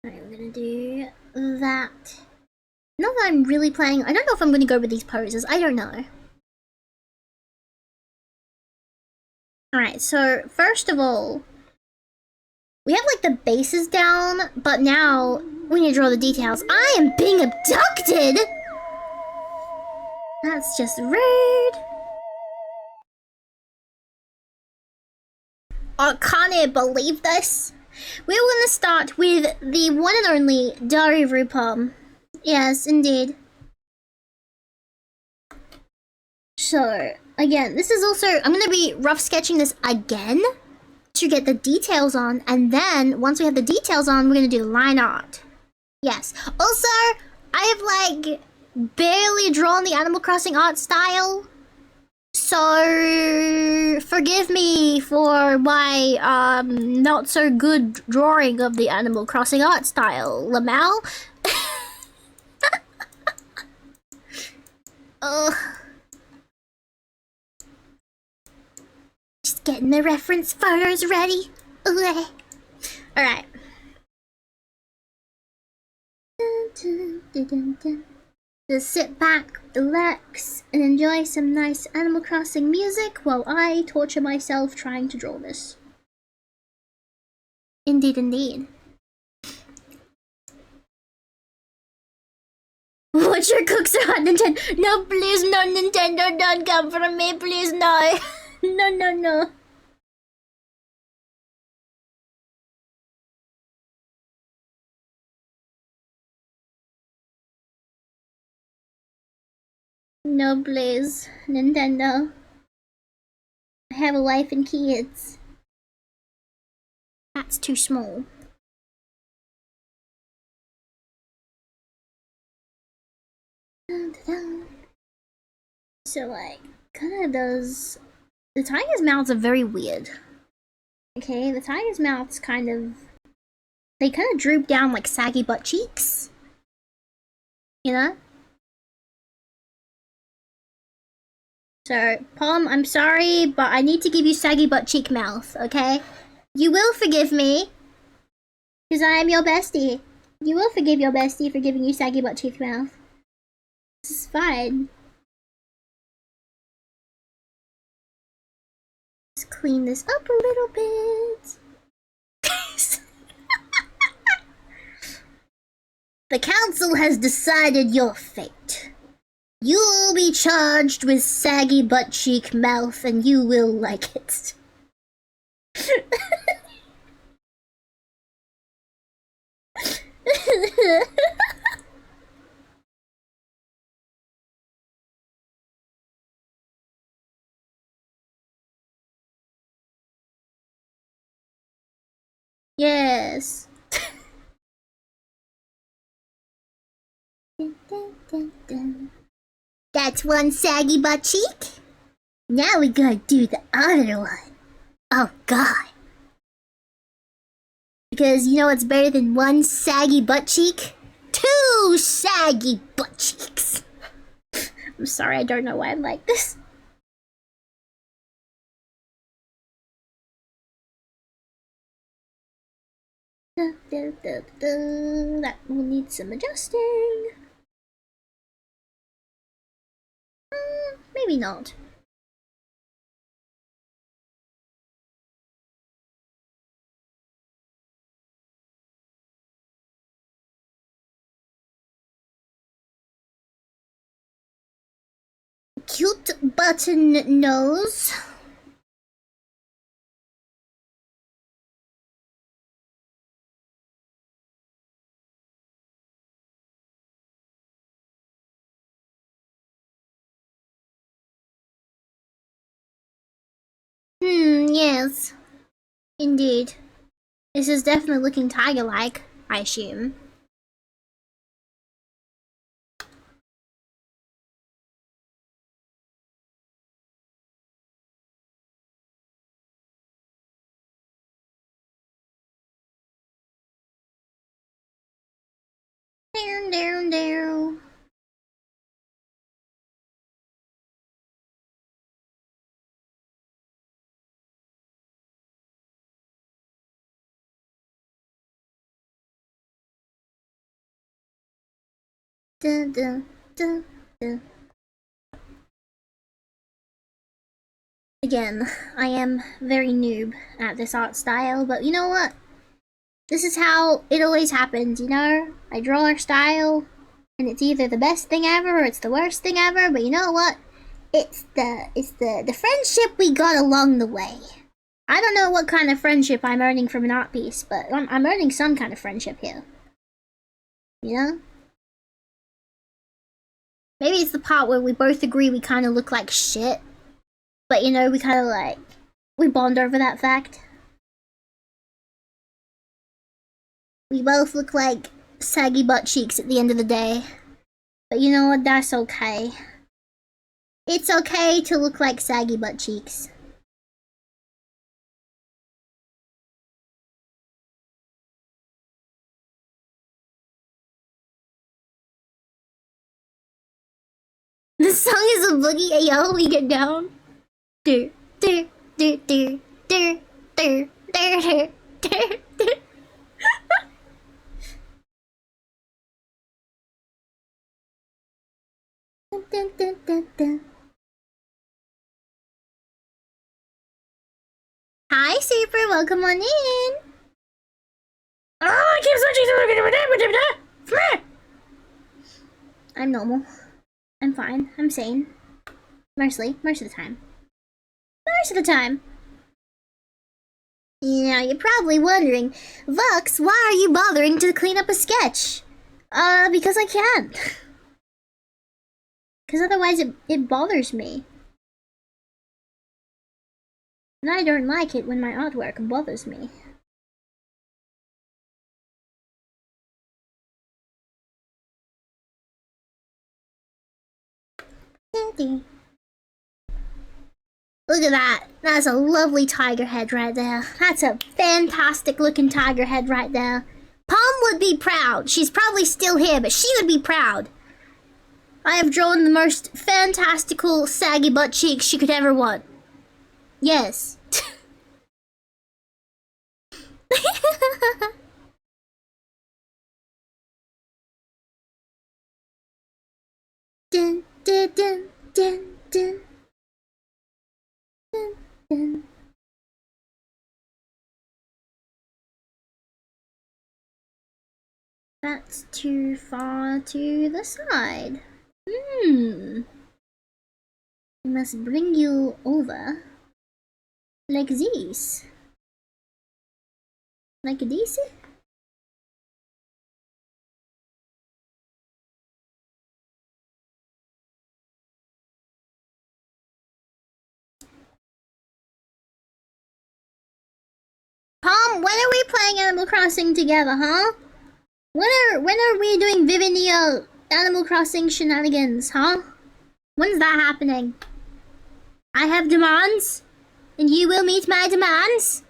Speaker 1: Alright, we're gonna do that. Not that I'm really planning. I don't know if I'm gonna go with these poses. I don't know. Alright, so first of all, we have like the bases down, but now we need to draw the details. I am being abducted! That's just rude. I can't believe this. We're gonna start with the one and only Dari Rupam. Yes, indeed. So, again, this is also, I'm gonna be rough sketching this again to get the details on, and then once we have the details on, we're gonna do line art. Yes. Also, I have like barely drawn the Animal Crossing art style, so forgive me for my not so good drawing of the Animal Crossing art style, Lamau. Ugh. Just getting the reference photos ready. Ugh. Alright. Just sit back, relax, and enjoy some nice Animal Crossing music while I torture myself trying to draw this. Indeed, indeed. What's your cooks are on Nintendo? No, please, no, Nintendo, don't come for me, please, no. No, no, no. No, please, Nintendo. I have a wife and kids. That's too small. So, like, kinda does... The tiger's mouths are very weird. Okay, the tiger's mouth's kind of... They kind of droop down like saggy butt cheeks. You know? So, Pom, I'm sorry, but I need to give you saggy butt cheek mouth, okay? You will forgive me. Because I am your bestie. You will forgive your bestie for giving you saggy butt cheek mouth. This is fine. Let's clean this up a little bit. The council has decided your fate. You'll be charged with saggy butt cheek mouth and you will like it. Yes. That's one saggy butt cheek. Now we gotta do the other one. Oh god. Because you know what's better than one saggy butt cheek? Two saggy butt cheeks. I'm sorry, I don't know why I'm like this. That will need some adjusting. Maybe not. Cute button nose. Yes. Indeed. This is definitely looking tiger-like, I assume. Down, down, down. Dun, dun, dun, dun. Again, I am very noob at this art style, but you know what? This is how it always happens, you know? I draw a style, and it's either the best thing ever or it's the worst thing ever, but you know what? It's the friendship we got along the way. I don't know what kind of friendship I'm earning from an art piece, but I'm earning some kind of friendship here. You know? Maybe it's the part where we both agree we kind of look like shit. But you know, we kind of like... We bond over that fact. We both look like saggy butt cheeks at the end of the day. But you know what? That's okay. It's okay to look like saggy butt cheeks. The song is a boogie. Ayo, we get down. Do, do, do, do, do, do, do, do, do, do. Dun, dun, dun, dun. Hi, Super. Welcome on in. Oh, I keep searching. I'm normal. I'm fine. I'm sane. Mostly. Most of the time. Most of the time. Now, you're probably wondering, Vox, why are you bothering to clean up a sketch? Because I can. Because otherwise it bothers me. And I don't like it when my artwork bothers me. Look at that. That's a lovely tiger head right there. That's a fantastic looking tiger head right there. Palm would be proud. She's probably still here, but she would be proud. I have drawn the most fantastical saggy butt cheeks she could ever want. Yes. Dun, dun, dun, dun, dun. Dun, dun. That's too far to the side. We must bring you over. Like this. Like this? Palm, when are we playing Animal Crossing together, huh? When are we doing Vivinia Animal Crossing shenanigans, huh? When's that happening? I have demands, and you will meet my demands.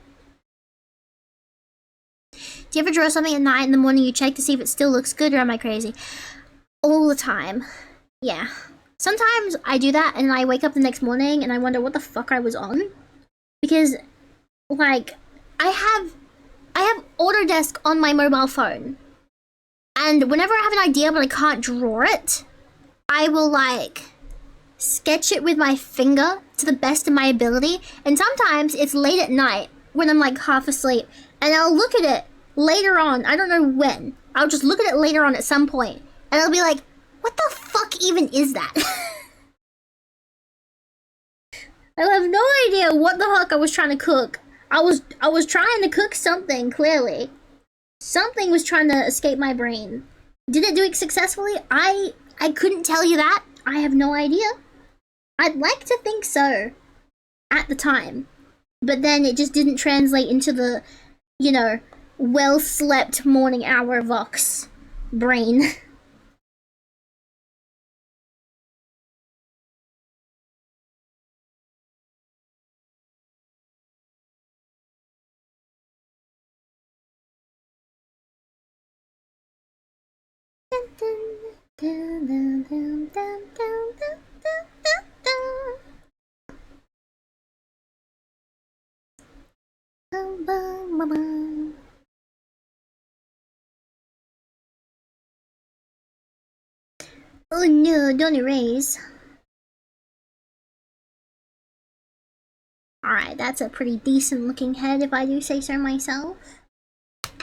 Speaker 1: Do you ever draw something at night, in the morning you check to see if it still looks good, or am I crazy? All the time. Yeah. Sometimes I do that, and I wake up the next morning, and I wonder what the fuck I was on. Because, like, I have Autodesk on my mobile phone. And whenever I have an idea but I can't draw it, I will, like, sketch it with my finger to the best of my ability. And sometimes it's late at night when I'm, like, half asleep. And I'll look at it later on. I don't know when. I'll just look at it later on at some point. And I'll be like, what the fuck even is that? I have no idea what the fuck I was trying to cook. I was trying to cook something, clearly. Something was trying to escape my brain. Did it do it successfully? I couldn't tell you that. I have no idea. I'd like to think so. At the time. But then it just didn't translate into the, you know, well-slept morning hour Vox brain. Oh no, don't erase. Alright, that's a pretty decent looking head if I do say so myself.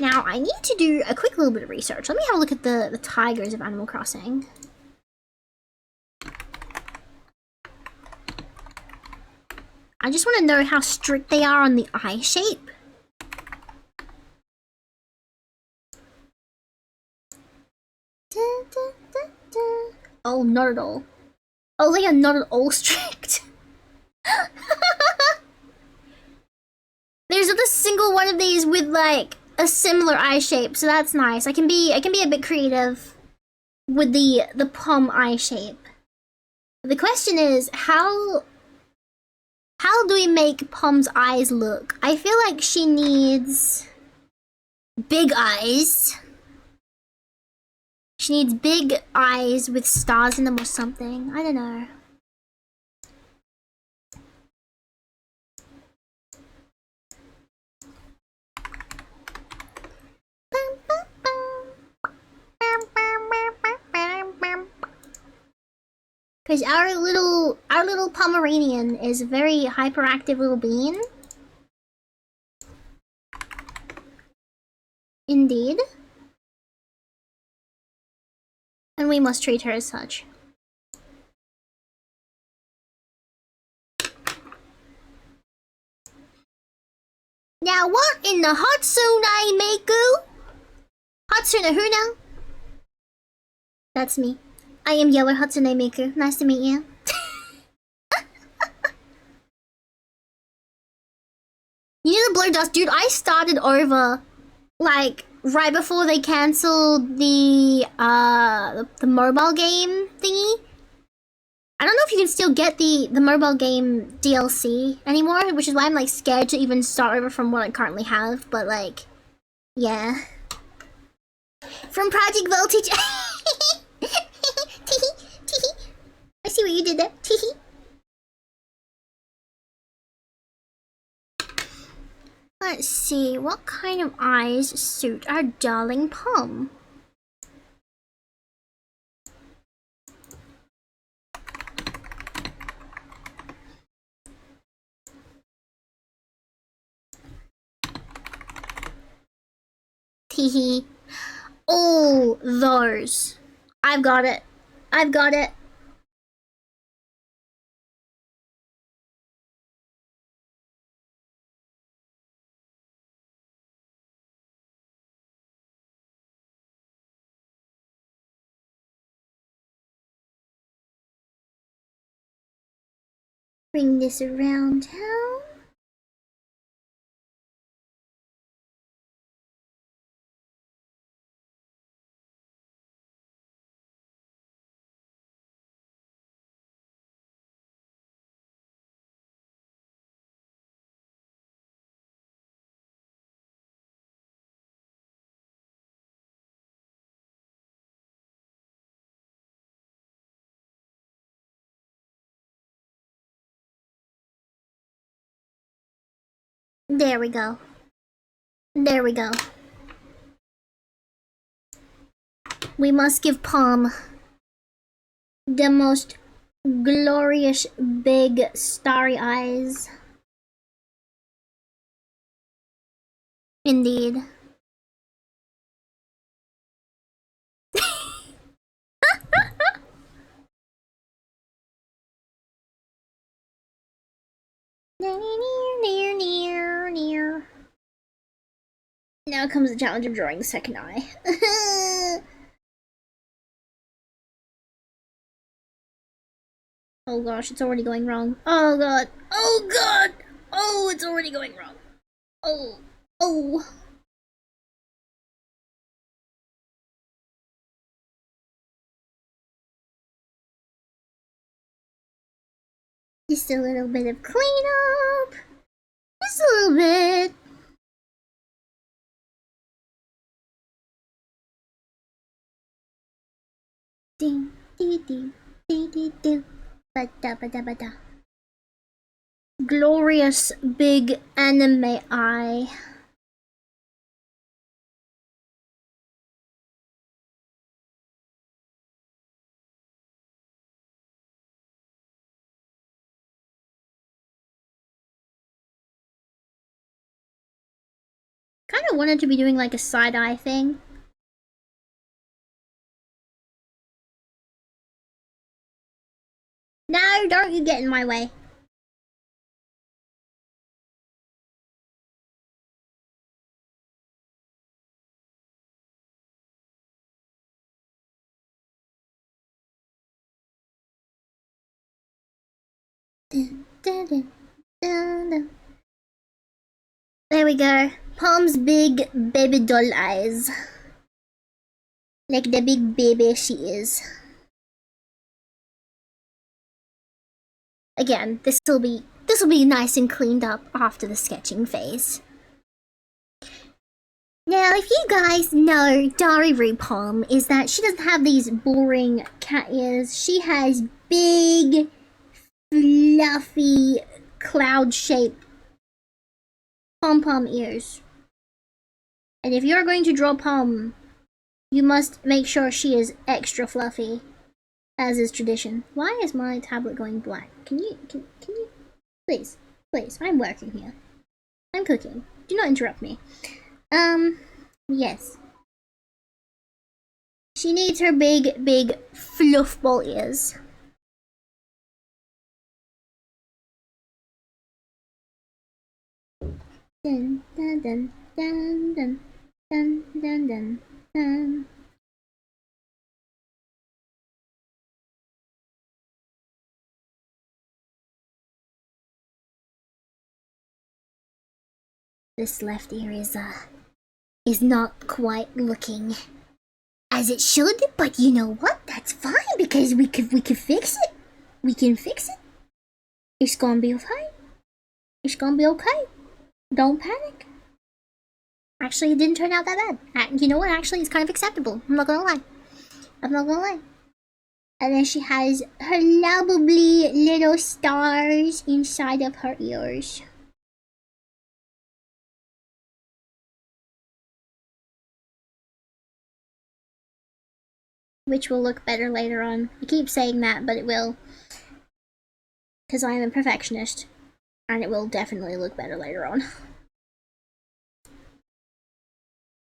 Speaker 1: Now, I need to do a quick little bit of research. Let me have a look at the tigers of Animal Crossing. I just want to know how strict they are on the eye shape. Oh, not at all. Oh, they are not at all strict. There's not a single one of these with, like, a similar eye shape, so that's nice. I can be a bit creative with the palm eye shape. The question is, how do we make Pom's eyes look? I feel like she needs big eyes. She needs big eyes with stars in them or something. I don't know. Because our little Pomeranian is a very hyperactive little bean. Indeed. And we must treat her as such. Now what in the Hatsune Miku? Hatsune who now? That's me. I am Yellow Hatsune Miku. Nice to meet you. You know the Blur Dust? Dude, I started over, like, right before they cancelled the mobile game thingy. I don't know if you can still get the mobile game DLC anymore, which is why I'm, like, scared to even start over from what I currently have, but, like, yeah. From Project Voltage. I see what you did there. Let's see, what kind of eyes suit our darling Pom? Teehee. Oh, those. I've got it. I've got it. Bring this around town. There we go. There we go. We must give Palm the most glorious big starry eyes. Indeed. Near. Now comes the challenge of drawing the second eye. Oh gosh, it's already going wrong. Oh god. Oh god. Oh, it's already going wrong. Oh. Just a little bit of cleanup. Just a little bit. Ding, ding, ding, ding, ding, ding. Ba-da. Glorious big anime eye. Kind of wanted to be doing like a side eye thing. No, don't you get in my way. Dun, dun, dun, dun, dun. There we go. Palm's big baby doll eyes. Like the big baby she is. Again, this will be nice and cleaned up after the sketching phase. Now, if you guys know Dari Palm, is that she doesn't have these boring cat ears. She has big, fluffy, cloud-shaped pom-pom ears. And if you're going to draw Palm, you must make sure she is extra fluffy, as is tradition. Why is my tablet going black? Can you, please, I'm working here. I'm cooking. Do not interrupt me. Yes. She needs her big fluff ball ears. Dun dun dun dun dun dun dun dun dun. This left ear is not quite looking as it should, but you know what? That's fine because we could fix it. We can fix it. It's gonna be okay. It's gonna be okay. Don't panic. Actually, it didn't turn out that bad. You know what? Actually, it's kind of acceptable. I'm not gonna lie. And then she has her lovely little stars inside of her ears. Which will look better later on. I keep saying that, but it will. Because I am a perfectionist. And it will definitely look better later on.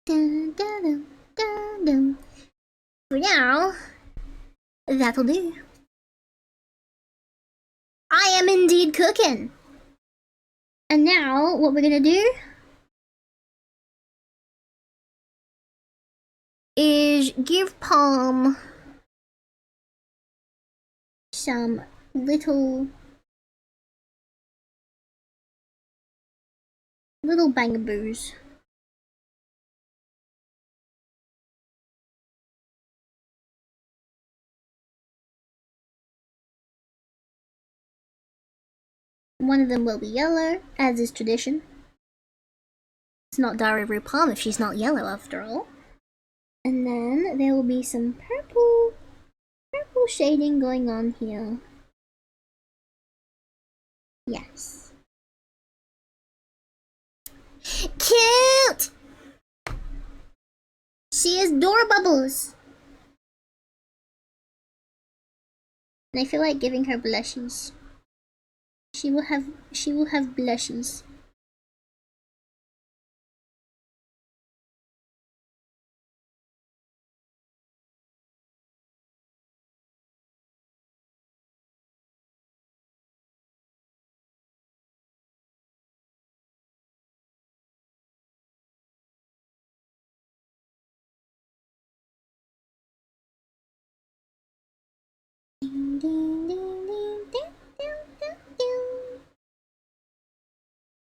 Speaker 1: Dun, dun, dun, dun, dun. For now, that'll do. I am indeed cooking. And now, what we're gonna do is give Palm some little bangaboos. One of them will be yellow, as is tradition. It's not Dari Palm if she's not yellow after all. And then there will be some purple shading going on here. Yes. Cute! She is door bubbles. And I feel like giving her blushies. She will have blushies.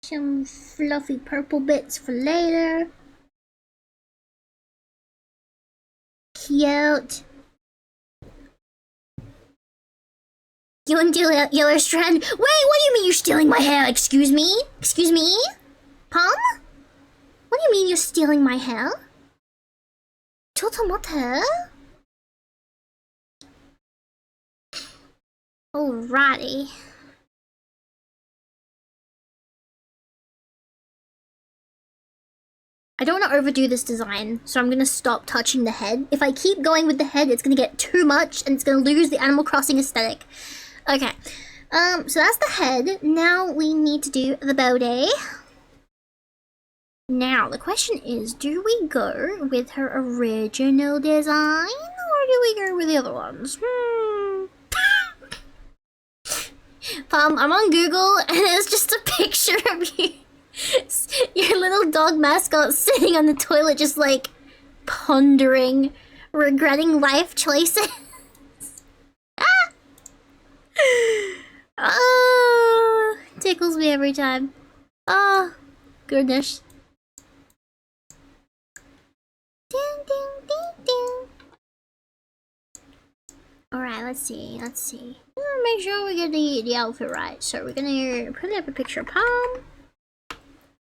Speaker 1: Some fluffy purple bits for later. Cute. You want to do a yellow strand? Wait, what do you mean you're stealing my hair? Excuse me? Excuse me? Palm? What do you mean you're stealing my hair? Totomote? Alrighty. I don't want to overdo this design, so I'm gonna stop touching the head. If I keep going with the head, it's gonna get too much and it's gonna lose the Animal Crossing aesthetic. Okay, so that's the head. Now we need to do the body. Now, the question is, do we go with her original design, or do we go with the other ones? I'm on Google, and it's just a picture of you. Your little dog mascot sitting on the toilet just like pondering, regretting life choices. Oh, tickles me every time. Oh, goodness. Ding, ding, ding, ding. Alright, let's see. Make sure we get the outfit right. So we're gonna put up a picture of Palm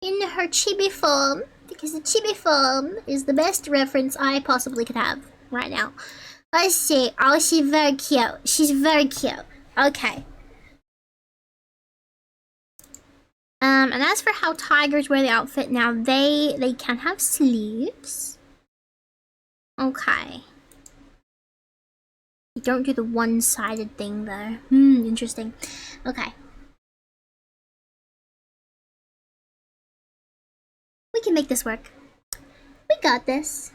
Speaker 1: in her chibi form. Because the chibi farm is the best reference I possibly could have right now. Let's see. Oh, she's very cute. She's very cute. Okay. And as for how tigers wear the outfit now, they can have sleeves. Okay. You don't do the one-sided thing though. Interesting. Okay. We can make this work. We got this.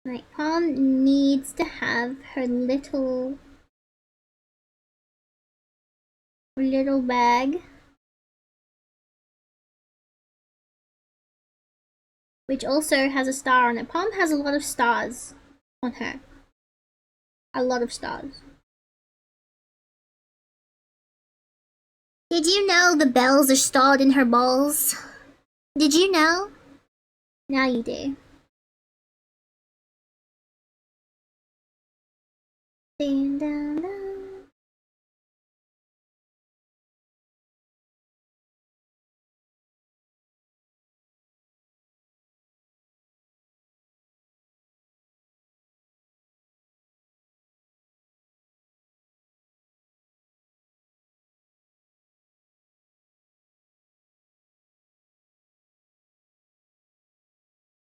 Speaker 1: Right, Palm needs to have her little bag, which also has a star on it. Palm has a lot of stars on her. A lot of stars. Did you know the bells are starred in her balls? Did you know? Now you do. Dun, dun, dun.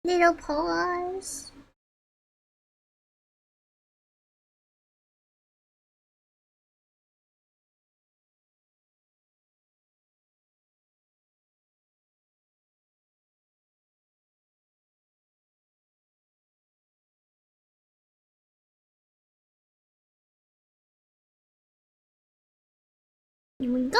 Speaker 1: Little paws. Here we go.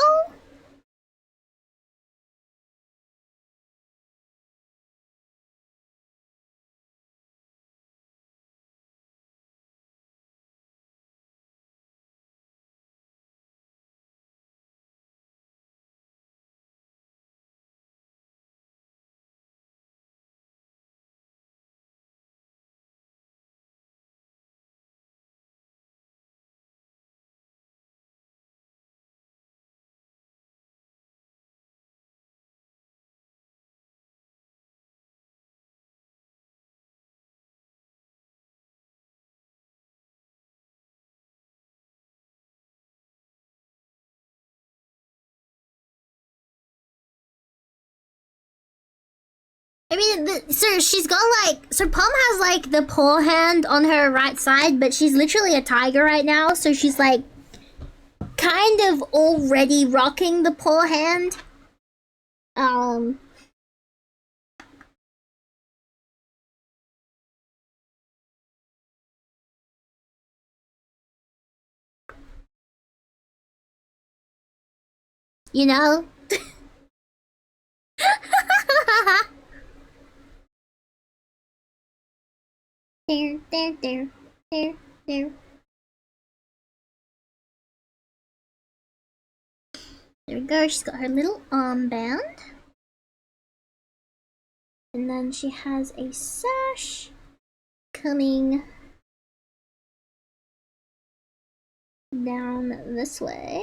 Speaker 1: I mean, sir, she's got like, Sir Palm has like the paw hand on her right side, but she's literally a tiger right now, so she's like kind of already rocking the paw hand. You know? There, there, there, there, there. There we go, she's got her little armband. And then she has a sash coming down this way.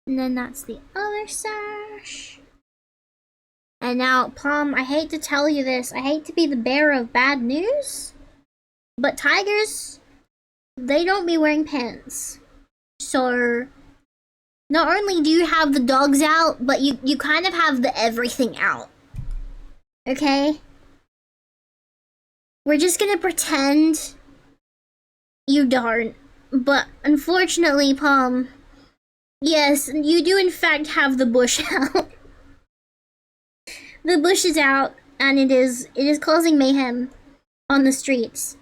Speaker 1: And then that's the other sash. And now, Plum, I hate to tell you this. I hate to be the bearer of bad news. But tigers, they don't be wearing pants. So, not only do you have the dogs out, but you kind of have the everything out. Okay? We're just gonna pretend you don't. But unfortunately, Palm, yes, you do in fact have the bush out. The bush is out, and it is causing mayhem on the streets.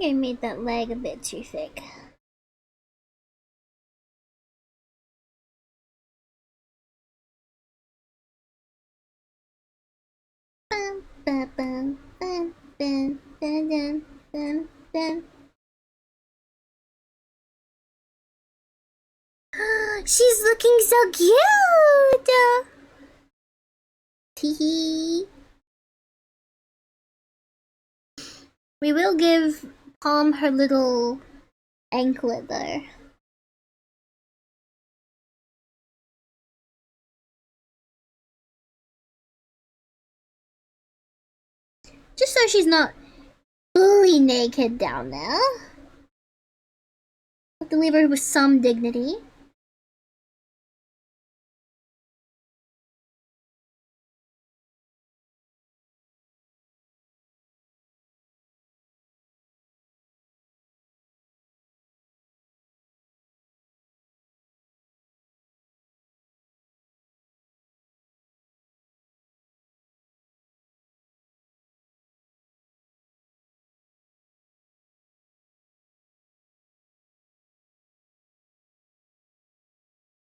Speaker 1: think I made that leg a bit too thick. She's looking so cute! Teehee. We will give Palm her little anklet though. Just so she's not fully naked down there. Have to leave her with some dignity.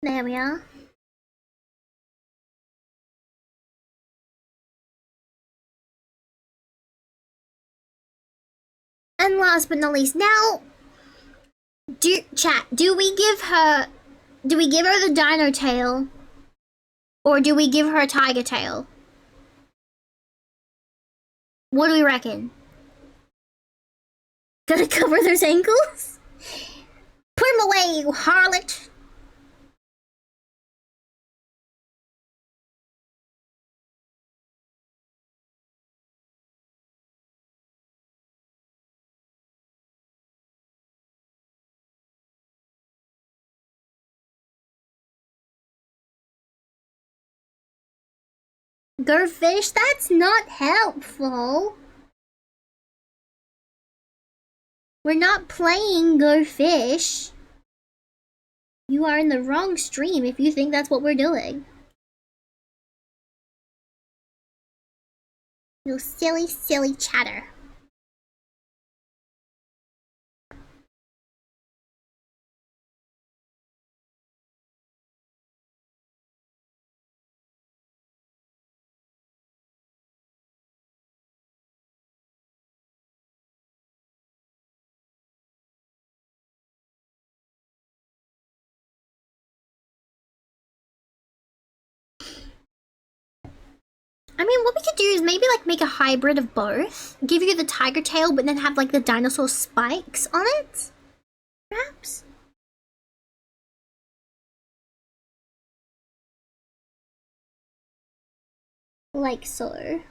Speaker 1: There we are. And last but not least, now, do we give her the dino tail? Or do we give her a tiger tail? What do we reckon? Gonna cover those ankles? Put him away, you harlot! Girfish, that's not helpful. We're not playing Go Fish. You are in the wrong stream if you think that's what we're doing. You silly, silly chatter. I mean, what we could do is maybe like make a hybrid of both. Give you the tiger tail, but then have like the dinosaur spikes on it? Perhaps? Like so.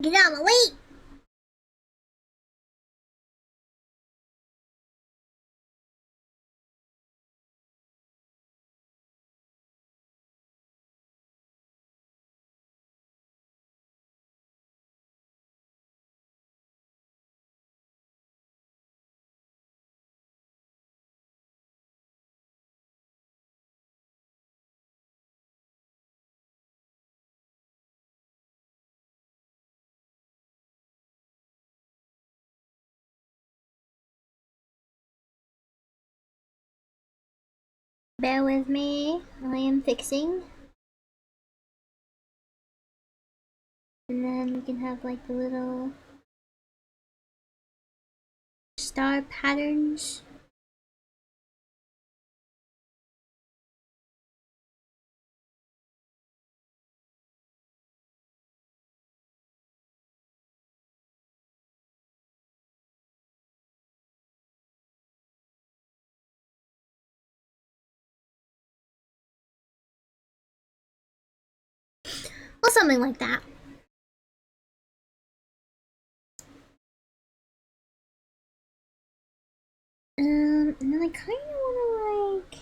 Speaker 1: Get out of the way! Bear with me, I am fixing. And then we can have like the little star patterns. Or something like that. And then I kind of want to, like...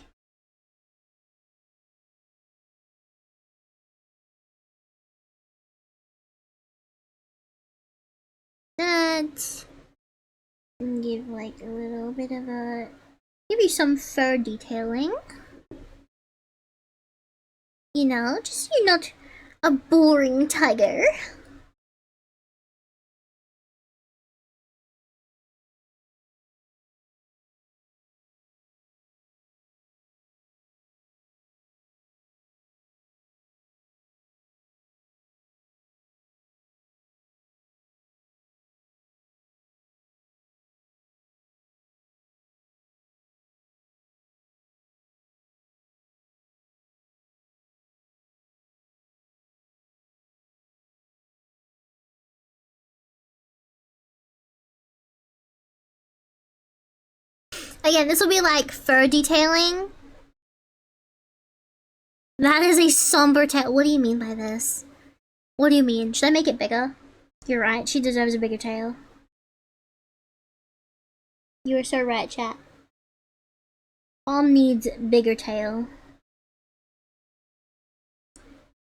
Speaker 1: that... and give, like, a little bit of a... give you some fur detailing. You know, just you're not a boring tiger. Again, this will be like fur detailing. That is a somber tail. What do you mean by this? What do you mean? Should I make it bigger? You're right, she deserves a bigger tail. You are so right, chat. Mom needs bigger tail.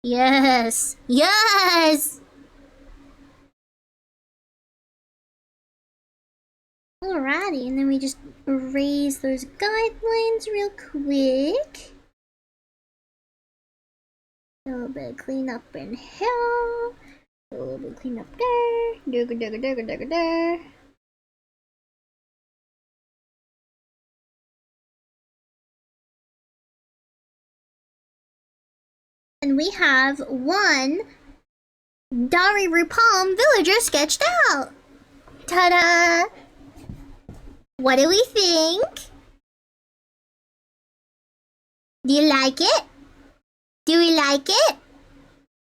Speaker 1: Yes! Yes! Alrighty, and then we just erase those guidelines real quick. A little bit of cleanup in here. A little bit of cleanup there. Dugga dugga dugga dugga there. And we have one Dari Rupalm villager sketched out. Ta-da! What do we think? Do you like it? Do we like it?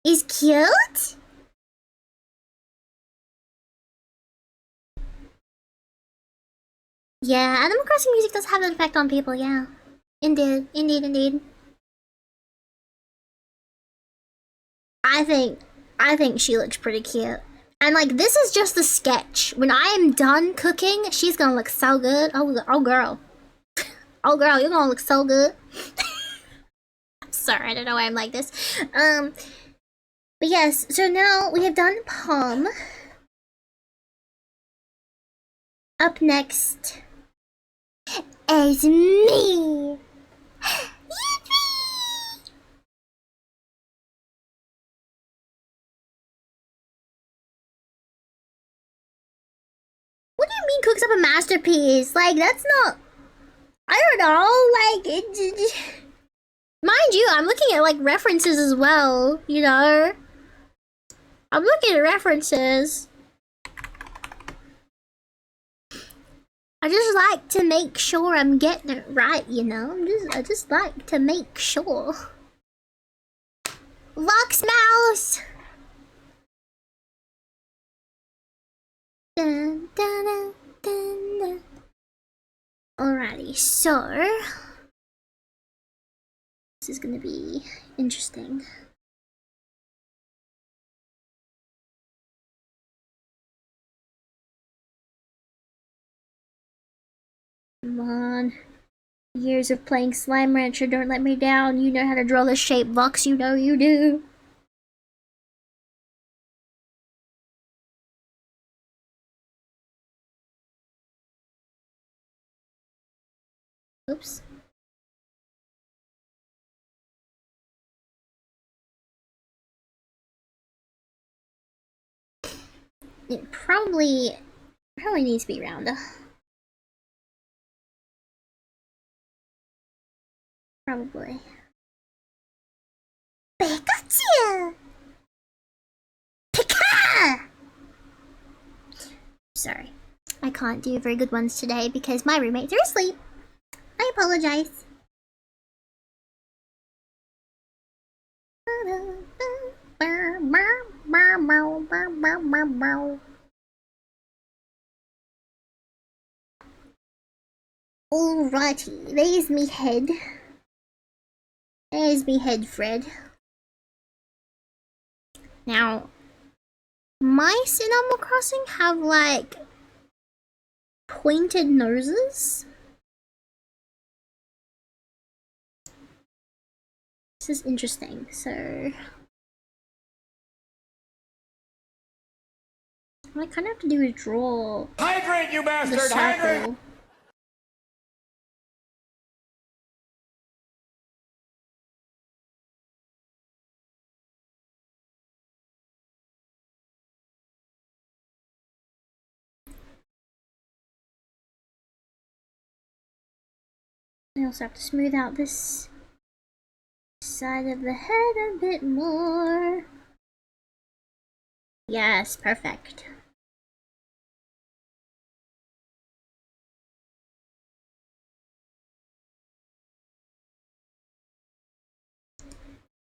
Speaker 1: It's cute? Yeah, Animal Crossing music does have an effect on people, yeah. Indeed, indeed, indeed. I think she looks pretty cute. And like, this is just the sketch. When I am done cooking, she's gonna look so good. Oh girl. Oh girl, you're gonna look so good. Sorry, I don't know why I'm like this. But yes, so now we have done Palm. Up next is me. Yippee! What do you mean cooks up a masterpiece? Like, that's not... I don't know, like, mind you, I'm looking at, like, references as well, you know? I'm looking at references. I just like to make sure I'm getting it right, you know? I just like to make sure. Vox Mouse! Dun, dun, dun, dun, dun. Alrighty, so... this is gonna be interesting. Come on. Years of playing Slime Rancher don't let me down. You know how to draw this shape, Vox, you know you do. Oops. It probably needs to be rounder. Probably. Pikachu! Pika! Sorry. I can't do very good ones today because my roommates are asleep. I apologize. Alrighty, there's me head. There's me head, Fred. Now, mice in Animal Crossing have like pointed noses. This is interesting. So what I kind of have to do is draw
Speaker 3: Hydrate, you
Speaker 1: the
Speaker 3: bastard! Hydrate!
Speaker 1: circle. I also have to smooth out this side of the head a bit more. Yes, perfect.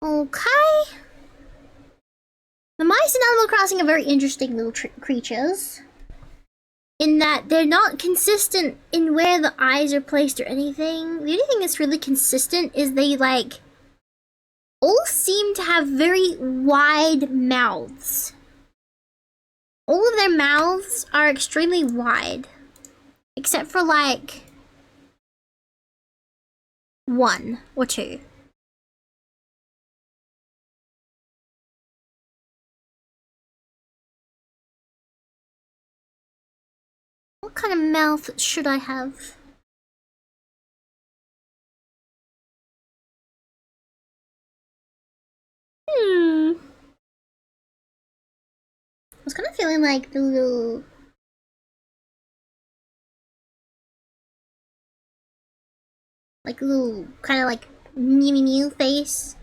Speaker 1: Okay. The mice in Animal Crossing are very interesting little creatures. In that they're not consistent in where the eyes are placed or anything. The only thing that's really consistent is they like all seem to have very wide mouths. All of their mouths are extremely wide. Except for like one or two. What kind of mouth should I have? I was kind of feeling like the little kind of like mew mew mew face.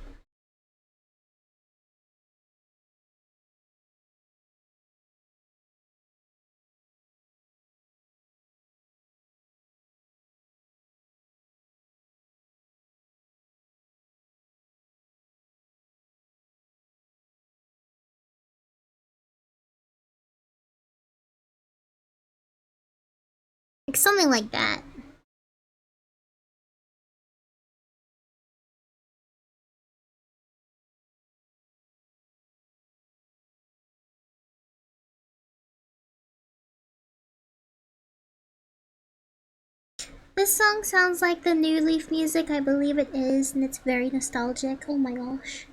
Speaker 1: Like something like that. This song sounds like the New Leaf music, I believe it is, and it's very nostalgic. Oh my gosh.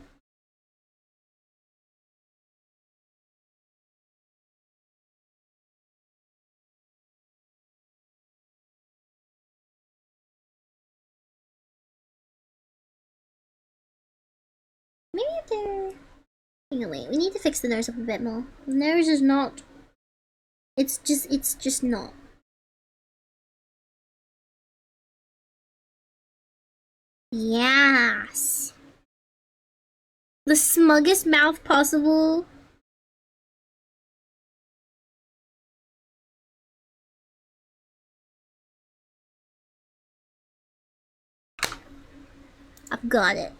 Speaker 1: Maybe if they're... Anyway, we need to fix the nose up a bit more. The nose is not... it's just not. Yes. The smuggest mouth possible. I've got it.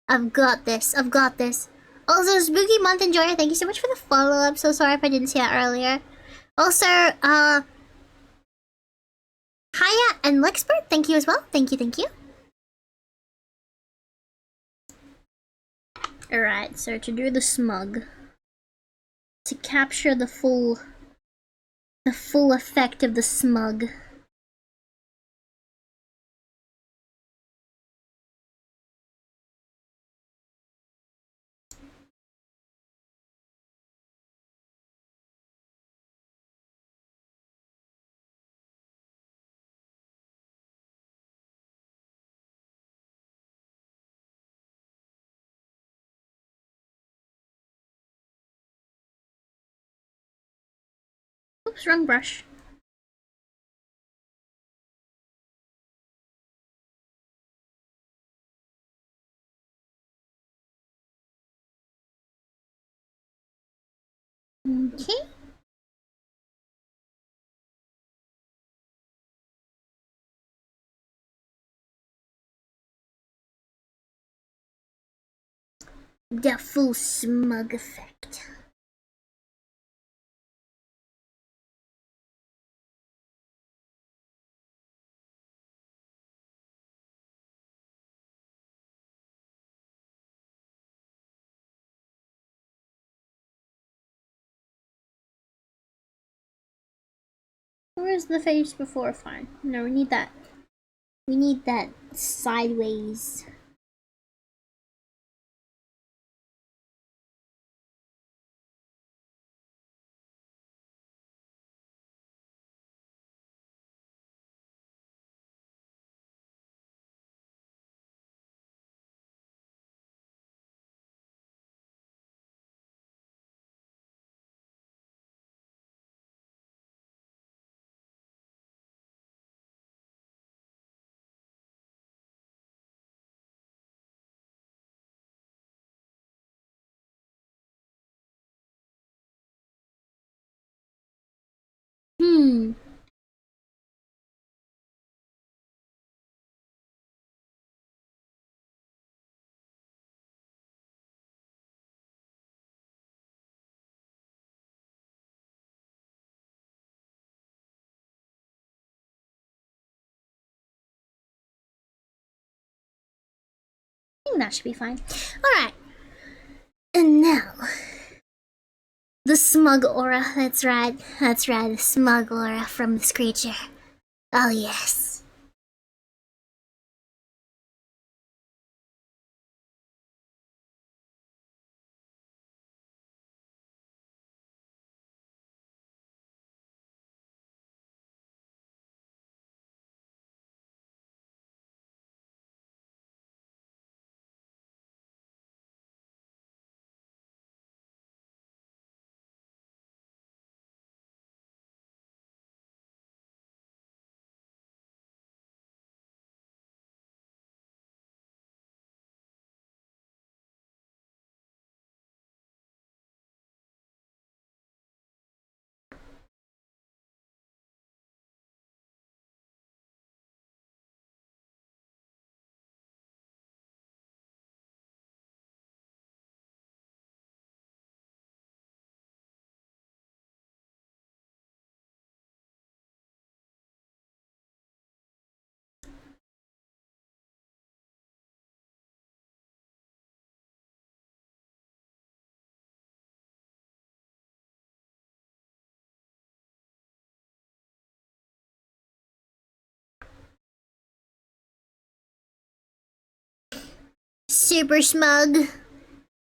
Speaker 1: I've got this. I've got this. Also, Spooky Month Enjoyer, thank you so much for the follow-up. So sorry if I didn't see that earlier. Also, Haya and Lexpert, thank you as well. Thank you, thank you. Alright, so to do the smug, to capture the full effect of the smug. Oops, wrong brush. Okay. The full smug effect. Where's the face before? Fine. No, we need that. We need that sideways. Hmm. I think that should be fine. Alright. And now, the smug aura. That's right. That's right. The smug aura from this creature. Oh, yes. Super smug.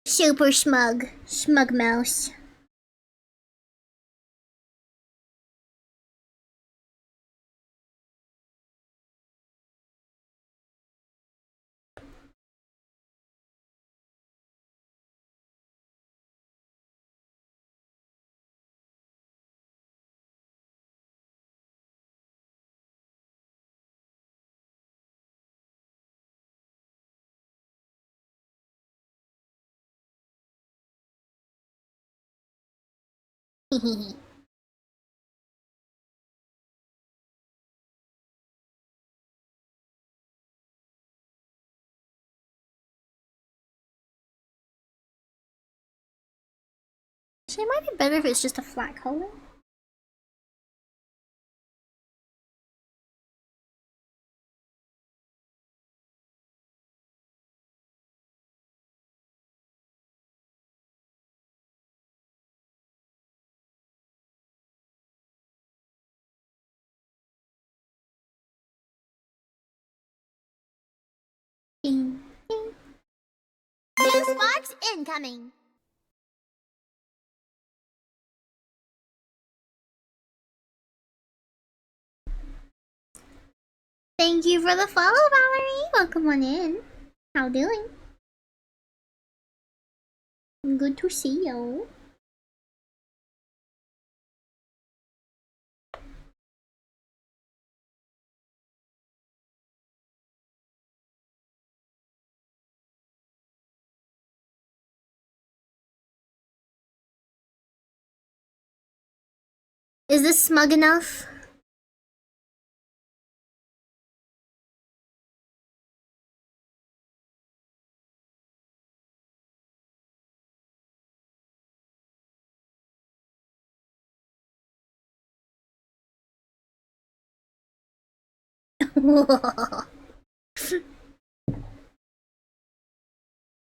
Speaker 1: Super smug. Smug mouse. So it might be better if it's just a flat color. Ding, ding. New sparks incoming. Thank you for the follow, Valerie. Welcome on in. How doing? Good to see you. Is this smug enough?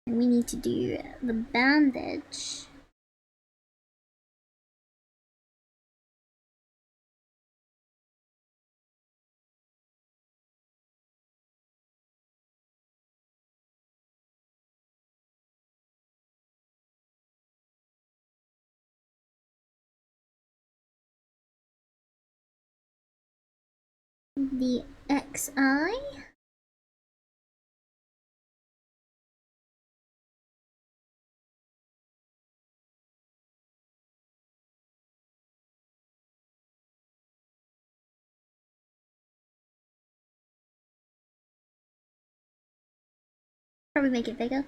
Speaker 1: We need to do the bandage. the XI. Probably make it bigger.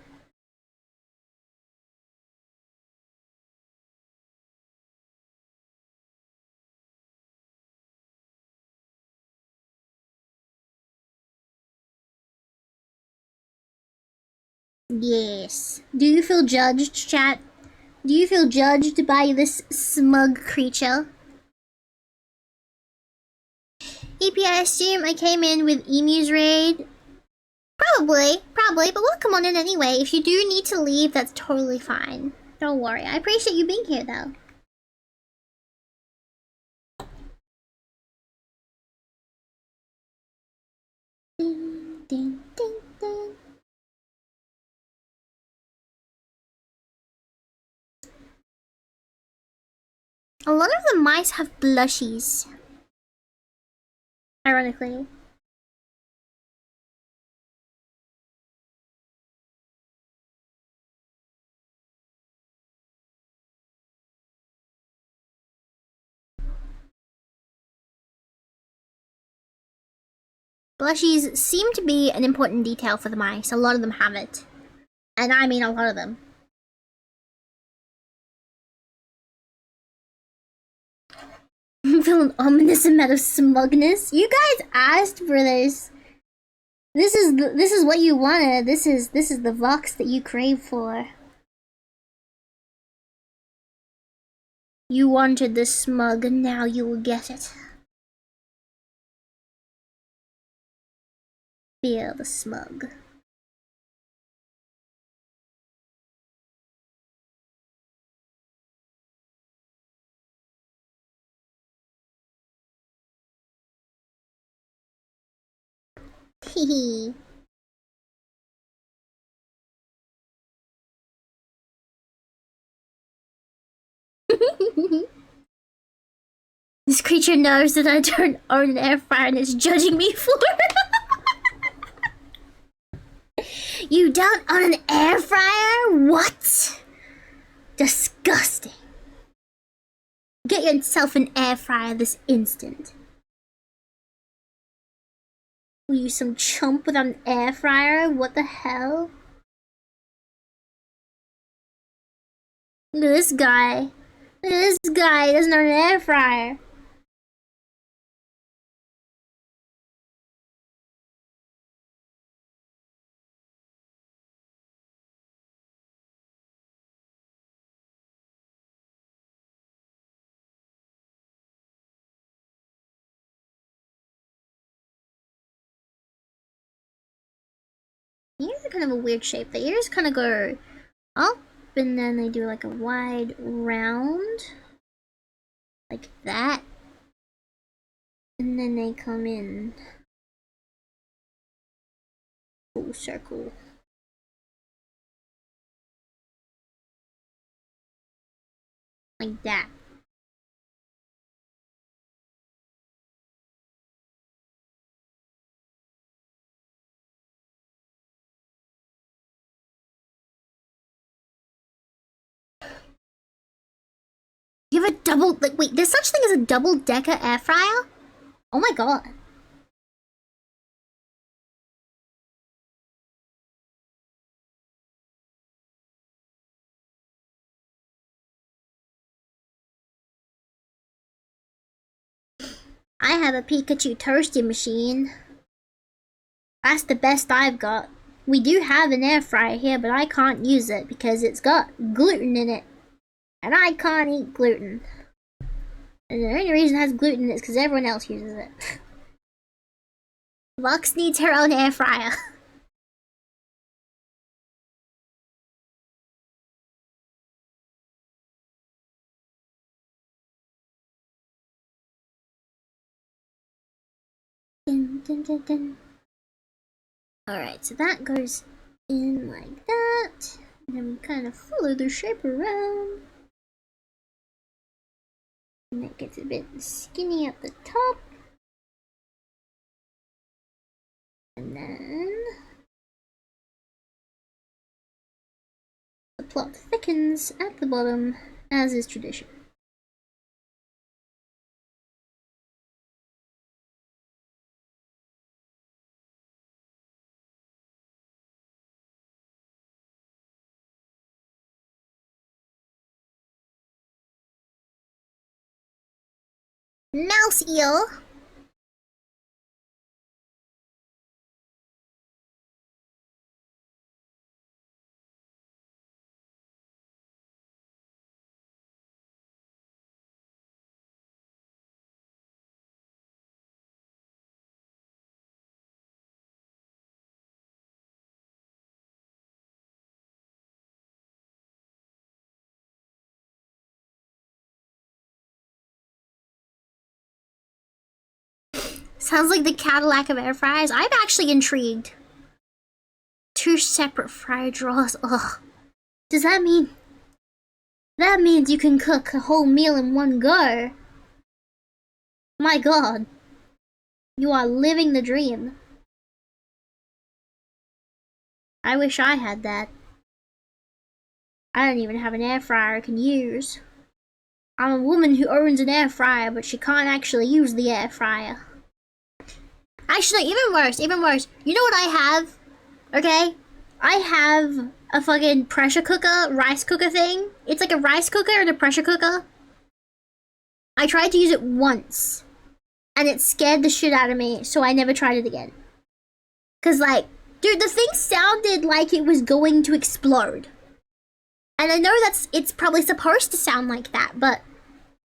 Speaker 1: Yes. Do you feel judged, chat? Do you feel judged by this smug creature? EP, I assume I came in with Emu's raid. Probably, but welcome on in anyway. If you do need to leave, that's totally fine. Don't worry. I appreciate you being here, though. Ding, ding, ding, ding. A lot of the mice have blushies. Ironically. Blushies seem to be an important detail for the mice. A lot of them have it. And I mean a lot of them. I feel an ominous amount of smugness. You guys asked for this. This is what you wanted. This is the Vox that you crave for. You wanted the smug, and now you will get it. Feel the smug. Hehe. This creature knows that I don't own an air fryer and is judging me for it. You don't own an air fryer? What? Disgusting. Get yourself an air fryer this instant. Were you some chump without an air fryer? What the hell? Look at this guy. Look at this guy, he doesn't own an air fryer. Ears are kind of a weird shape. The ears kind of go up and then they do like a wide round. Like that. And then they come in. Full circle. Like that. You have a double, like, wait, there's such thing as a double-decker air fryer? Oh my god. I have a Pikachu toasting machine. That's the best I've got. We do have an air fryer here, but I can't use it because it's got gluten in it. And I can't eat gluten. And the only reason it has gluten is because everyone else uses it. Lux needs her own air fryer. Dun, dun, dun, dun. Alright, so that goes in like that. And then we kind of follow the shape around. And it gets a bit skinny at the top. And then the plot thickens at the bottom, as is tradition. Mouse eel. Sounds like the Cadillac of air fryers. I'm actually intrigued. 2 separate fryer drawers. Ugh. Does that mean... That means you can cook a whole meal in one go. My god. You are living the dream. I wish I had that. I don't even have an air fryer I can use. I'm a woman who owns an air fryer, but she can't actually use the air fryer. Actually, even worse. You know what I have? Okay? I have a fucking pressure cooker, rice cooker thing. It's like a rice cooker and a pressure cooker. I tried to use it once, and it scared the shit out of me, so I never tried it again. Cause like, dude, the thing sounded like it was going to explode. And I know it's probably supposed to sound like that, but,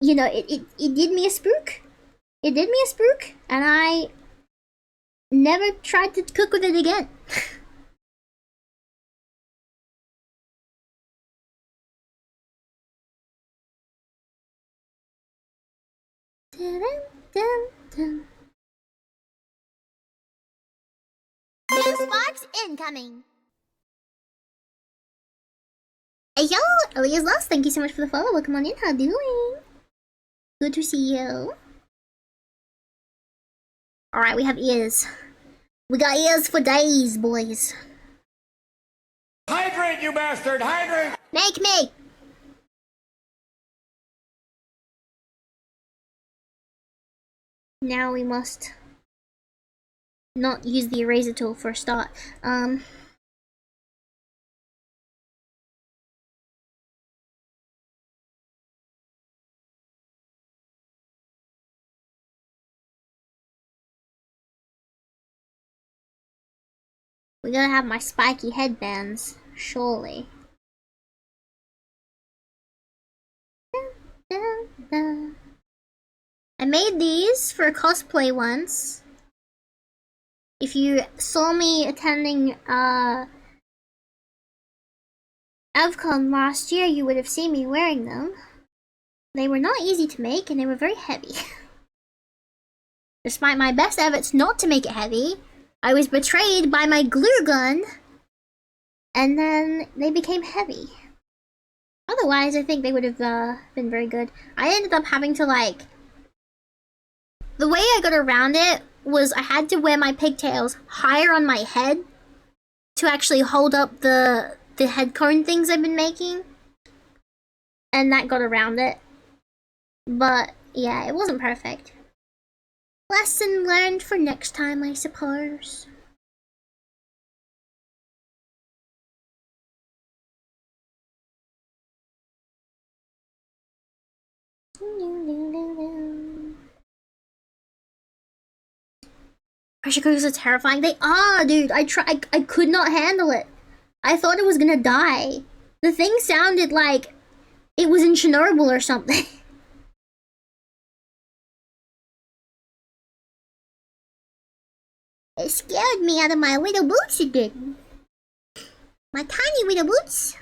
Speaker 1: you know, it did me a spook. It did me a spook, and I never tried to cook with it again. Dun, dun, dun. New sparks incoming. Hey yo, Elias Lost, thank you so much for the follow. Welcome on in, how doing? Good to see you. Alright, we have ears. We got ears for days, boys.
Speaker 3: Hydrate, you bastard! Hydrate!
Speaker 1: Make me! Now we must not use the eraser tool for a start. We gotta have my spiky headbands, surely. Dun, dun, dun. I made these for cosplay once. If you saw me attending AvCon last year, you would have seen me wearing them. They were not easy to make, and they were very heavy. Despite my best efforts not to make it heavy, I was betrayed by my glue gun, and then they became heavy. Otherwise, I think they would have been very good. I ended up having to, like... The way I got around it was I had to wear my pigtails higher on my head to actually hold up the head cone things I've been making. And that got around it. But, yeah, it wasn't perfect. Lesson learned for next time, I suppose. Pressure cookers are terrifying. They are, dude. I could not handle it. I thought it was gonna die. The thing sounded like it was in Chernobyl or something. It scared me out of my little boots, it did. My tiny little boots.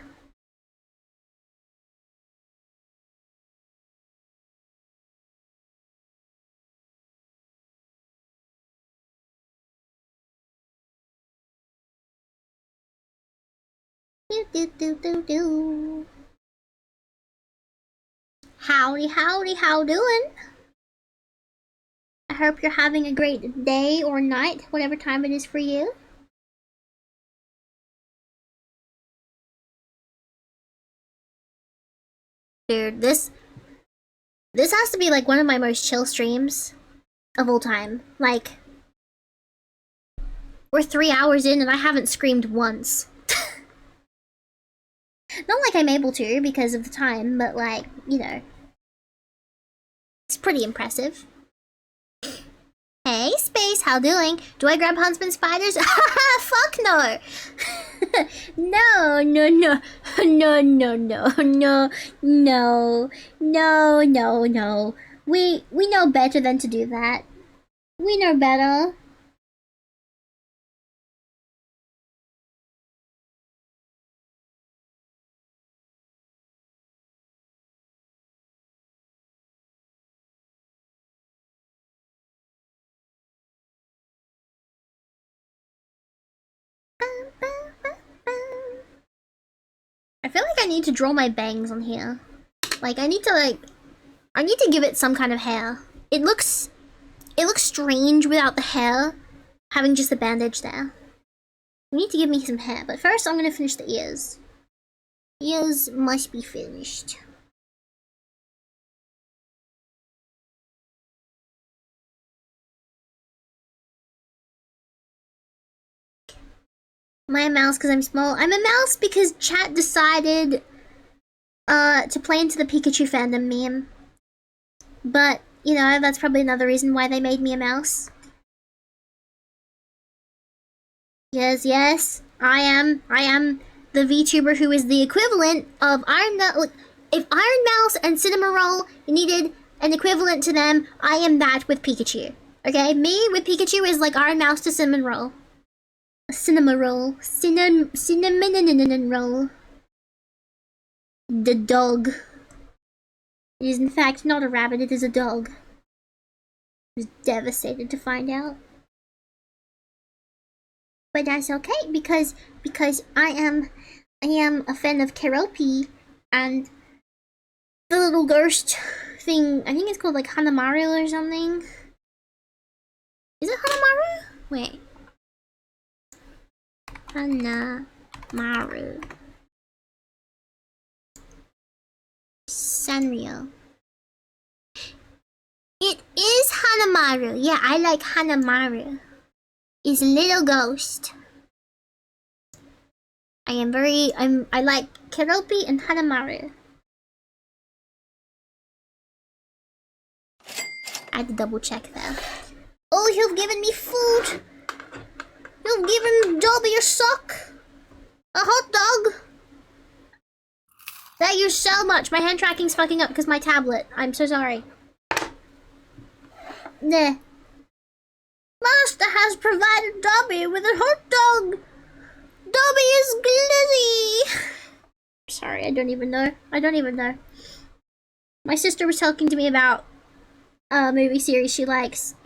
Speaker 1: Do do do do do. Howdy, howdy, how doing? I hope you're having a great day or night, whatever time it is for you. Dude, this has to be like one of my most chill streams of all time. Like, we're 3 hours in and I haven't screamed once. Not like I'm able to because of the time, but like, you know. It's pretty impressive. Hey, Space, how doing? Do I grab Huntsman spiders? Fuck no! No, no, no, no, no, no, no, no, no, no, no. We know better than to do that. We know better. I feel like I need to draw my bangs on here. Like, I need to give it some kind of hair. It looks strange without the hair, having just the bandage there. You need to give me some hair, but first I'm gonna finish the ears. Ears must be finished. Am I a mouse because I'm small? I'm a mouse because chat decided to play into the Pikachu fandom meme. But, you know, that's probably another reason why they made me a mouse. Yes, yes, I am the VTuber who is the equivalent of Iron Mouse. If Iron Mouse and Cinnamoroll needed an equivalent to them, I am that with Pikachu. Okay, me with Pikachu is like Iron Mouse to Cinnamoroll. Cinnamoroll. Cinnamon roll. The dog. It is in fact not a rabbit, it is a dog. I was devastated to find out. But that's okay because I am a fan of Keropi and the little ghost thing. I think it's called like Hanamaru or something. Is it Hanamaru? Wait. Hanamaru. Sanrio. It is Hanamaru. Yeah, I like Hanamaru. Is a little ghost. I like Keropi and Hanamaru. I had to double check there. Oh, you've given me food. You've given Dobby a sock. A hot dog. Thank you so much. My hand tracking's fucking up because my tablet. I'm so sorry. Nah. Master has provided Dobby with a hot dog. Dobby is glizzy. Sorry, I don't even know. My sister was talking to me about a movie series she likes.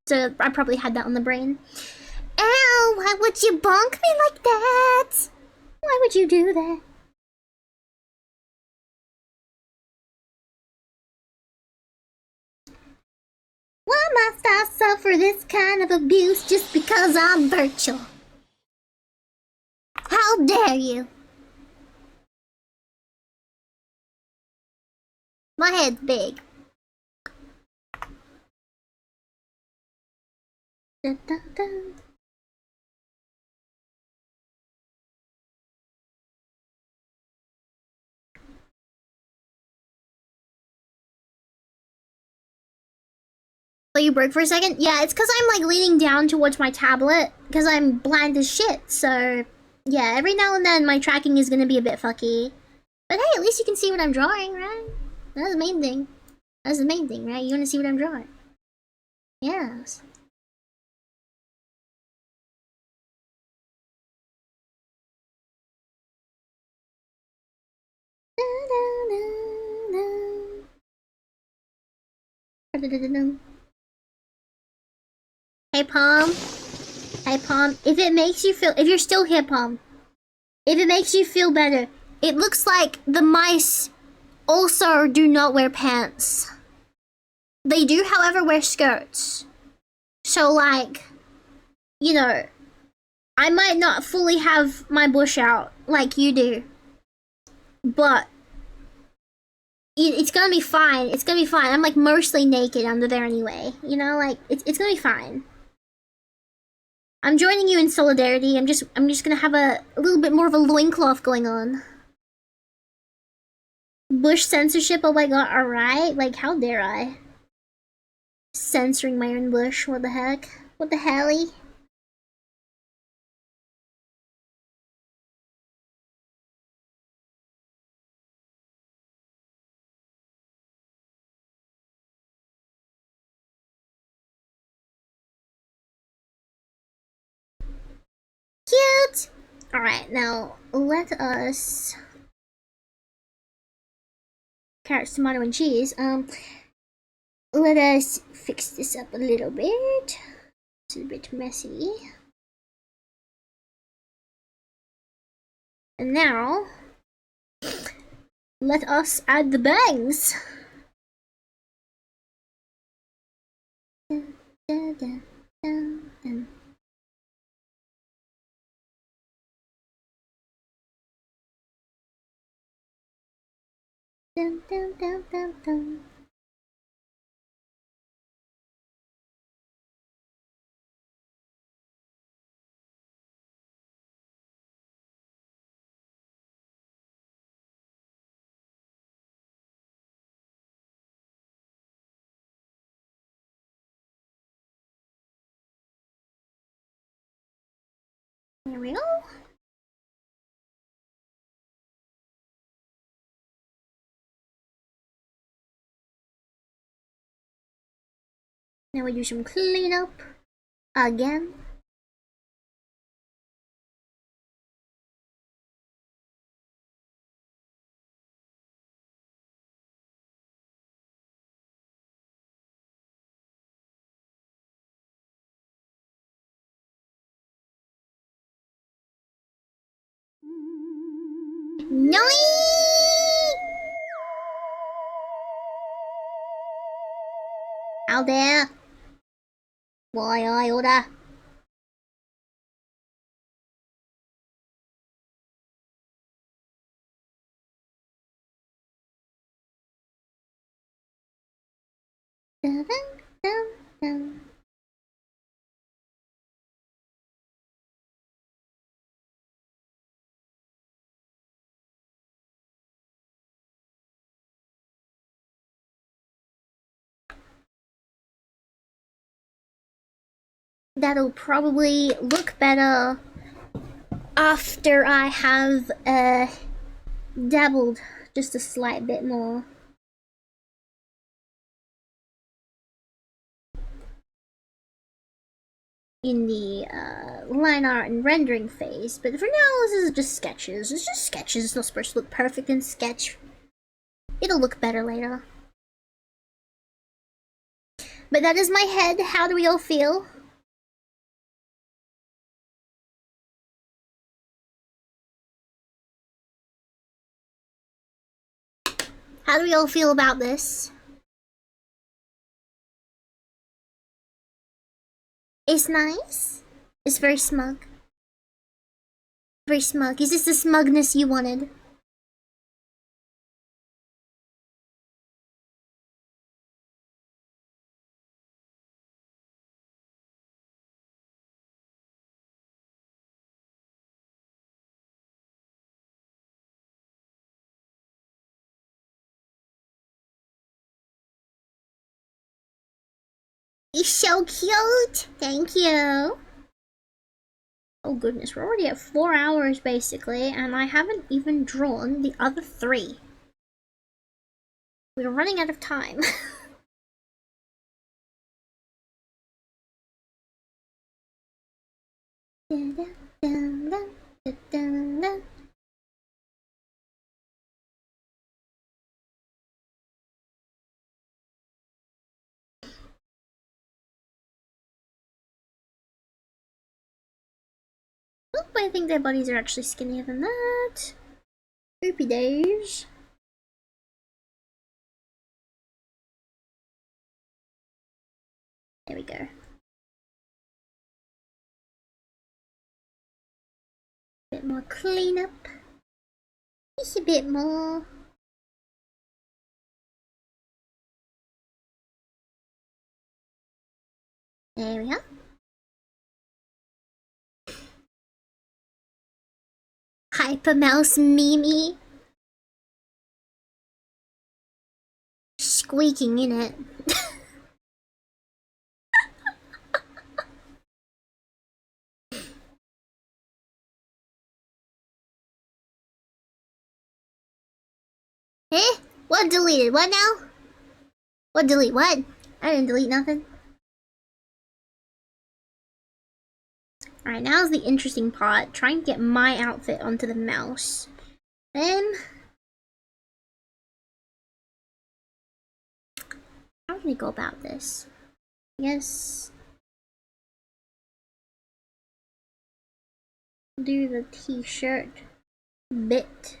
Speaker 1: So I probably had that on the brain. Ow, why would you bonk me like that? Why would you do that? Why must I suffer this kind of abuse just because I'm virtual? How dare you? My head's big. Dun, dun, dun. So you broke for a second? Yeah, it's because I'm like leaning down towards my tablet because I'm blind as shit. So yeah, every now and then my tracking is gonna be a bit fucky. But hey, at least you can see what I'm drawing, right? That's the main thing. That's the main thing, right? You wanna see what I'm drawing? Yes. Hey, Palm. Hey, Palm. If it makes you feel... If you're still here, Palm. If it makes you feel better, it looks like the mice also do not wear pants. They do, however, wear skirts. So like, you know, I might not fully have my bush out like you do, but it's gonna be fine. It's gonna be fine. I'm like mostly naked under there anyway. You know, like it's gonna be fine. I'm joining you in solidarity. I'm just gonna have a little bit more of a loincloth going on. Bush censorship, oh my god, alright? Like, how dare I? Censoring my own bush, what the heck? What the helly? Cute! Alright, now, let us... Carrots, tomato, and cheese. Let us fix this up a little bit. It's a bit messy. And now, let us add the bangs. Dun, dun, dun, dun, dun. Dun, dun, dun, dun, dun. There we go. Now we do some cleanup again. Noie! Out there. Why I order? Dun, dun, dun, dun. That'll probably look better after I have dabbled just a slight bit more. In the line art and rendering phase, but for now this is just sketches. It's just sketches. It's not supposed to look perfect in sketch. It'll look better later. But that is my head. How do we all feel? How do we all feel about this? It's nice. It's very smug. Very smug. Is this the smugness you wanted? He's so cute. Thank you. Oh goodness, we're already at 4 hours basically, and I haven't even drawn the other 3. We're running out of time. Dun, dun, dun, dun, dun, dun, dun. Oh, but I think their bodies are actually skinnier than that. Oopie days. There we go. bit more cleanup. Just a bit more. There we go. Hypa mouse Mimi. Squeaking in it. Eh? What deleted? What now? What delete? What? I didn't delete nothing. Alright, now's the interesting part. Trying to get my outfit onto the mouse. Then... how can we go about this? Yes. Do the t-shirt bit.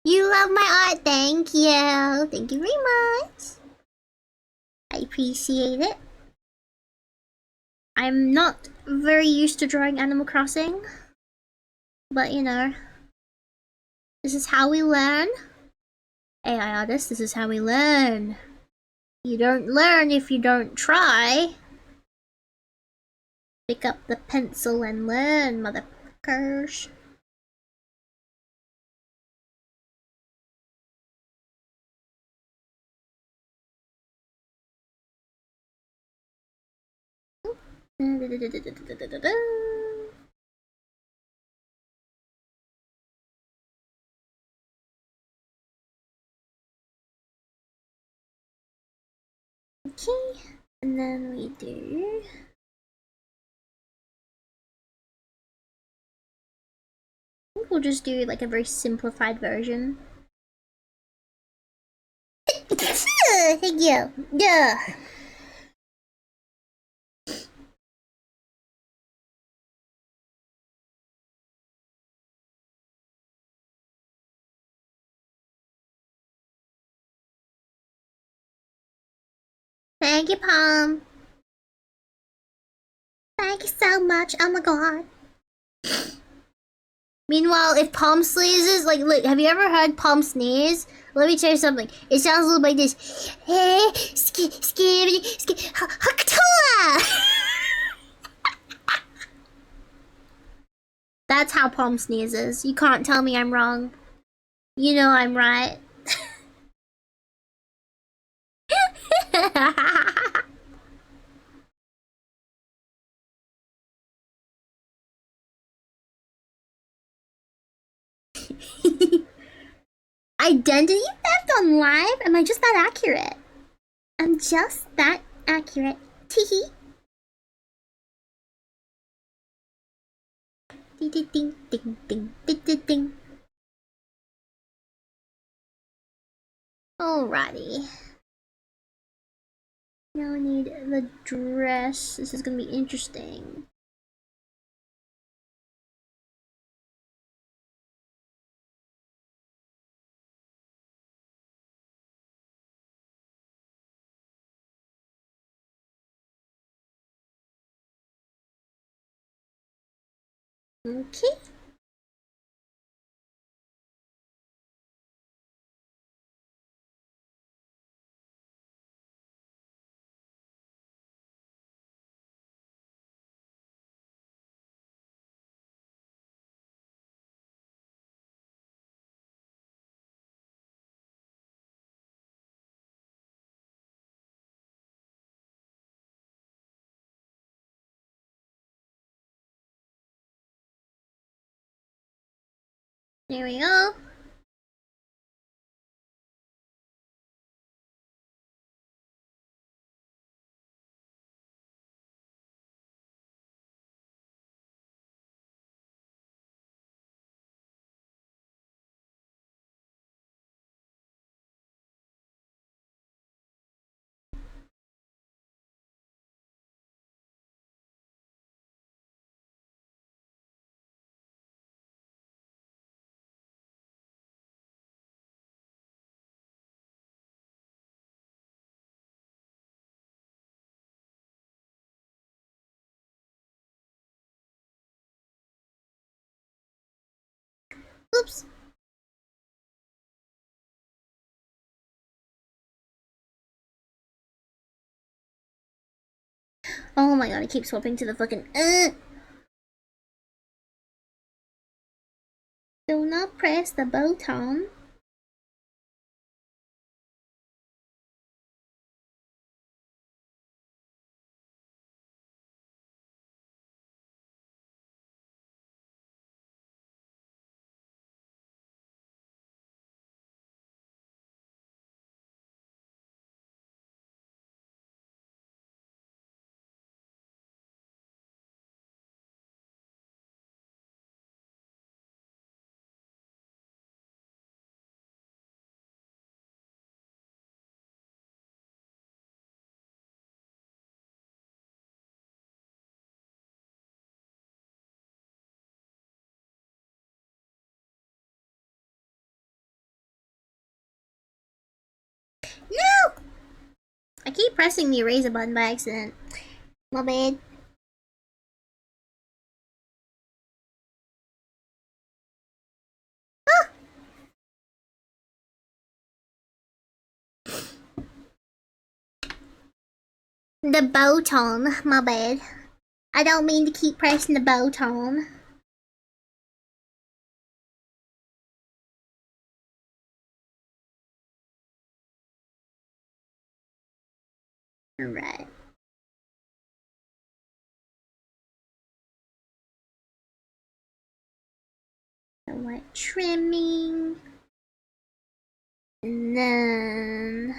Speaker 1: You love my art, thank you. Thank you very much. I appreciate it. I'm not very used to drawing Animal Crossing. But you know, this is how we learn. AI artists, this is how we learn. You don't learn if you don't try. Pick up the pencil and learn, motherfuckers. Okay, and then we do... I think we'll just do like a very simplified version. Thank you. Yeah. Thank you, Palm. Thank you so much. Oh my god. Meanwhile, if Palm sneezes, like, look, have you ever heard Palm sneeze? Let me tell you something. It sounds a little like this. Hey, skibidi, hakatoa! That's how Palm sneezes. You can't tell me I'm wrong. You know I'm right. Identity theft on live? Am I just that accurate? I'm just that accurate. Teehee. Ding ding ding ding ding ding ding ding. Alrighty. Now I need the dress. This is gonna be interesting. Okay. There we go. Oops. Oh my god, I keep swapping to the fucking Do not press the button. No! I keep pressing the eraser button by accident. My bad. Ah! The button. My bad. I don't mean to keep pressing the button. Alright. White trimming. And then...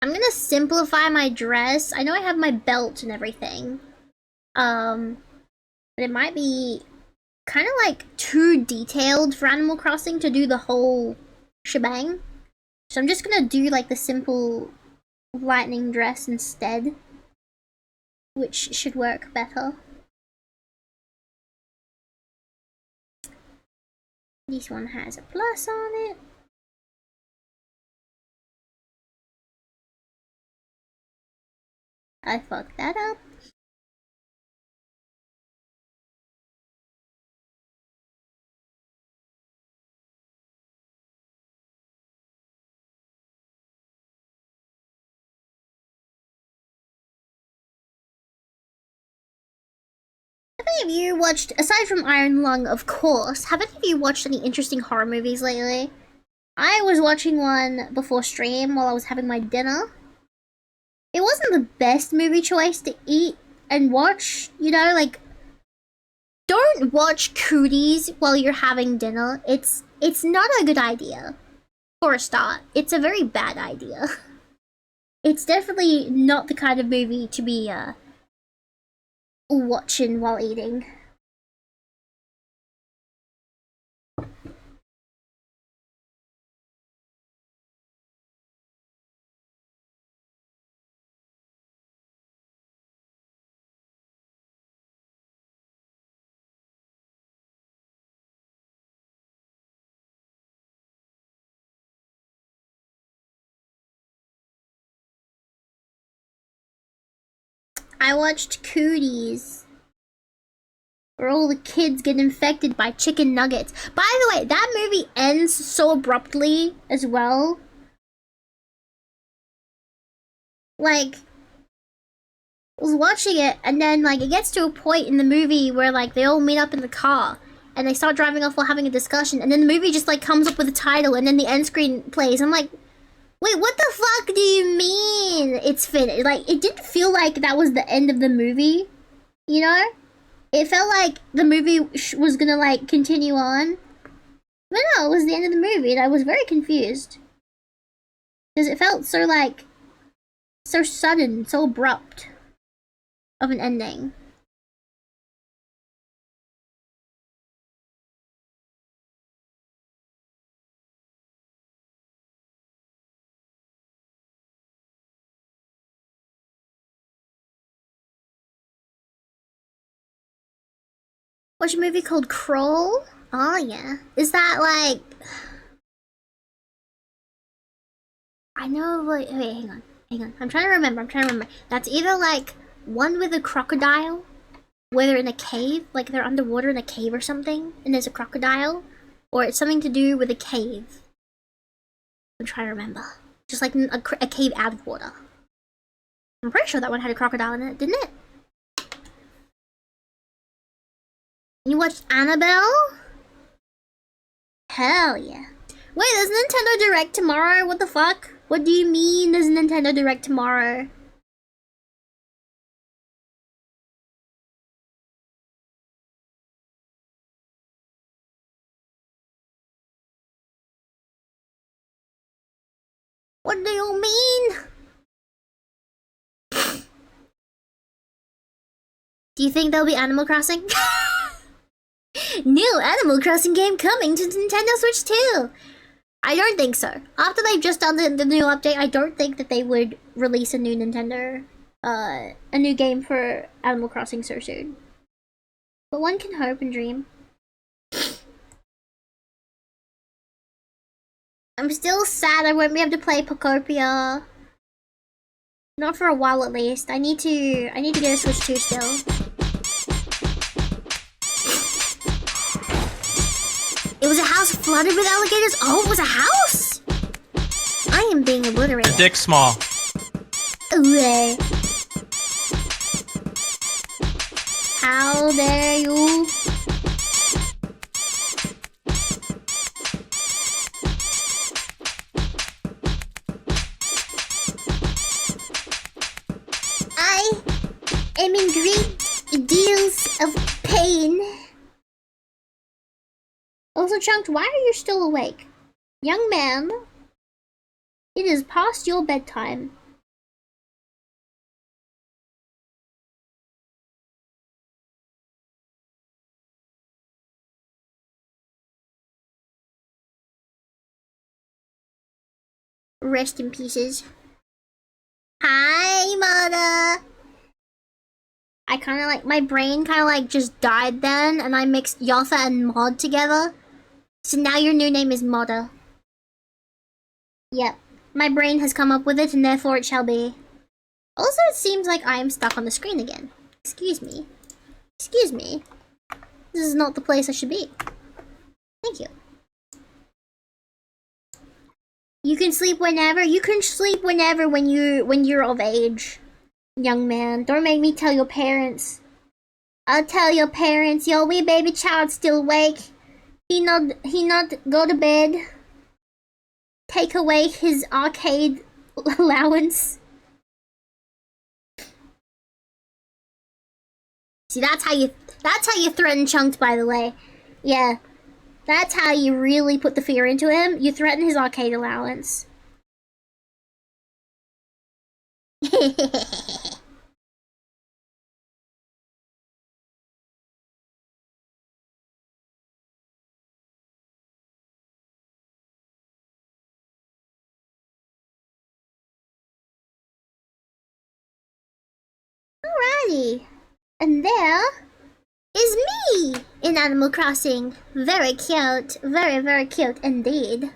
Speaker 1: I'm gonna simplify my dress. I know I have my belt and everything. But it might be kind of like too detailed for Animal Crossing to do the whole shebang. So I'm just gonna do like the simple lightning dress instead, which should work better. This one has a plus on it. I fucked that up. Have any of you watched, aside from Iron Lung, of course, have any of you watched any interesting horror movies lately? I was watching one before stream while I was having my dinner. It wasn't the best movie choice to eat and watch, you know, like, don't watch Cooties while you're having dinner. It's not a good idea. For a start, it's a very bad idea. It's definitely not the kind of movie to be watching while eating. I watched Cooties, where all the kids get infected by chicken nuggets. By the way, that movie ends so abruptly as well. Like, I was watching it, and then like it gets to a point in the movie where like they all meet up in the car and they start driving off while having a discussion, and then the movie just like comes up with a title, and then the end screen plays. I'm like, wait, what the fuck do you mean it's finished? Like, it didn't feel like that was the end of the movie, you know? It felt like the movie was gonna like continue on, but no, it was the end of the movie, and I was very confused because it felt so like so sudden, so abrupt of an ending. Watch a movie called Crawl. Oh yeah. Is that like? I know. Wait, hang on. I'm trying to remember. That's either like one with a crocodile, where they're in a cave, like they're underwater in a cave or something, and there's a crocodile, or it's something to do with a cave. I'm trying to remember. Just like a cave out of water. I'm pretty sure that one had a crocodile in it, didn't it? You watched Annabelle? Hell yeah. Wait, there's Nintendo Direct tomorrow? What the fuck? What do you mean there's Nintendo Direct tomorrow? What do you mean? Do you think there'll be Animal Crossing? New Animal Crossing game coming to Nintendo Switch 2! I don't think so. After they've just done the new update, I don't think that they would release a new Nintendo, a new game for Animal Crossing so soon. But one can hope and dream. I'm still sad I won't be able to play Pocopia. Not for a while at least. I need to get a Switch 2 still. It was a house flooded with alligators? Oh, it was a house? I am being obliterated.
Speaker 4: Your dick's small.
Speaker 1: Ooh. How dare you? I am in great deals of pain. Also, Chunked, why are you still awake? Young man, it is past your bedtime. Rest in pieces. Hi, mother. I kind of like, my brain kind of like just died then, and I mixed Yotha and Mod together. So now your new name is Modder. Yep. My brain has come up with it, and therefore it shall be. Also, it seems like I am stuck on the screen again. Excuse me. Excuse me. This is not the place I should be. Thank you. You can sleep whenever. You can sleep whenever when you're of age. Young man. Don't make me tell your parents. I'll tell your parents, your wee baby child still awake. He not go to bed. Take away his arcade allowance. See, that's how you threaten Chunked, by the way. Yeah. That's how you really put the fear into him. You threaten his arcade allowance. Alrighty. And there is me in Animal Crossing. Very cute. Very, very cute indeed.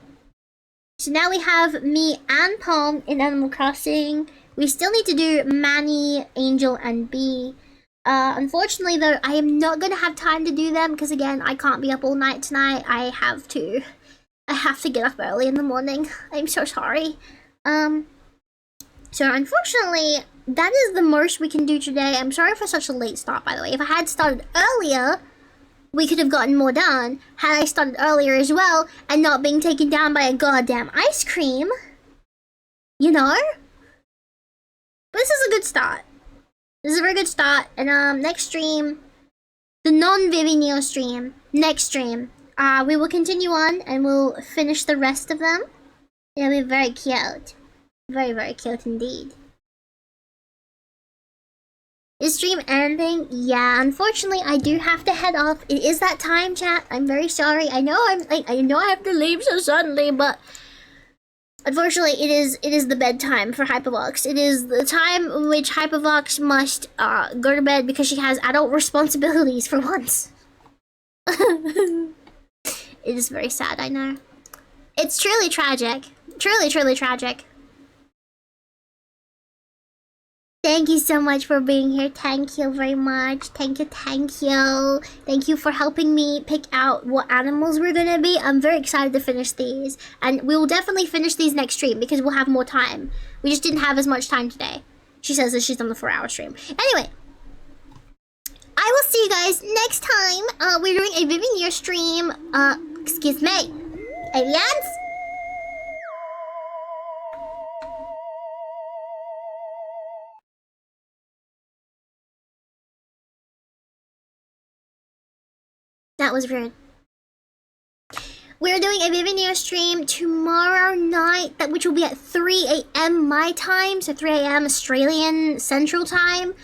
Speaker 1: So now we have me and Palm in Animal Crossing. We still need to do Manny, Angel, and Bee. Unfortunately though, I am not gonna have time to do them because again, I can't be up all night tonight. I have to get up early in the morning. I'm so sorry. So unfortunately, that is the most we can do today. I'm sorry for such a late start, by the way. If I had started earlier, we could have gotten more done. Had I started earlier as well, and not being taken down by a goddamn ice cream. You know? But this is a good start. This is a very good start. And next stream, the non-Vivi Neo stream, next stream, we will continue on and we'll finish the rest of them. It'll be very cute. Very, very cute indeed. Is stream ending? Yeah, unfortunately I do have to head off. It is that time, chat. I'm very sorry. I know I have to leave so suddenly, but unfortunately it is the bedtime for Hypervox. It is the time in which Hypervox must go to bed because she has adult responsibilities for once. It is very sad, I know. It's truly tragic. Truly, truly tragic. Thank you so much for being here. Thank you very much. Thank you, thank you. Thank you for helping me pick out what animals we're gonna be. I'm very excited to finish these. And we will definitely finish these next stream because we'll have more time. We just didn't have as much time today. She says that she's on the 4-hour stream. Anyway, I will see you guys next time. We're doing a Vivian Year stream. Excuse me. Aliens? That was rude. We're doing a Vivian Year stream tomorrow night, which will be at 3 a.m. my time, so 3 a.m. Australian Central Time.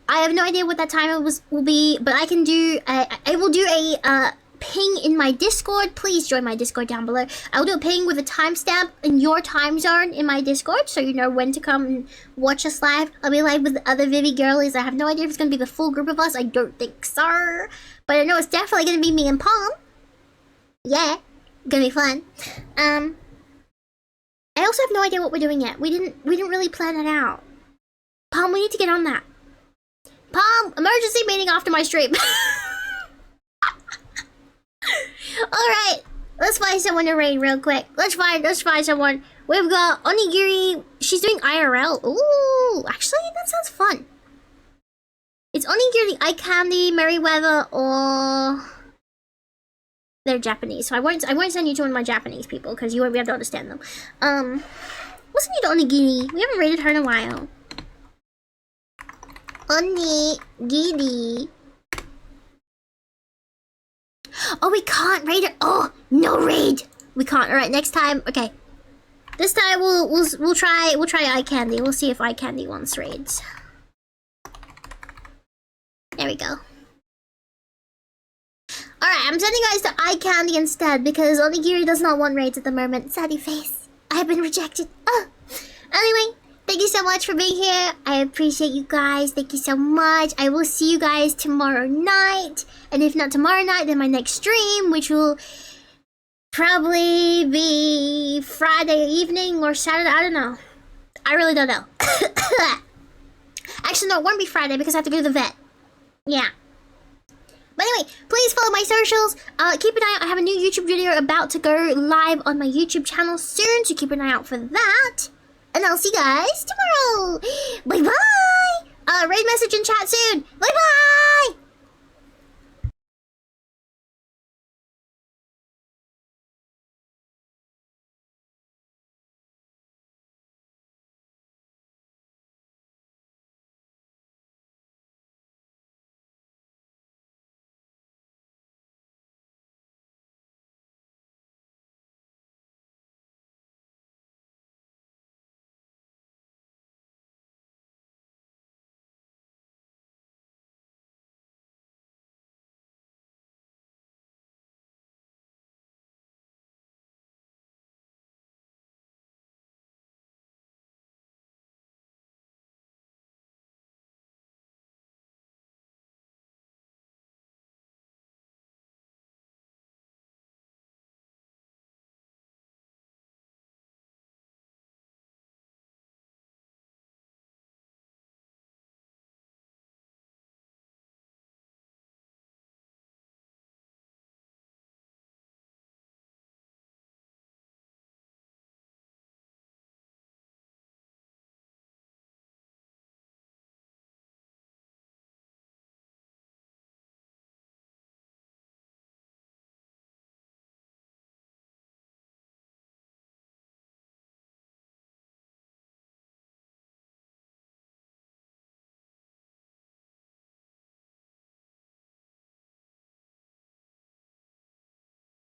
Speaker 1: I have no idea what that time will be, but I can do. I will do a ping in my Discord. Please join my Discord down below. I will do a ping with a timestamp in your time zone in my Discord, so you know when to come and watch us live. I'll be live with the other Vivi girlies. I have no idea if it's gonna be the full group of us. I don't think so, but I know it's definitely gonna be me and Palm. Yeah, gonna be fun. I also have no idea what we're doing yet. We didn't really plan it out. Palm, we need to get on that. Palm, emergency meeting after my stream. Alright, let's find someone to raid real quick. Let's find someone. We've got Onigiri. She's doing IRL. Ooh, actually, that sounds fun. It's Onigiri, Eye Candy, Merryweather, or... They're Japanese, so I won't send you to one of my Japanese people, because you won't be able to understand them. What's new to Onigiri? We haven't raided her in a while. Onigiri. Oh, we can't raid her. Oh, no raid. We can't. All right, next time. Okay, this time we'll try Eye Candy. We'll see if Eye Candy wants raids. There we go. All right, I'm sending you guys to Eye Candy instead because Onigiri does not want raids at the moment. Saddy face. I have been rejected. Anyway. Thank you so much for being here. I appreciate you guys. Thank you so much. I will see you guys tomorrow night. And if not tomorrow night, then my next stream, which will probably be Friday evening or Saturday. I don't know. I really don't know. Actually, no, it won't be Friday because I have to go to the vet. Yeah. But anyway, please follow my socials. Keep an eye out. I have a new YouTube video about to go live on my YouTube channel soon, so keep an eye out for that. And I'll see you guys tomorrow. Bye-bye. Raid message in chat soon. Bye-bye.